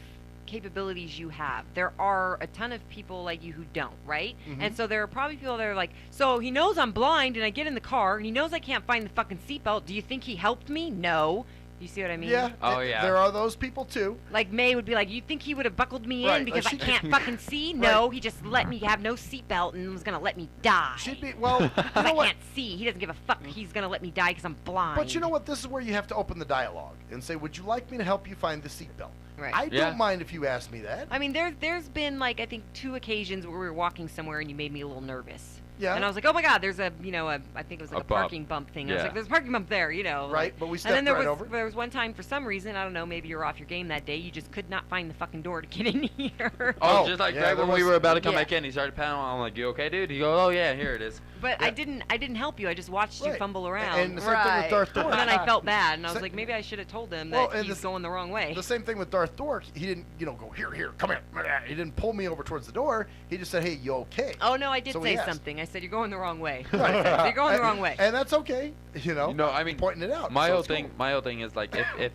capabilities you have, there are a ton of people like you who don't, right? And so there are probably people that are like, so he knows I'm blind and I get in the car and he knows I can't find the fucking seatbelt. Do you think he helped me? No. You see what I mean? Yeah. Oh, yeah. There are those people too. Like May would be like, you think he would have buckled me Right, in because like I she- can't fucking see? No, he just let me have no seatbelt and was gonna let me die. She'd be well. You Because know I what? can't see. He doesn't give a fuck. He's gonna let me die because I'm blind. But you know what? This is where you have to open the dialogue and say, "Would you like me to help you find the seatbelt?" Right. I Yeah. don't mind if you ask me that. I mean, there's been like I think 2 occasions where we were walking somewhere and you made me a little nervous. Yeah. And I was like, oh my God, there's I think it was like A a bump. parking bump thing. I was Yeah. like, there's a parking bump there, Right, like- but we And stepped then there right was over. there was one time for some reason, I don't know, maybe you were off your game that day, you just could not find the fucking door to get in here. Oh, just like yeah, right there when we was- were about to come Yeah. back in, he started pounding. I'm like, "You okay, dude?" He goes, "Oh yeah, here it is." But I didn't help you. I just watched you Right. fumble around. And the same thing with Darth Dork. And then I felt bad, and I was Sa- like, maybe I should have told him Well, that and he's going the wrong way. The same thing with Darth Dork. He didn't, go here, come here. He didn't pull me over towards the door. He just said, "Hey, you okay?" Oh no, I did So he say asked. something. I said you're going the wrong way. Right. You're going the wrong way. And that's okay. I mean, pointing it out. My so whole it's thing, cool. my whole thing is like if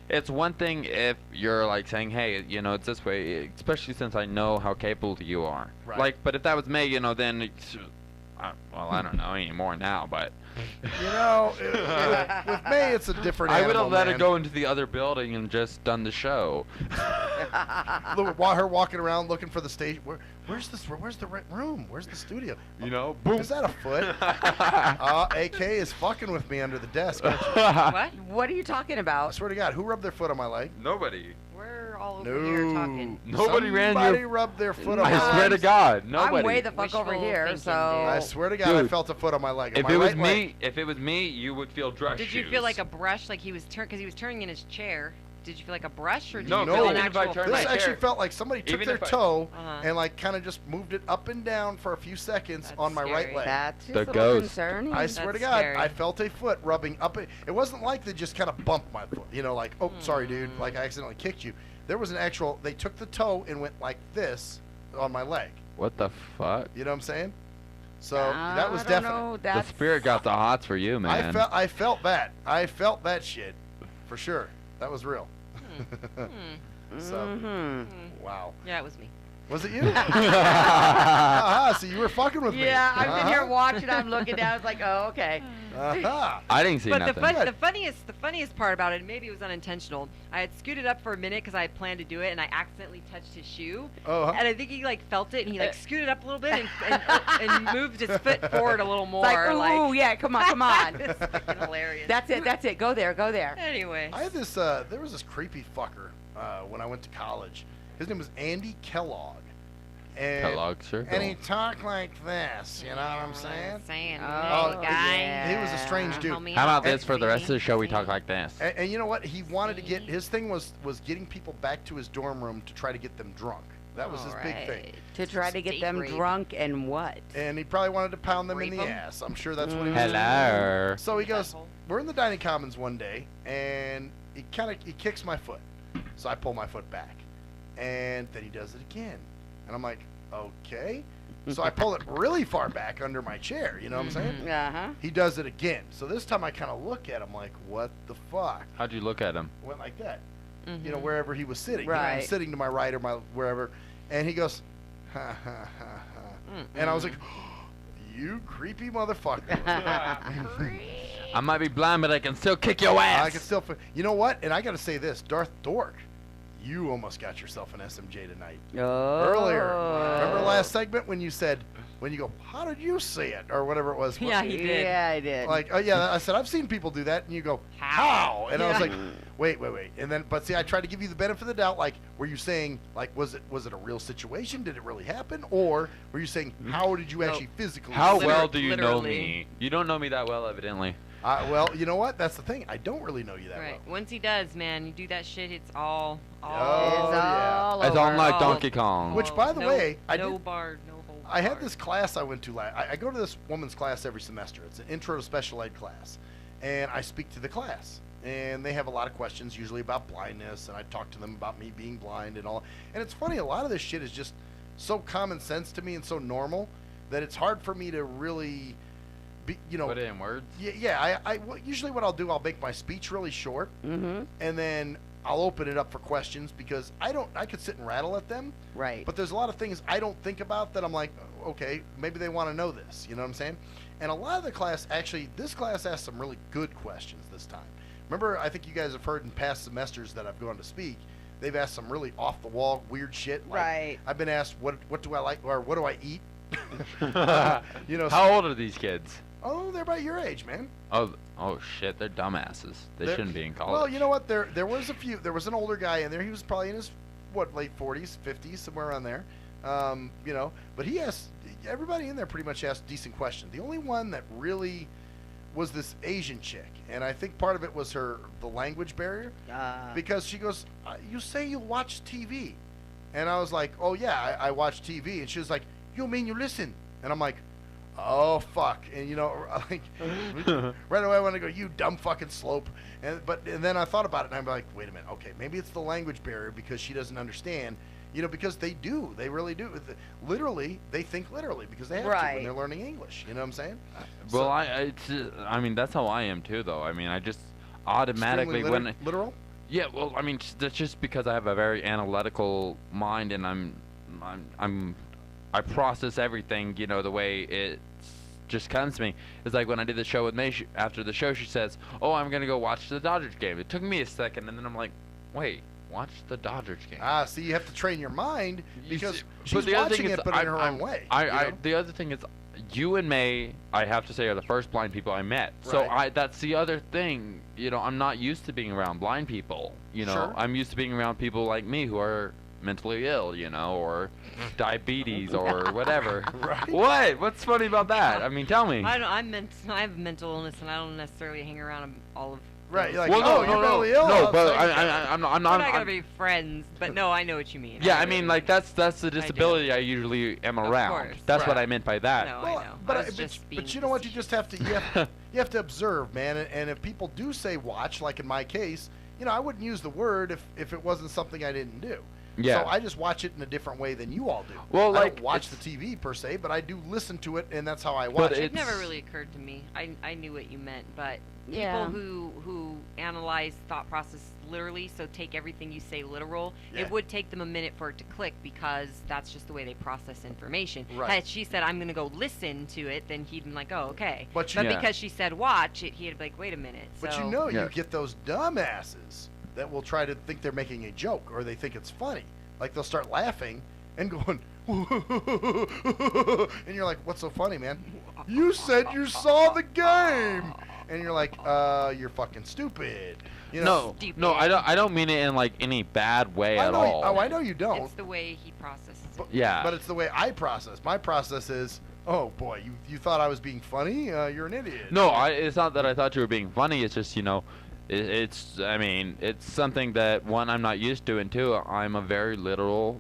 it's one thing if you're like saying, "Hey, it's this way," especially since I know how capable you are. Right. Like, but if that was me, then it's, well, I don't know anymore now, but with May, it's a different. I would have animal, let her man. go into the other building and just done the show. While her walking around looking for the stage. Where's the right room? Where's the studio? You know, boom. Is that a foot? AK is fucking with me under the desk. Aren't you? What? What are you talking I about? swear to God, who rubbed their foot on my leg? Nobody. We're all over here talking. Nobody ran Somebody your... rubbed their foot on my leg. I swear to God, nobody. I'm way the fuck over Wishful here, thinking, so. I swear to God, I Dude, felt a foot on my leg. If My it was right me, leg. if it was me, you would feel dress Did you feel like a brush, like he was because he was turning in his chair? Did you feel like a brush, or did No, you no, feel an even if I actual? turned This my actually chair. felt like somebody took Even their if I- toe Uh-huh. and like kind of just moved it up and down for a few seconds on my right scary. leg. That's The just a little ghost. concerning. I swear to That's God, scary. I felt a foot rubbing up. It wasn't like they just kind of bumped my foot. You know, like, oh, sorry, dude. Like, I accidentally kicked you. There was an actual, they took the toe and went like this on my leg. What the fuck? You know what I'm saying? So that was I don't definite. know, The that's- spirit got the hots for you, man. I felt that. I felt that shit. For sure. That was real. So, wow. Yeah, it was me. Was it you? So you were fucking with me. Yeah, I've been here Uh-huh. watching. I'm looking down. It's like, oh, okay. Uh-huh. I didn't see But nothing. the funniest part about it, maybe it was unintentional. I had scooted up for a minute because I had planned to do it, and I accidentally touched his shoe. Uh-huh. And I think he like felt it, and he like scooted up a little bit and moved his foot forward a little more. It's like, ooh, yeah, come on, come on. It's fucking hilarious. That's it. Go there, go there. Anyway. I had this, there was this creepy fucker when I went to college. His name was Andy Kellogg. And, Kellogg Circle. And he talked like this, you know what I'm saying? Oh, guy. He was a strange dude. How about this for the rest of the show? We talk like this. And you know what? He wanted to get, his thing was getting people back to his dorm room to try to get them drunk. That was his big thing. To try to get State them rape. drunk and what? And he probably wanted to pound them in Rape the 'em? ass. I'm sure that's what he was Hello. doing. So he goes, we're in the dining commons one day, and he kicks my foot. So I pull my foot back. And then he does it again. And I'm like, okay. So I pull it really far back under my chair, you know what I'm saying? Uh-huh. He does it again. So this time I kind of look at him like, what the fuck? How'd you look at him? Went like that. You know, wherever he was sitting. You know, I'm Right. sitting to my right or my wherever. And he goes, ha, ha, ha, ha. And I was like, you creepy motherfucker. I might be blind, but I can still kick your ass. I can still, you know what? And I got to say this, Darth Dork, you almost got yourself an SMJ tonight. Earlier. Remember last segment when you said, when you go, how did you see it? Or whatever it was. Yeah, he did. Yeah, I did. Like, oh yeah, I said, I've seen people do that. And you go, how? And I was like, wait. And then, but see, I tried to give you the benefit of the doubt. Like, were you saying, like, was it a real situation? Did it really happen? Or were you saying, how did you actually physically How see it? well do you know literally. me? You don't know me that well, evidently. Well, you know what? That's the thing. I don't really know you that Right. well. Once he does, man, you do that shit, it's all. Oh, It's yeah. all It's over. on like Donkey Kong. Which, by the no, way, I no did- bar, no hold I had barred. this class I went to I go to this woman's class every semester. It's an intro to special ed class. And I speak to the class. And they have a lot of questions, usually about blindness. And I talk to them about me being blind and all. And it's funny, a lot of this shit is just so common sense to me and so normal that it's hard for me to really be, you know. Put it in words. Yeah, usually what I'll do, I'll make my speech really short. Mm-hmm. And then I'll open it up for questions because I could sit and rattle at them. Right. But there's a lot of things I don't think about that I'm like, okay, maybe they want to know this. You know what I'm saying? And a lot of the class, actually, this class asked some really good questions this time. Remember, I think you guys have heard in past semesters that I've gone to speak, they've asked some really off-the-wall, weird shit. Like, Right. I've been asked, what do I like, or what do I eat? You know. How old are these kids? Oh, they're about your age, man. Oh shit, they're dumbasses. They shouldn't be in college. Well, you know what? There was a few. There was an older guy in there. He was probably in his late 40s, 50s, somewhere around there. You know, but he asked everybody in there pretty much asked decent questions. The only one that really was this Asian chick, and I think part of it was the language barrier, because she goes, "You say you watch TV," and I was like, "Oh yeah, I watch TV," and she was like, "You mean you listen?" And I'm like, oh fuck, and you know, like right away I want to go, you dumb fucking slope, and then I thought about it and I'm like, wait a minute, okay, maybe it's the language barrier because she doesn't understand, you know, because they really do, literally, they think literally because they have to when they're learning English, you know what I'm saying? Well, I mean that's how I am too, though. I mean I just automatically literal. Yeah, well, I mean that's just because I have a very analytical mind and I process everything, you know, the way it just comes to me. It's like when I did the show with May, after the show she says, oh, I'm going to go watch the Dodgers game. It took me a second, and then I'm like, wait, watch the Dodgers game. See, you have to train your mind because but she's the other thing watching is it, but in her own way. The other thing is, you and May, I have to say, are the first blind people I met. So Right. that's the other thing. You know, I'm not used to being around blind people. You know, Sure. I'm used to being around people like me who are mentally ill, you know, or diabetes or whatever. Right. What? What's funny about that? I mean, tell me. I have mental illness, and I don't necessarily hang around all of. Right, you're like, Well, no, oh, you're no, mentally ill. no, I'll but say that. I'm We're not gonna not. be friends, but no, I know what you mean. Yeah, I mean, like that's the disability I usually am around. course. That's what Right. I meant by that. No, Well, I know. But, I was just being but you know what? You just have to you have to observe, man. And if people do say watch, like in my case, you know, I wouldn't use the word if it wasn't something I didn't do. Yeah. So I just watch it in a different way than you all do. Well, I like, don't watch the it's- TV per se, but I do listen to it, and that's how I But watch it. It never really occurred to me. I knew what you meant, but Yeah. people who analyze thought process literally, so take everything you say literal, Yeah. it would take them a minute for it to click because that's just the way they process information. Right. Had she said, I'm going to go listen to it, then he'd be like, oh, okay. But But you- because she said watch, he'd be like, wait a minute. But so you know, Yeah. you get those dumbasses that will try to think they're making a joke or they think it's funny. Like they'll start laughing and going, and you're like, what's so funny, man? You said you saw the game. And you're like, you're fucking stupid. You know? No, I don't mean it in like any bad way at all. I know you don't. It's the way he processes it. Yeah. But it's the way I process. My process is, oh boy, you thought I was being funny? You're an idiot. No, it's not that I thought you were being funny. It's just, you know, it's something that, one, I'm not used to, and two, I'm a very literal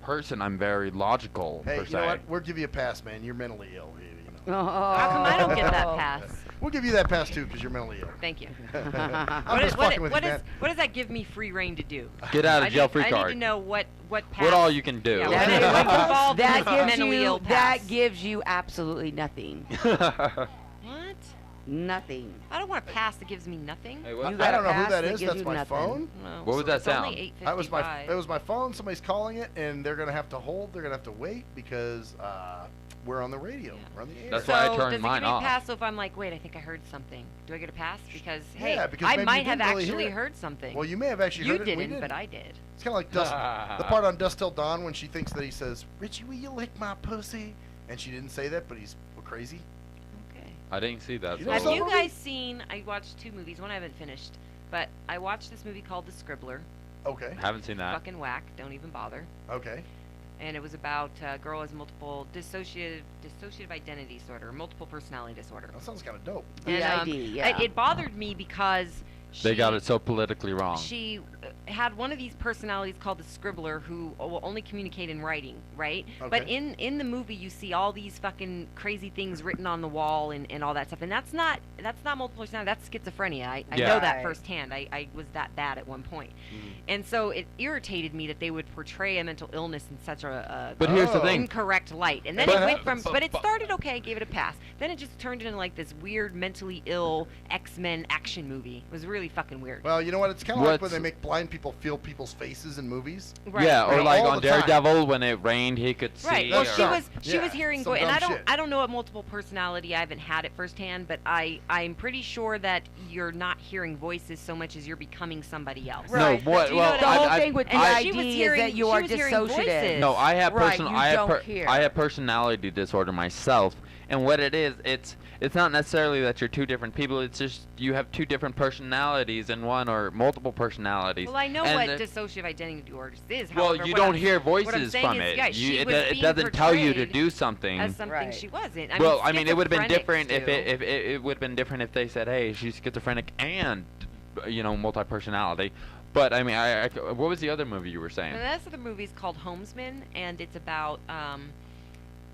person. I'm very logical, Hey, per you se. know what? We'll give you a pass, man. You're mentally ill. You know. How come I don't get that pass? We'll give you that pass too, because you're mentally ill. Thank you. I'm just fucking with you, man. What does that give me free reign to do? Get out of jail free I card. need to know what pass. What all you can do. Yeah, what involved in That this gives mentally you ill pass. that gives you absolutely nothing. What? Nothing. I don't want a pass that gives me nothing. Hey, what? You I got don't a know who pass that that is. gives That's you my nothing. phone. No, What was that it's only sound? 8:55. It was my phone. Somebody's calling it, and they're gonna have to hold. They're gonna have to wait because we're on the radio. Yeah. We're on the air. That's So why I turned does it mine give me off. a pass? So if I'm like, wait, I think I heard something, do I get a pass? Because hey, Yeah, because I maybe might you have didn't really actually hear it. heard something. Well, you may have actually You heard it. and we didn't, didn't. but I did. It's kind of like Dust. The part on Dust Till Dawn when she thinks that he says, "Richie, will you lick my pussy?" And she didn't say that, but he's crazy. Okay. I didn't see that. You so- know Have some you movie? guys seen? I watched two movies. One I haven't finished, but I watched this movie called The Scribbler. Okay. Haven't seen that. Fucking whack. Don't even bother. Okay. And it was about a girl has multiple dissociative identity disorder, multiple personality disorder. That sounds kind of dope. And, DID, yeah. It bothered me because They got it so politically wrong. She had one of these personalities called the scribbler who will only communicate in writing, right? But Okay. in the movie you see all these fucking crazy things written on the wall and all that stuff. And that's not multiple personality, that's schizophrenia. I Yeah. know that Right. firsthand. I was that bad at one point. Mm-hmm. And so it irritated me that they would portray a mental illness in such But here's the thing. incorrect light. And then But- it went from but it started okay, I gave it a pass. Then it just turned into like this weird mentally ill X-Men action movie. It was really fucking weird. Well, you know what? It's kind of like when What's- they make blind people feel people's faces in movies. Right, yeah, or right. like All on the time. Daredevil when it rained, he could see. Right. Well, That's she dumb. was Yeah, hearing some voice, and dumb shit. I don't know what multiple personality. I haven't had it firsthand, but I'm pretty sure that you're not hearing voices so much as you're becoming somebody else. Right. No, what? Do you know Well, what The I whole mean? thing with And DID she was is hearing- that you she are was hearing dissociative. voices. No, I have Right, you don't hear. I have personality disorder myself, and what it is, it's not necessarily that you're two different people. It's just you have two different personalities in one, or multiple personalities. Well, I know And what the- dissociative identity disorders is. Well, however, you what don't I'm- hear what I'm voices saying from is, it. yeah, You- she it was it being doesn't tell you to portrayed do something. as something Right. she wasn't. Well, I mean, it would have been schizophrenics different if do. it would have been different if they said, "Hey, she's schizophrenic and, multi-personality." But I mean, what was the other movie you were saying? And that's the movie's called Homesman, and it's about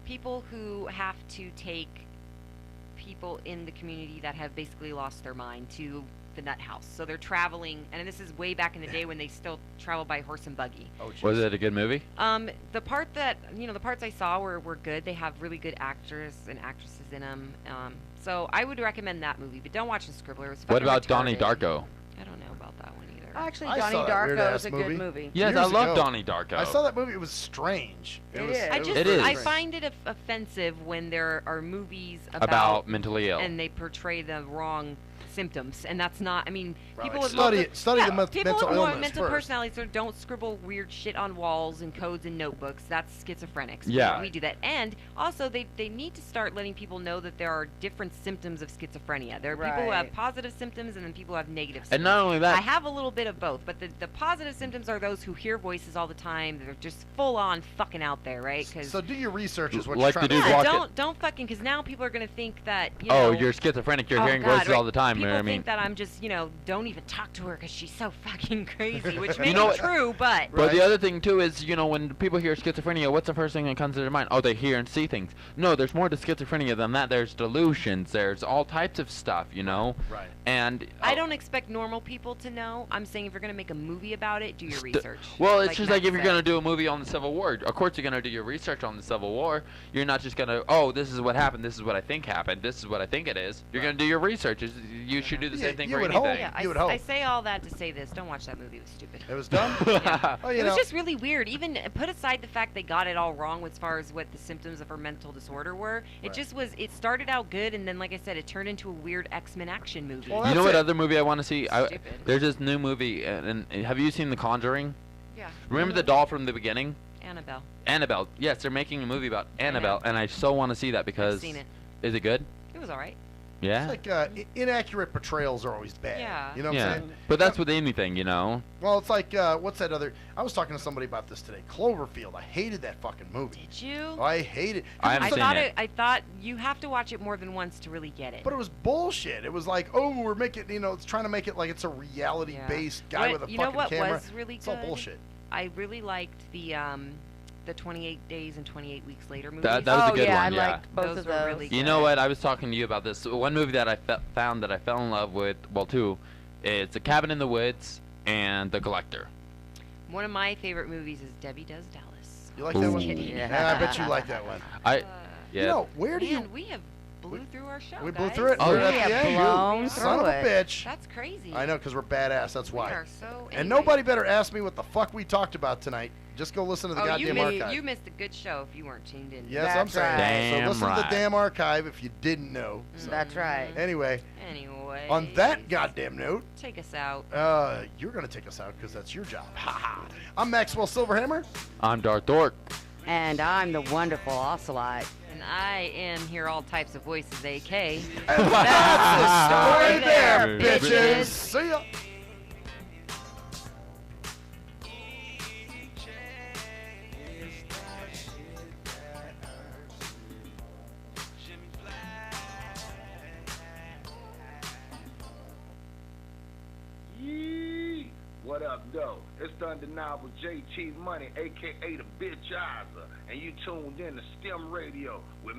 people who have to take people in the community that have basically lost their mind to the nut house. So they're traveling, and this is way back in the day when they still travel by horse and buggy. Oh, jeez. Was it a good movie? The part that the parts I saw were good. They have really good actors and actresses in them. So I would recommend that movie, but don't watch The Scribbler. It was What fucking about Donnie retarded. Darko? I don't know about that one either. Actually, I Donnie saw that Darko weird-ass is a good movie. Yes, Years I love ago. Donnie Darko. I saw that movie. It was strange. It was, is. I was just It is. I strange. find it offensive when there are movies About mentally ill. and they portray the wrong symptoms, and that's not. I mean, People Like with study the people mental with more illness mental first. personalities or don't scribble weird shit on walls and codes and notebooks. That's schizophrenics. Yeah. We do that. And also they need to start letting people know that there are different symptoms of schizophrenia. There are people who have Right. positive symptoms and then people who have negative symptoms. And not only that- I have a little bit of both, but the positive symptoms are those who hear voices all the time. They're just full on fucking out there, right? 'Cause So do your research is what Like you're the trying dude to yeah, walking- don't fucking, because now people are going to think that, you Oh, know, you're schizophrenic. You're oh, hearing God, voices right. all the time. People I mean, think that I'm just, don't even talk to her because she's so fucking crazy, which may You know be what- true, but. But the other thing too is, when people hear schizophrenia, what's the first thing that comes to their mind? Oh, they hear and see things. No, there's more to schizophrenia than that. There's delusions. There's all types of stuff, Right. And I don't expect normal people to know. I'm saying if you're going to make a movie about it, do your research. Well, it's just Matt like if you're said. going to do a movie on the Civil War, of course you're going to do your research on the Civil War. You're not just going to, oh, this is what happened, this is what I think happened, this is what I think it is. You're going to do your research. You should do the same thing you for would anything. Yeah, I say all that to say this. Don't watch that movie. It was stupid. It was dumb? Yeah. Oh, It was just really weird. Even put aside the fact they got it all wrong as far as what the symptoms of her mental disorder were. It Right. just was, it started out good, and then, like I said, it turned into a weird X-Men action movie. You know what other movie I want to see? Stupid. There's this new movie, and have you seen The Conjuring? Yeah. Remember the doll from the beginning? Annabelle. Annabelle. Yes, they're making a movie about Annabelle, and I so want to see that because. seen it. Is it good? It was all right. Yeah. It's like inaccurate portrayals are always bad. Yeah. You know what I'm saying? But that's with anything, Well, it's like, what's that other... I was talking to somebody about this today. Cloverfield. I hated that fucking movie. Did you? I hate it. I haven't seen it. I thought you have to watch it more than once to really get it. But it was bullshit. It was like, oh, we're making, it's trying to make it like it's a reality-based guy with a you know fucking what camera. was really It's good? all bullshit. I really liked the 28 Days and 28 Weeks Later movies. That was a good one, I yeah. liked both Those of were those. really You know what? I was talking to you about this. One movie that I found that I fell in love with, well, two, it's A Cabin in the Woods and The Collector. One of my favorite movies is Debbie Does Dallas. You like that one? Kidding. Yeah, I bet you like that one. Yeah. Where do you... Man, we have blew through our show, We blew guys. through it. Oh, We're yeah. at the end. blown Son of through a it. bitch. That's crazy. I know, because we're badass. That's why. We are so... And nobody better ask me what the fuck we talked about tonight. Just go listen to the you goddamn missed, archive. you missed a good show if you weren't tuned in. Yes, I'm saying. Damn so listen to right. the damn archive if you didn't know. So, That's right. Anyway, Anyway. on that goddamn note, Take us out. you're going to take us out because that's your job. Ha ha. I'm Maxwell Silverhammer. I'm Darth Dork. And I'm the wonderful Ocelot. And I am Hear All Types of Voices, A.K. And that's the story there, there, bitches. bitches. See ya. Yee! What up, though? It's the undeniable JT Money, a.k.a. the Bitchizer, and you tuned in to STEM Radio with